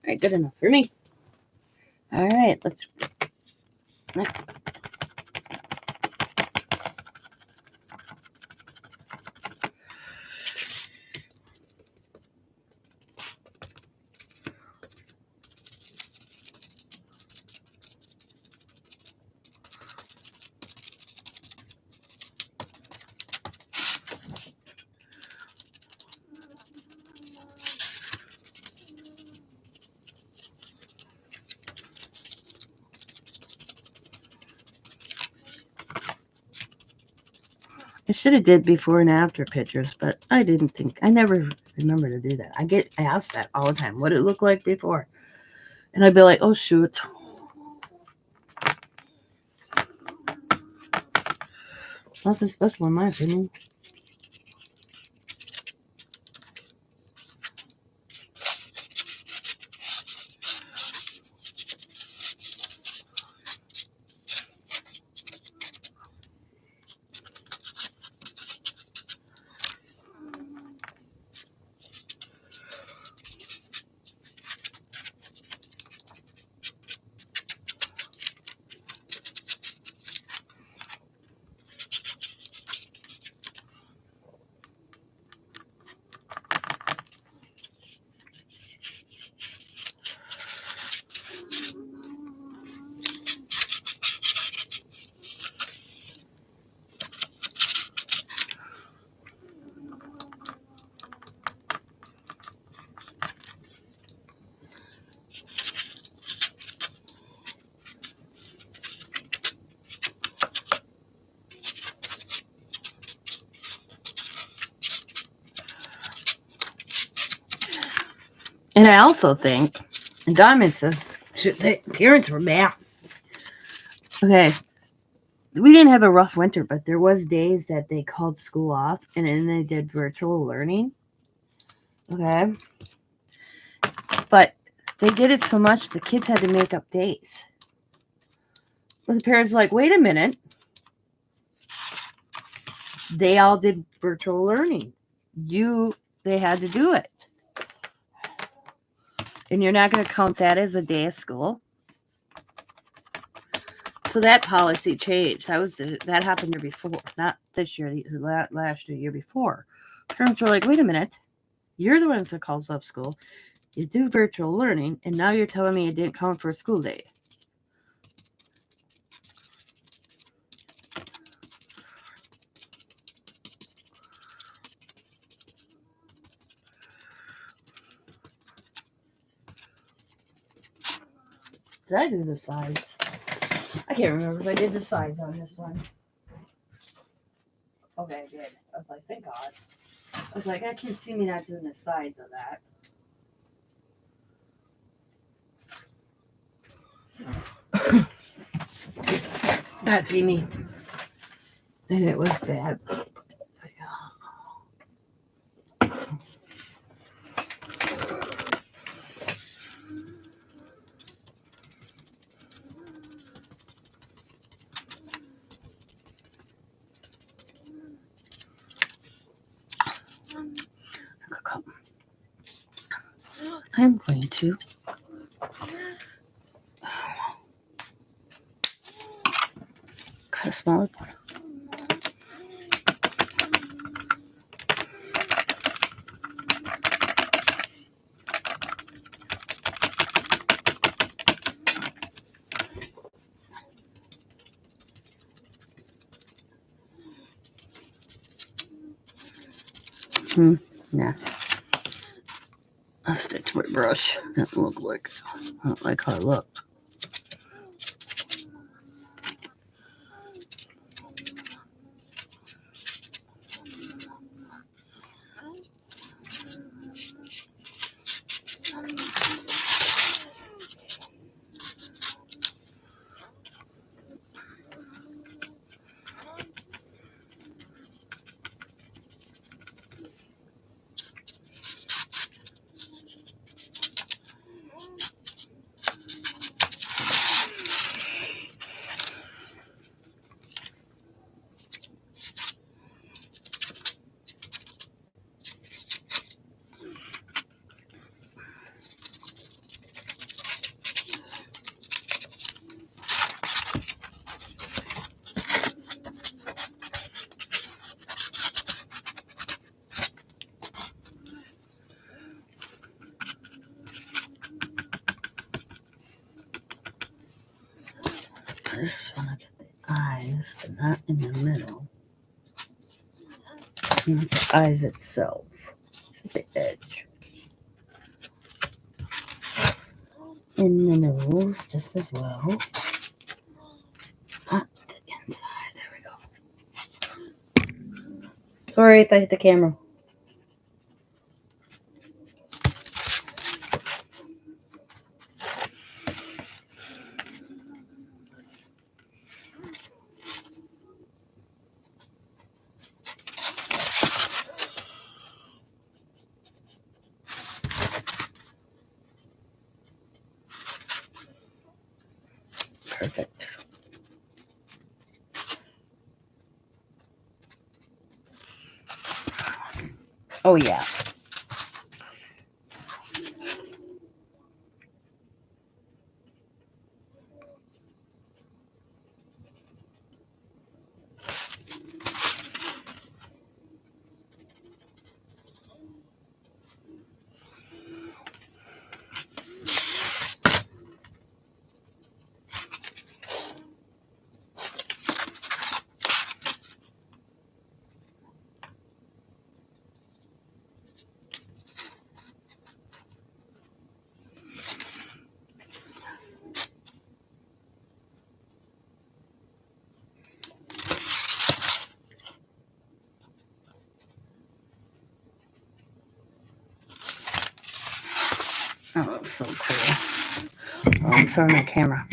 All right, good enough for me. All right, let's. I should have did before and after pictures, but I didn't think. I never remember to do that. I get asked that all the time. What it looked like before, and I'd be like, "Oh shoot." Nothing special in my opinion. And I also think, and Diamond says, the parents were bad. Okay, we didn't have a rough winter, but there was days that they called school off, and then they did virtual learning. Okay, but they did it so much the kids had to make up days. But the parents were like, wait a minute. They all did virtual learning. They had to do it. And you're not going to count that as a day of school. So that policy changed. That happened year before, not this year, last year, year before. Parents were like, wait a minute. You're the ones that calls up school. You do virtual learning, and now you're telling me it didn't count for a school day. Did I do the sides? I can't remember if I did the sides on this one. Okay, I did. I was like, thank God. I was like, I can't see me not doing the sides of that. That'd be me. And it was bad. I'm going to cut a smaller part. Yeah. I'll stick to my brush. Doesn't look like, I don't like how it looked. This one, I get the eyes, but not in the middle. Not the eyes itself. Just the edge. In the nose, just as well. Not the inside. There we go. Sorry if I hit the camera. Perfect. Oh, yeah. That looks so cool. Oh, I'm sorry, my camera.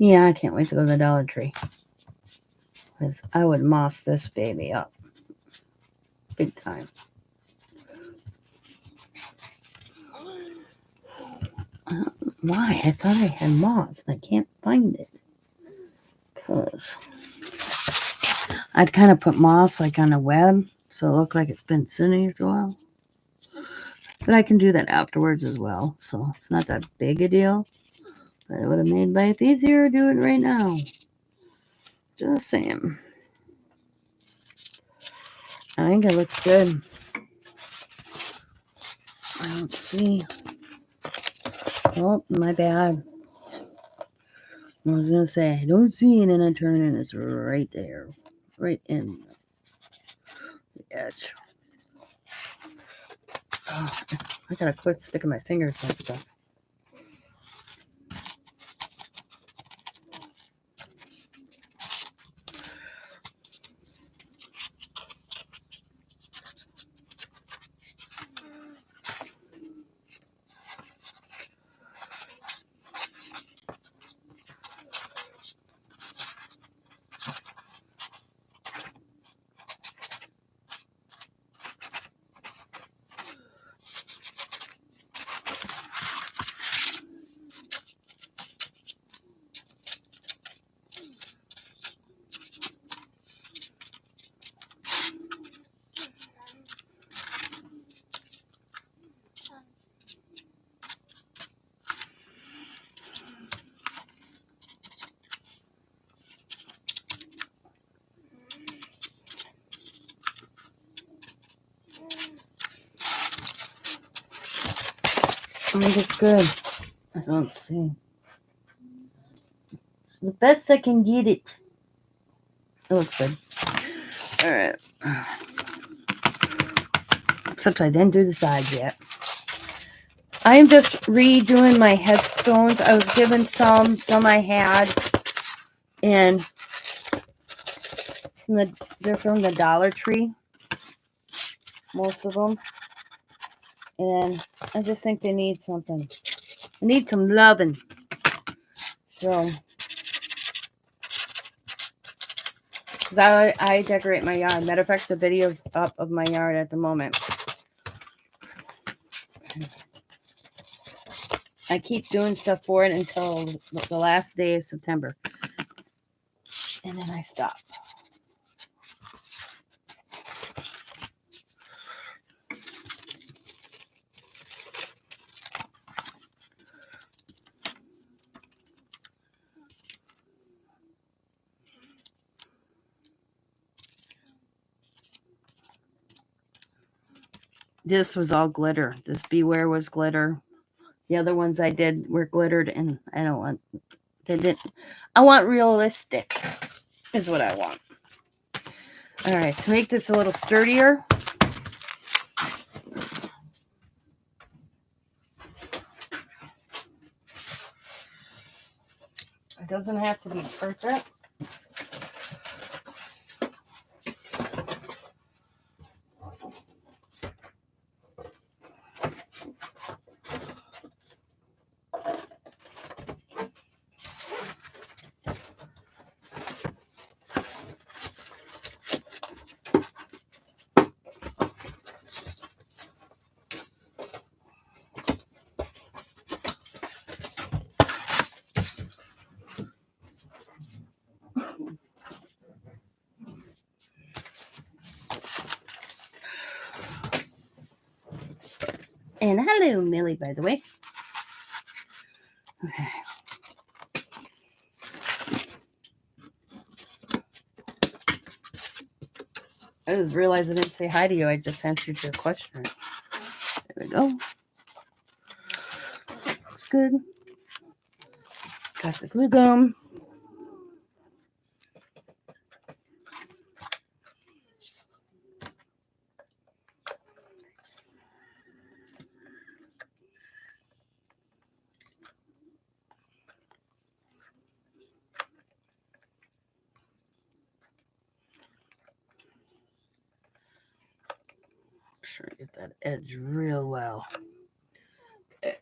Yeah, I can't wait to go to the Dollar Tree. 'Cause I would moss this baby up. Big time. Why? I thought I had moss and I can't find it. Because I'd kind of put moss like on a web so it looked like it's been sitting here for a while. But I can do that afterwards as well. So it's not that big a deal. But it would have made life easier to do it right now. Just saying. I think it looks good. I don't see. Oh, my bad. I was going to say, I don't see it, and I turn and it's right there. Right in the edge. Oh, I gotta quit sticking my fingers on stuff. I think it's good. I don't see. It's the best I can get it. It looks good. Alright. Except I didn't do the sides yet. I am just redoing my headstones. I was given some I had. And they're from the Dollar Tree. Most of them. And I just think they need something. I need some loving. So, because I decorate my yard. Matter of fact, the video's up of my yard at the moment. I keep doing stuff for it until the last day of September. And then I stop. This was all glitter. This Beware was glitter. The other ones I did were glittered, and I don't want. They didn't. I want realistic, is what I want. All right, to make this a little sturdier, it doesn't have to be perfect. And hello, Millie, by the way. Okay. I just realized I didn't say hi to you. I just answered your question. There we go. Looks good. Got the glue gum. Make sure I get that edge real well. Okay.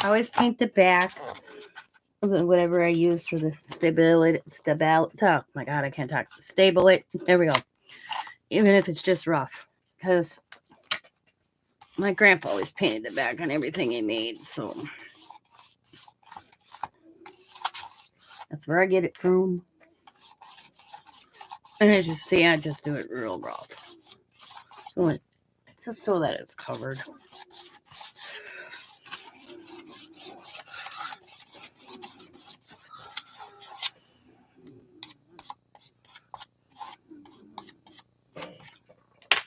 I always paint the back with whatever I use for the stability. Oh my God, I can't talk. Stability. There we go. Even if it's just rough, because my grandpa always painted the back on everything he made, so that's where I get it from. And as you see, I just do it real rough, just so that it's covered.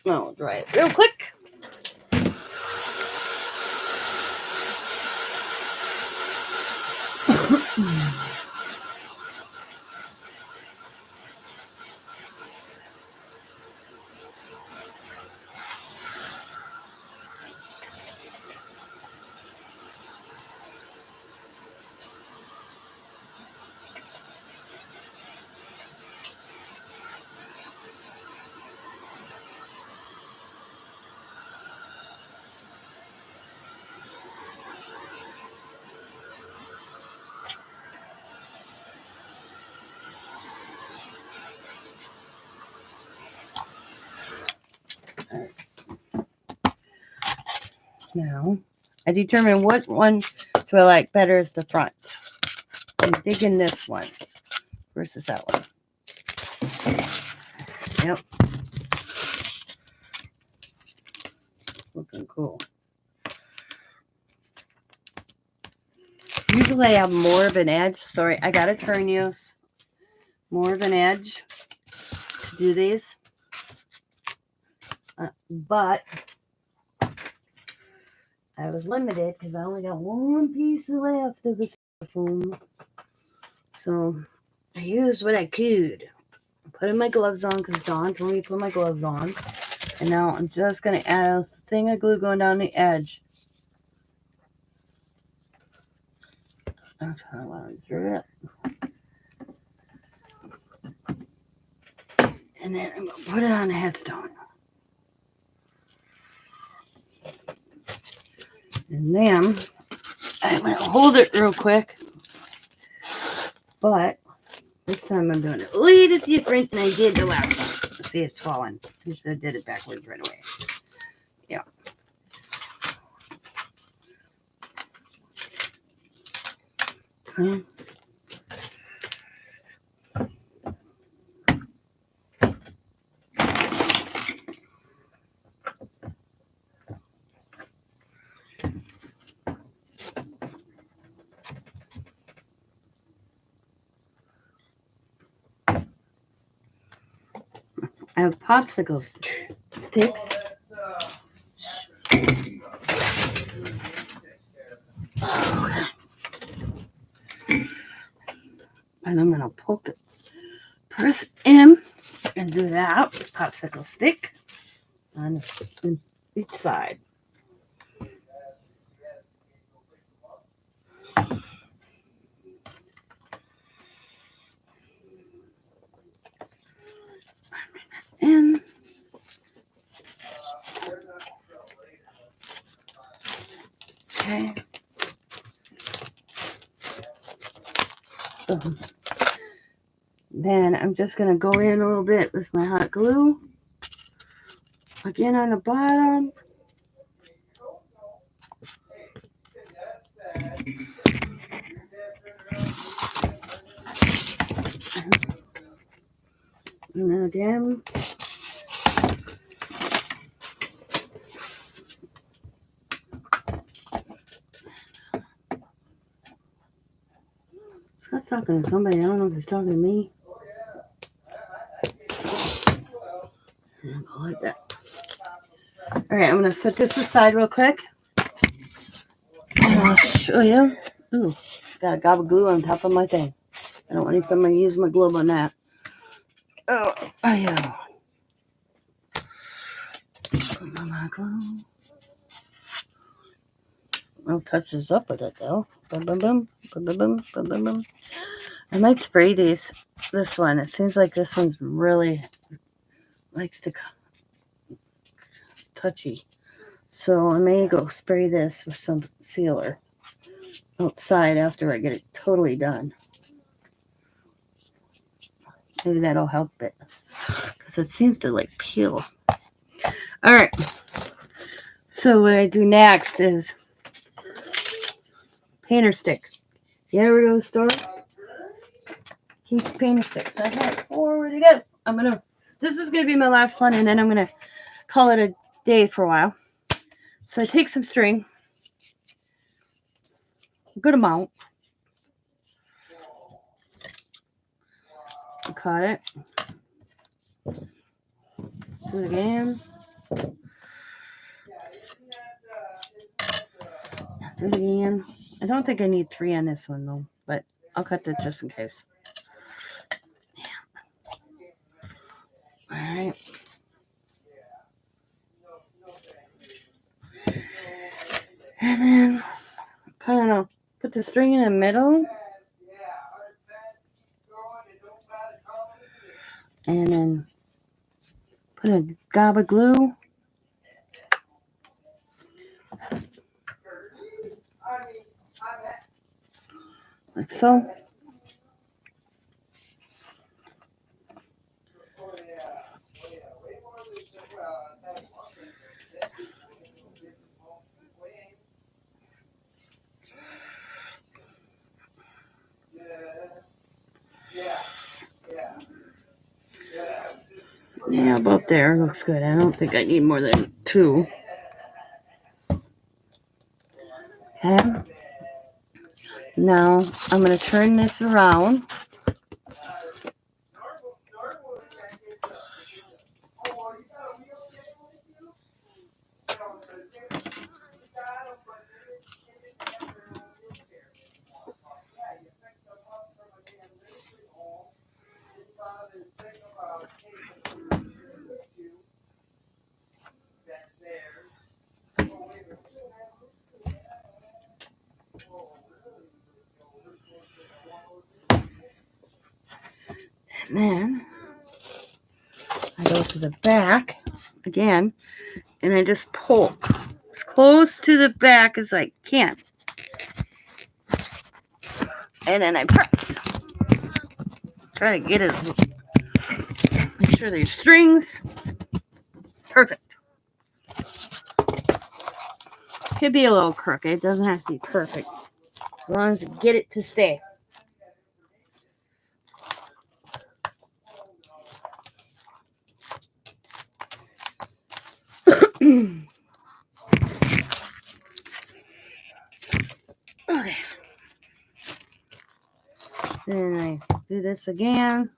I'll dry it real quick. Now, I determine what one do I like better is the front. I'm digging this one versus that one. Yep. Looking cool. Usually I have more of an edge. Sorry, I gotta turn you. More of an edge to do these. But I was limited because I only got one piece left of the styrofoam. So I used what I could. Putting my gloves on because Dawn told me to put my gloves on. And now I'm just going to add a thing of glue going down the edge. And then I'm going to put it on the headstone. And then I'm going to hold it real quick. But this time I'm doing it a little different than I did the last one. See, it's falling. I should have did it backwards right away. Yeah. Okay. I have popsicle sticks. Okay. And I'm going to poke it, press in, and do that with popsicle stick on each side. In. Okay. Then I'm just going to go in a little bit with my hot glue. Again on the bottom. And then again. Scott's talking to somebody. I don't know if he's talking to me. Like that. All right, I'm going to set this aside real quick. And I'll show you. Ooh, got a gob of glue on top of my thing. I don't want to I'm going to use my glue on that. Oh, yeah. My glue. I'll touch this up with it though. Boom, boom, boom, boom, boom, boom, boom, boom, boom. I might spray these. This one. It seems like this one's really likes to touchy. So I may go spray this with some sealer. outside after I get it totally done. Maybe that'll help it. Because it seems to like peel. Alright. So what I do next is painter stick. You ever go to the store? Keep painter sticks. I have 4. Where'd you go? This is gonna be my last one, and then I'm gonna call it a day for a while. So I take some string, a good amount. Cut it. Do it again. Do it again. I don't think I need 3 on this one though, but I'll cut that just in case. Alright. And then kind of put the string in the middle. And then put a gob of glue. Like so. Yeah, about there. Looks good. I don't think I need more than 2. Okay. Now I'm going to turn this around. And then I go to the back again, and I just pull as close to the back as I can. And then I press. Try to get it. Make sure there's strings. Perfect. Could be a little crooked. It doesn't have to be perfect. As long as you get it to stay. Okay. Then I do this again.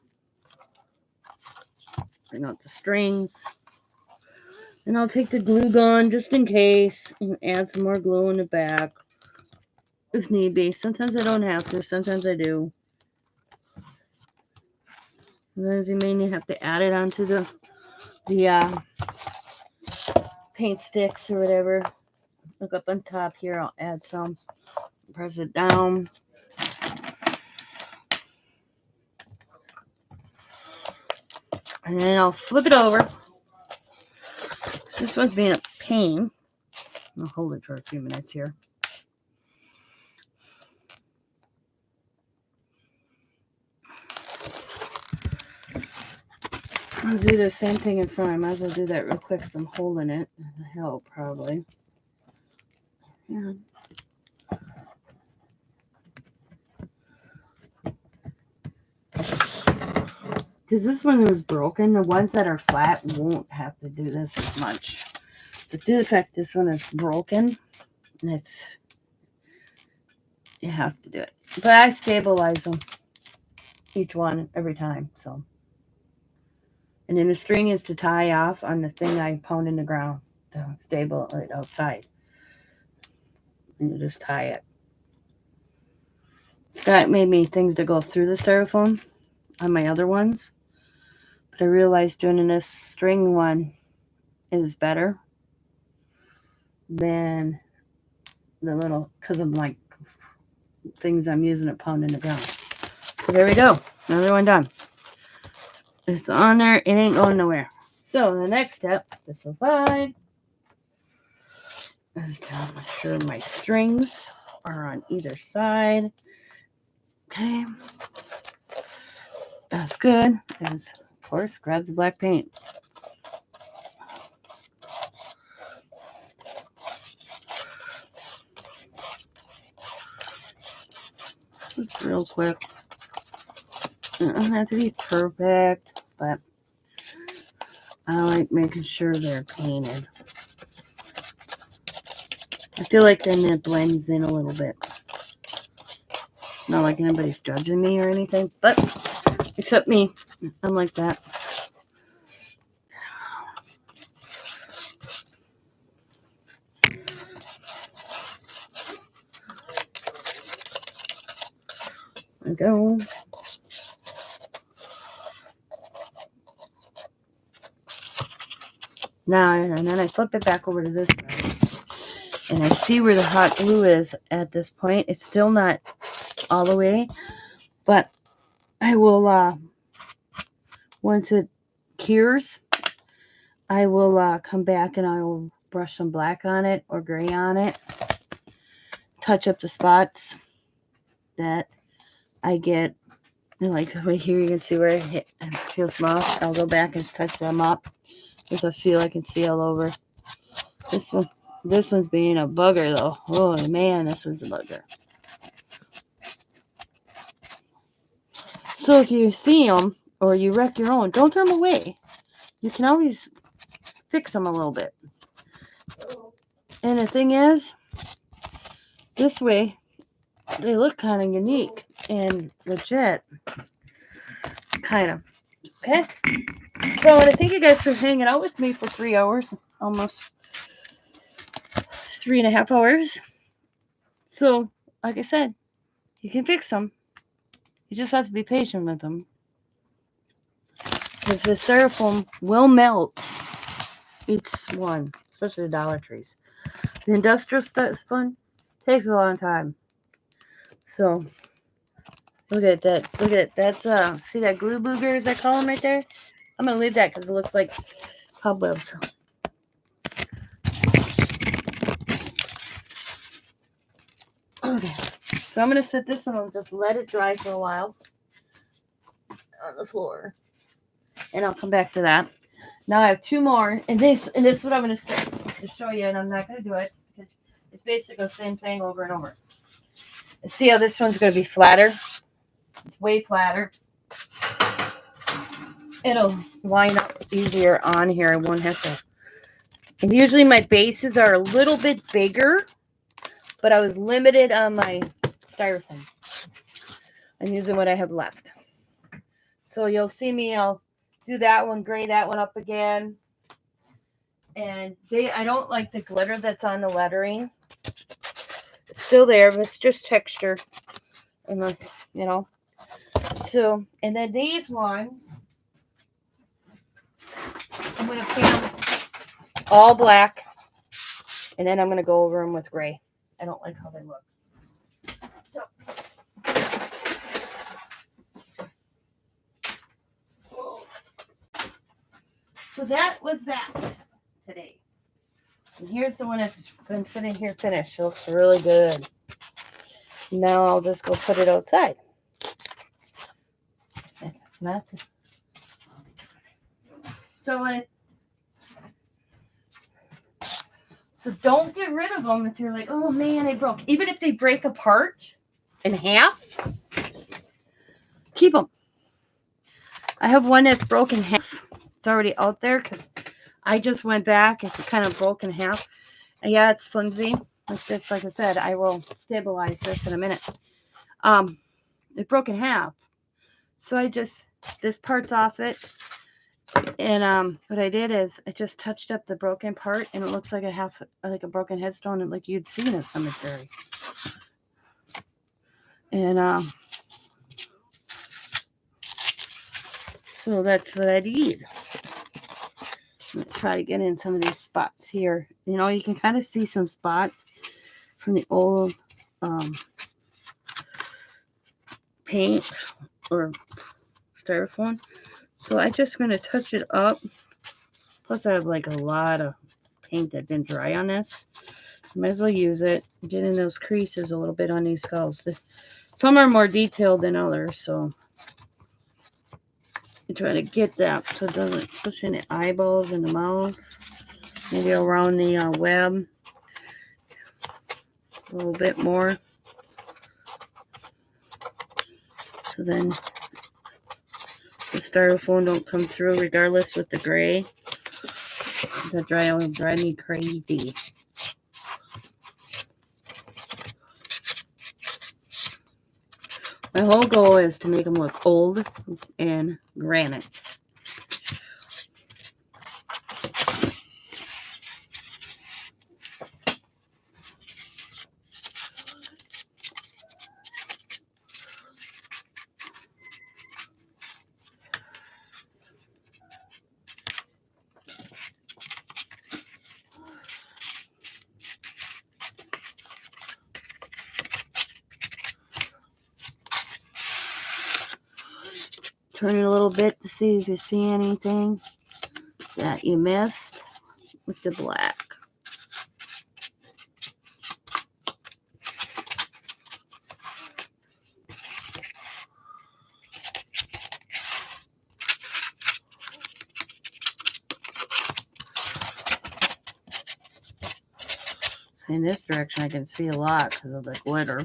Bring out the strings. And I'll take the glue gun just in case and add some more glue in the back if need be. Sometimes I don't have to. Sometimes I do. Sometimes you may have to add it onto the paint sticks or whatever. Look up on top here. I'll add some. Press it down. And then I'll flip it over. So this one's being a pain. I'll hold it for a few minutes here. I'll do the same thing in front. I might as well do that real quick if I'm holding it. That'll help, probably. Yeah. Because this one was broken. The ones that are flat won't have to do this as much. But due to the fact this one is broken, and you have to do it. But I stabilize them. Each one every time. So. And then the string is to tie off on the thing I pound in the ground to stable it outside. And you just tie it. Scott made me things to go through the styrofoam on my other ones. But I realized doing this string one is better than the little, because of like things I'm using to pound in the ground. So there we go. Another one done. It's on there. It ain't going nowhere. So the next step, this will slide. Is to make sure my strings are on either side. Okay. That's good. And of course, grab the black paint. Just real quick. It doesn't have to be perfect, but I like making sure they're painted. I feel like then it blends in a little bit. Not like anybody's judging me or anything, but except me. I'm like that. There we go. Now, and then I flip it back over to this side. And I see where the hot glue is at this point. It's still not all the way, but I will, once it cures, I will come back and I will brush some black on it or gray on it. Touch up the spots that I get. Like right here, you can see where it feels small. I'll go back and touch them up. There's a feel I can see all over. This one's being a bugger though. Oh man, this one's a bugger. So if you see them or you wreck your own, don't throw them away. You can always fix them a little bit. And the thing is, this way, they look kind of unique and legit. Kind of. Okay? So I want to thank you guys for hanging out with me for 3 hours. Almost 3.5 hours. So, like I said, you can fix them. You just have to be patient with them. Because the styrofoam will melt each one, especially the Dollar Trees. The industrial stuff takes a long time. So, look at that. Look at it. That's, see that glue boogers I call them right there? I'm going to leave that because it looks like cobwebs. Okay. So I'm going to set this one and just let it dry for a while on the floor. And I'll come back to that. Now I have 2 more. And this is what I'm going to show you. And I'm not going to do it because it's basically the same thing over and over. See how this one's going to be flatter? It's way flatter. It'll line up easier on here. I won't have to. And usually my bases are a little bit bigger, but I was limited on my styrofoam. I'm using what I have left. So you'll see me, I'll do that one, gray that one up again. And I don't like the glitter that's on the lettering. It's still there, but it's just texture. And you know. So, and then these ones, I'm going to paint them all black. And then I'm going to go over them with gray. I don't like how they look. So that was that today. And here's the one that's been sitting here finished. It looks really good. Now I'll just go put it outside. So don't get rid of them if you're like, oh man, they broke. Even if they break apart in half, keep them. I have one that's broken in half. It's already out there because I just went back. It's kind of broken in half. And yeah, it's flimsy. Like this, like I said, I will stabilize this in a minute. It broke in half. So this part's off it. And what I did is I just touched up the broken part, and it looks like a broken headstone, and like you'd see in a cemetery. And so that's what I did. Let's try to get in some of these spots here. You know, you can kind of see some spots from the old paint or styrofoam. So I'm just going to touch it up. Plus I have like a lot of paint that didn't dry on this. Might as well use it. Get in those creases a little bit on these skulls. Some are more detailed than others, so I try to get that so it doesn't push in the eyeballs and the mouth. Maybe around the web a little bit more. So then the styrofoam don't come through regardless with the gray. That dry will drive me crazy. My whole goal is to make them look old and granite. Turn it a little bit to see if you see anything that you missed with the black. In this direction I can see a lot because of the glitter.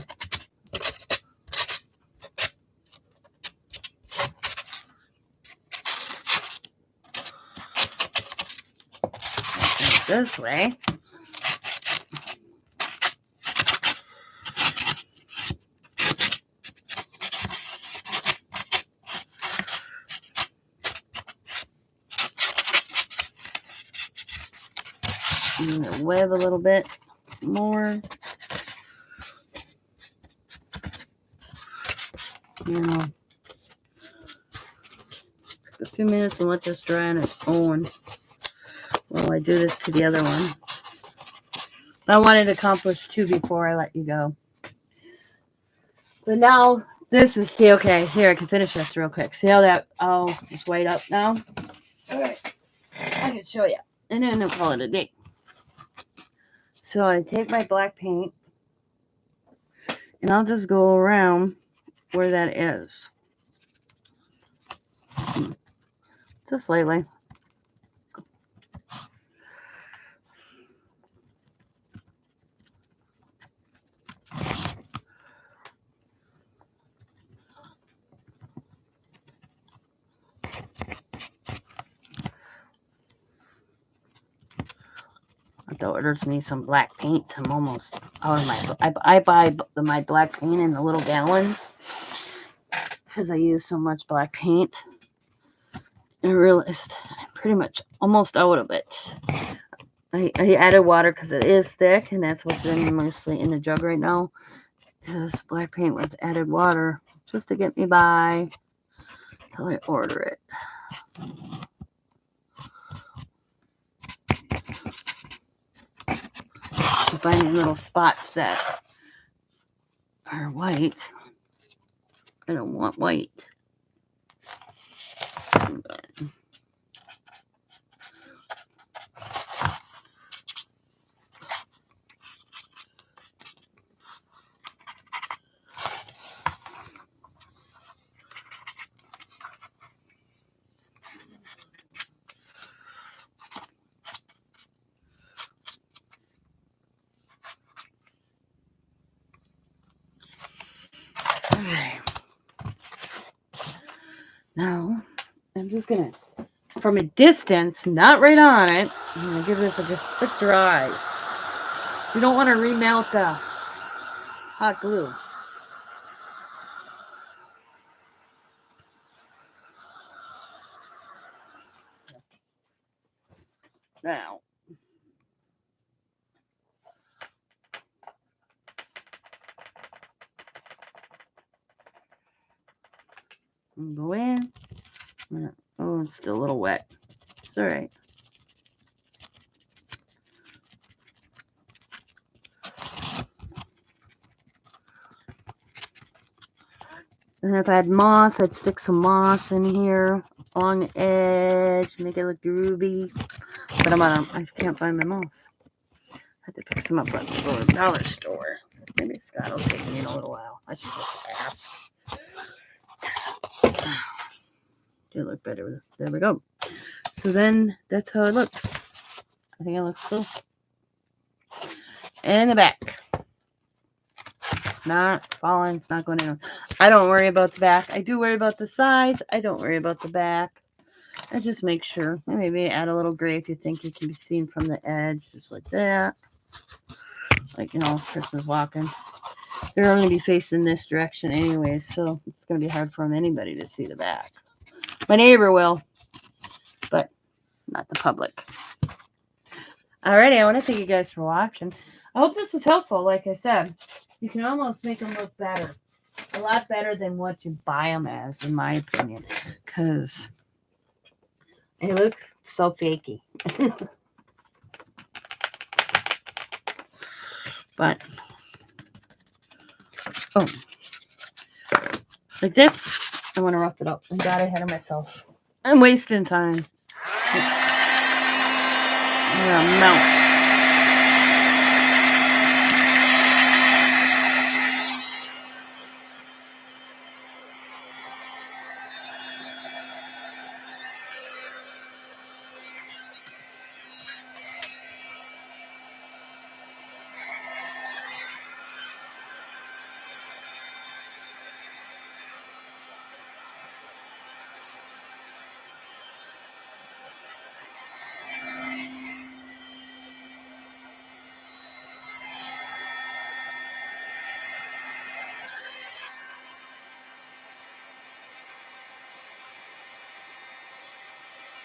This way. And the web a little bit more. You know, a few minutes and let this dry on its own while I do this to the other one. I wanted to accomplish 2 before I let you go. But now this is, see, okay, here I can finish this real quick. See how that it's white up now? Alright, I can show you. And then I'll call it a day. So I take my black paint and I'll just go around where that is. Just lightly. Though it hurts me some black paint. I'm almost out of my. I buy my black paint in the little gallons because I use so much black paint. I realized I'm pretty much almost out of it. I added water because it is thick, and that's what's in mostly in the jug right now. Is black paint with added water just to get me by till I order it. Finding little spots that are white. I don't want white. Okay. Now, I'm just going to, from a distance, not right on it, I'm going to give this a quick dry. You don't want to remelt the hot glue. Now, go in. Oh, it's still a little wet. It's all right. And if I had moss, I'd stick some moss in here along the edge, make it look groovy. But I can't find my moss. had to pick some up at the dollar store. Maybe Scott will take me in a little while. I should just ask. Do look better. There we go. So then that's how it looks. I think it looks cool. And the back. It's not falling. It's not going in. I don't worry about the back. I do worry about the sides. I don't worry about the back. I just make sure. Maybe add a little gray if you think it can be seen from the edge. Just like that. Like, you know, Chris is walking. They're going to be facing this direction anyway, so it's going to be hard for anybody to see the back. My neighbor will, but not the public. Alrighty, I want to thank you guys for watching. I hope this was helpful. Like I said, you can almost make them look better. A lot better than what you buy them as, in my opinion. Because they look so fakey. But, oh. Like this, I want to rough it up. I got ahead of myself. I'm wasting time. I'm gonna melt.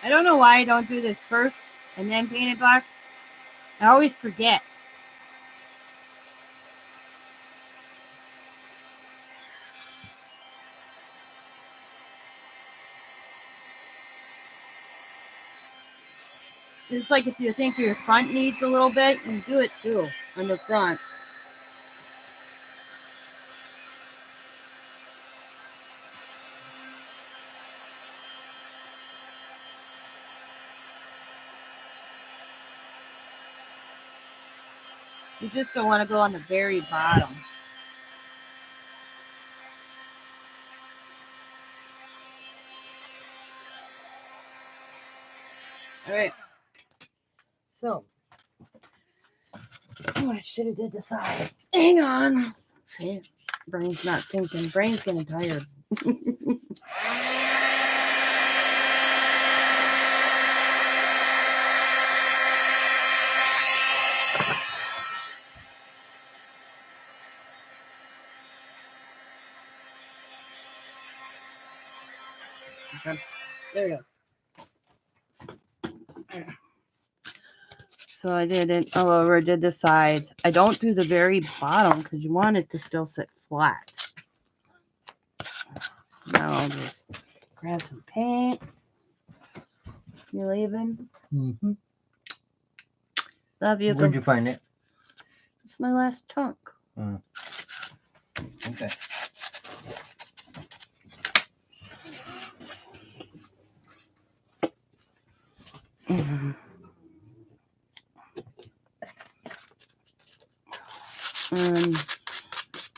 I don't know why I don't do this first and then paint it black. I always forget. It's like if you think your front needs a little bit, you do it too on the front. You just don't want to go on the very bottom. All right. So, oh, I should have did the side. Hang on. See, brain's not thinking. Brain's getting tired. Okay. There we go. So I did it all over. I did the sides. I don't do the very bottom because you want it to still sit flat. Now I'll just grab some paint. You leaving?
Mm-hmm.
Love you.
Where'd you find it?
It's my last chunk.
Okay.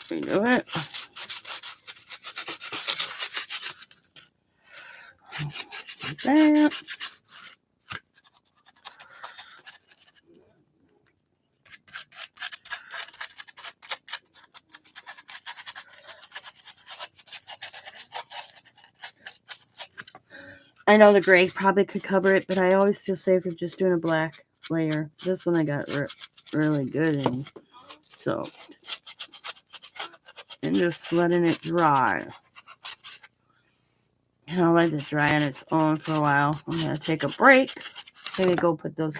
Redo it. Like that. I know the gray probably could cover it, but I always feel safer just doing a black layer. This one I got really good in. So, and just letting it dry. And I'll let it dry on its own for a while. I'm going to take a break. Maybe go put those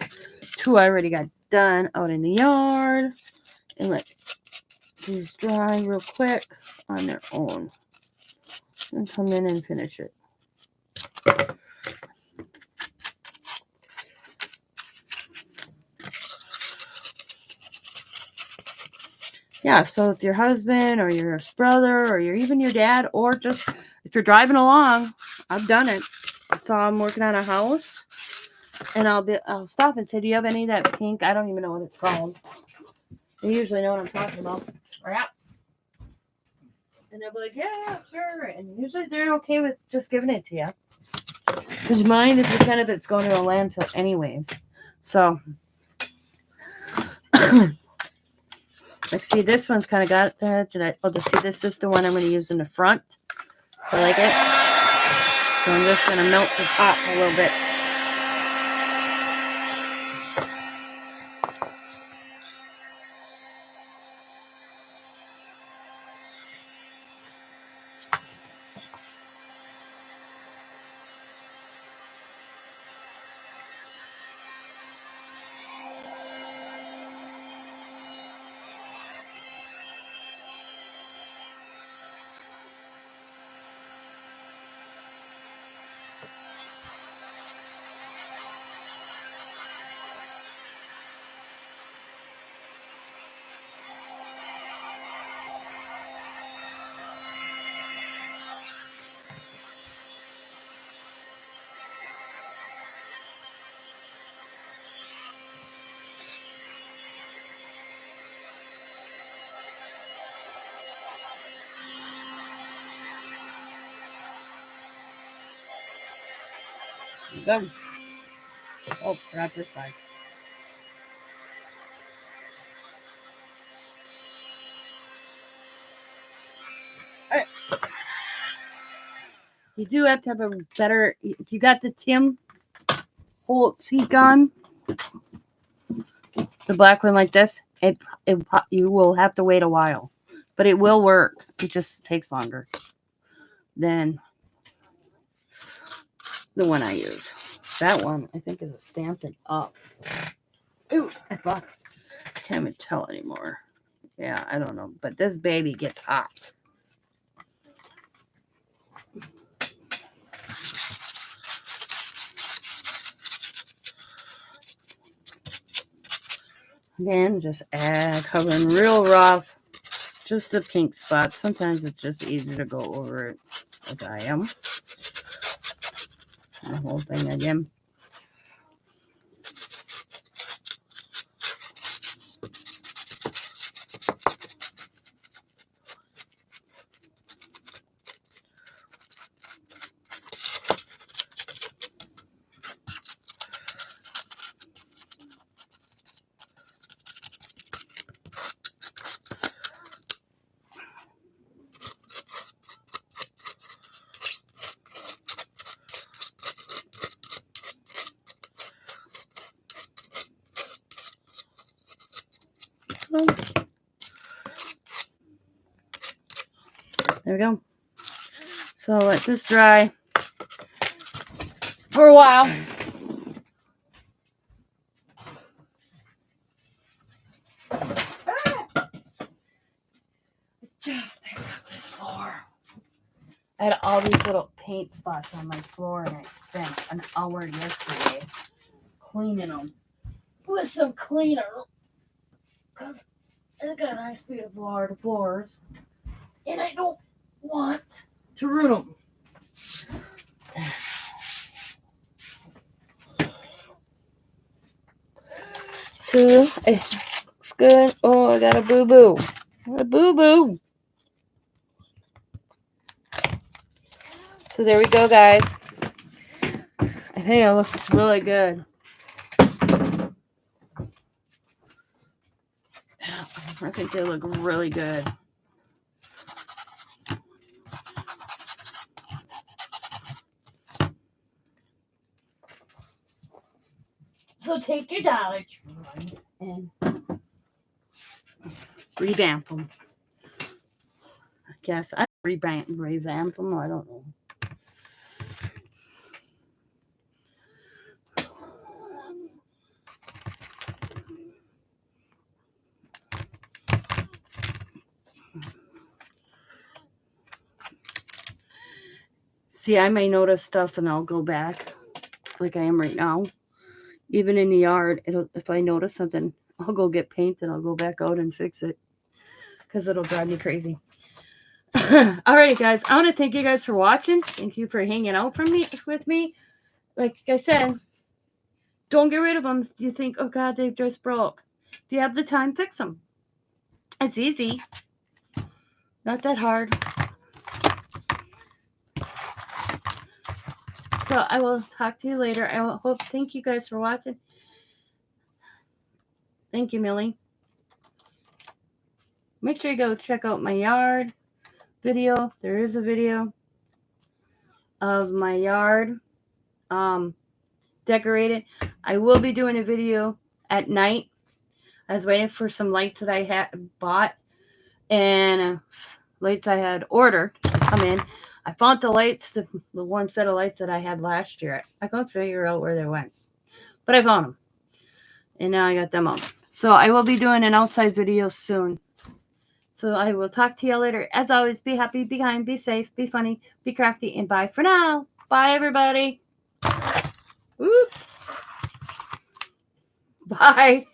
two I already got done out in the yard. And let these dry real quick on their own. And come in and finish it. Yeah, so if your husband or your brother or even your dad, or just if you're driving along, I've done it. I saw him working on a house And I'll stop and say, do you have any of that pink? I don't even know what it's called. They usually know what I'm talking about. Scraps. And they'll be like, yeah, sure. And usually they're okay with just giving it to you. Because mine is the kind of that's going to a landfill anyways. So, like, see, this one's kind of got that. See, this is the one I'm going to use in the front. So I like it. So I'm just going to melt the top a little bit. Go. Oh, crap, this side. All right. You do have to have a better. If you got the Tim Holtz heat gun, the black one like this, you will have to wait a while, but it will work. It just takes longer than the one I use. That one I think is a Stampin' Up. Ooh, I can't even tell anymore. Yeah, I don't know, but this baby gets hot. Then just covering real rough, just the pink spots. Sometimes it's just easier to go over it like I am. The whole thing again. There we go. So let this dry for a while. Just picked up this floor. I had all these little paint spots on my floor, and I spent an hour yesterday cleaning them with some cleaner because I got a nice bit of floors, and I don't want to ruin them. So it's good. Oh, I got a boo-boo. A boo-boo. So there we go, guys. I think it looks really good. I think they look really good. So take your Dollar Trees and revamp them. I guess I revamp them. I don't know. See, I may notice stuff and I'll go back like I am right now. Even in the yard, if I notice something, I'll go get paint and I'll go back out and fix it because it'll drive me crazy. Alrighty, guys. I want to thank you guys for watching. Thank you for hanging out with me. Like I said, Don't get rid of them. You think, oh God, they just broke. If you have the time, fix them. It's easy. Not that hard. So I will talk to you later. Thank you guys for watching. Thank you, Millie. Make sure you go check out my yard video. There is a video of my yard decorated. I will be doing a video at night. I was waiting for some lights that I had bought and lights I had ordered to come in. I found the lights, the one set of lights that I had last year. I couldn't figure out where they went, but I found them, and now I got them up. So I will be doing an outside video soon. So I will talk to you later. As always, be happy, be kind, be safe, be funny, be crafty, and bye for now. Bye, everybody. Woo. Bye.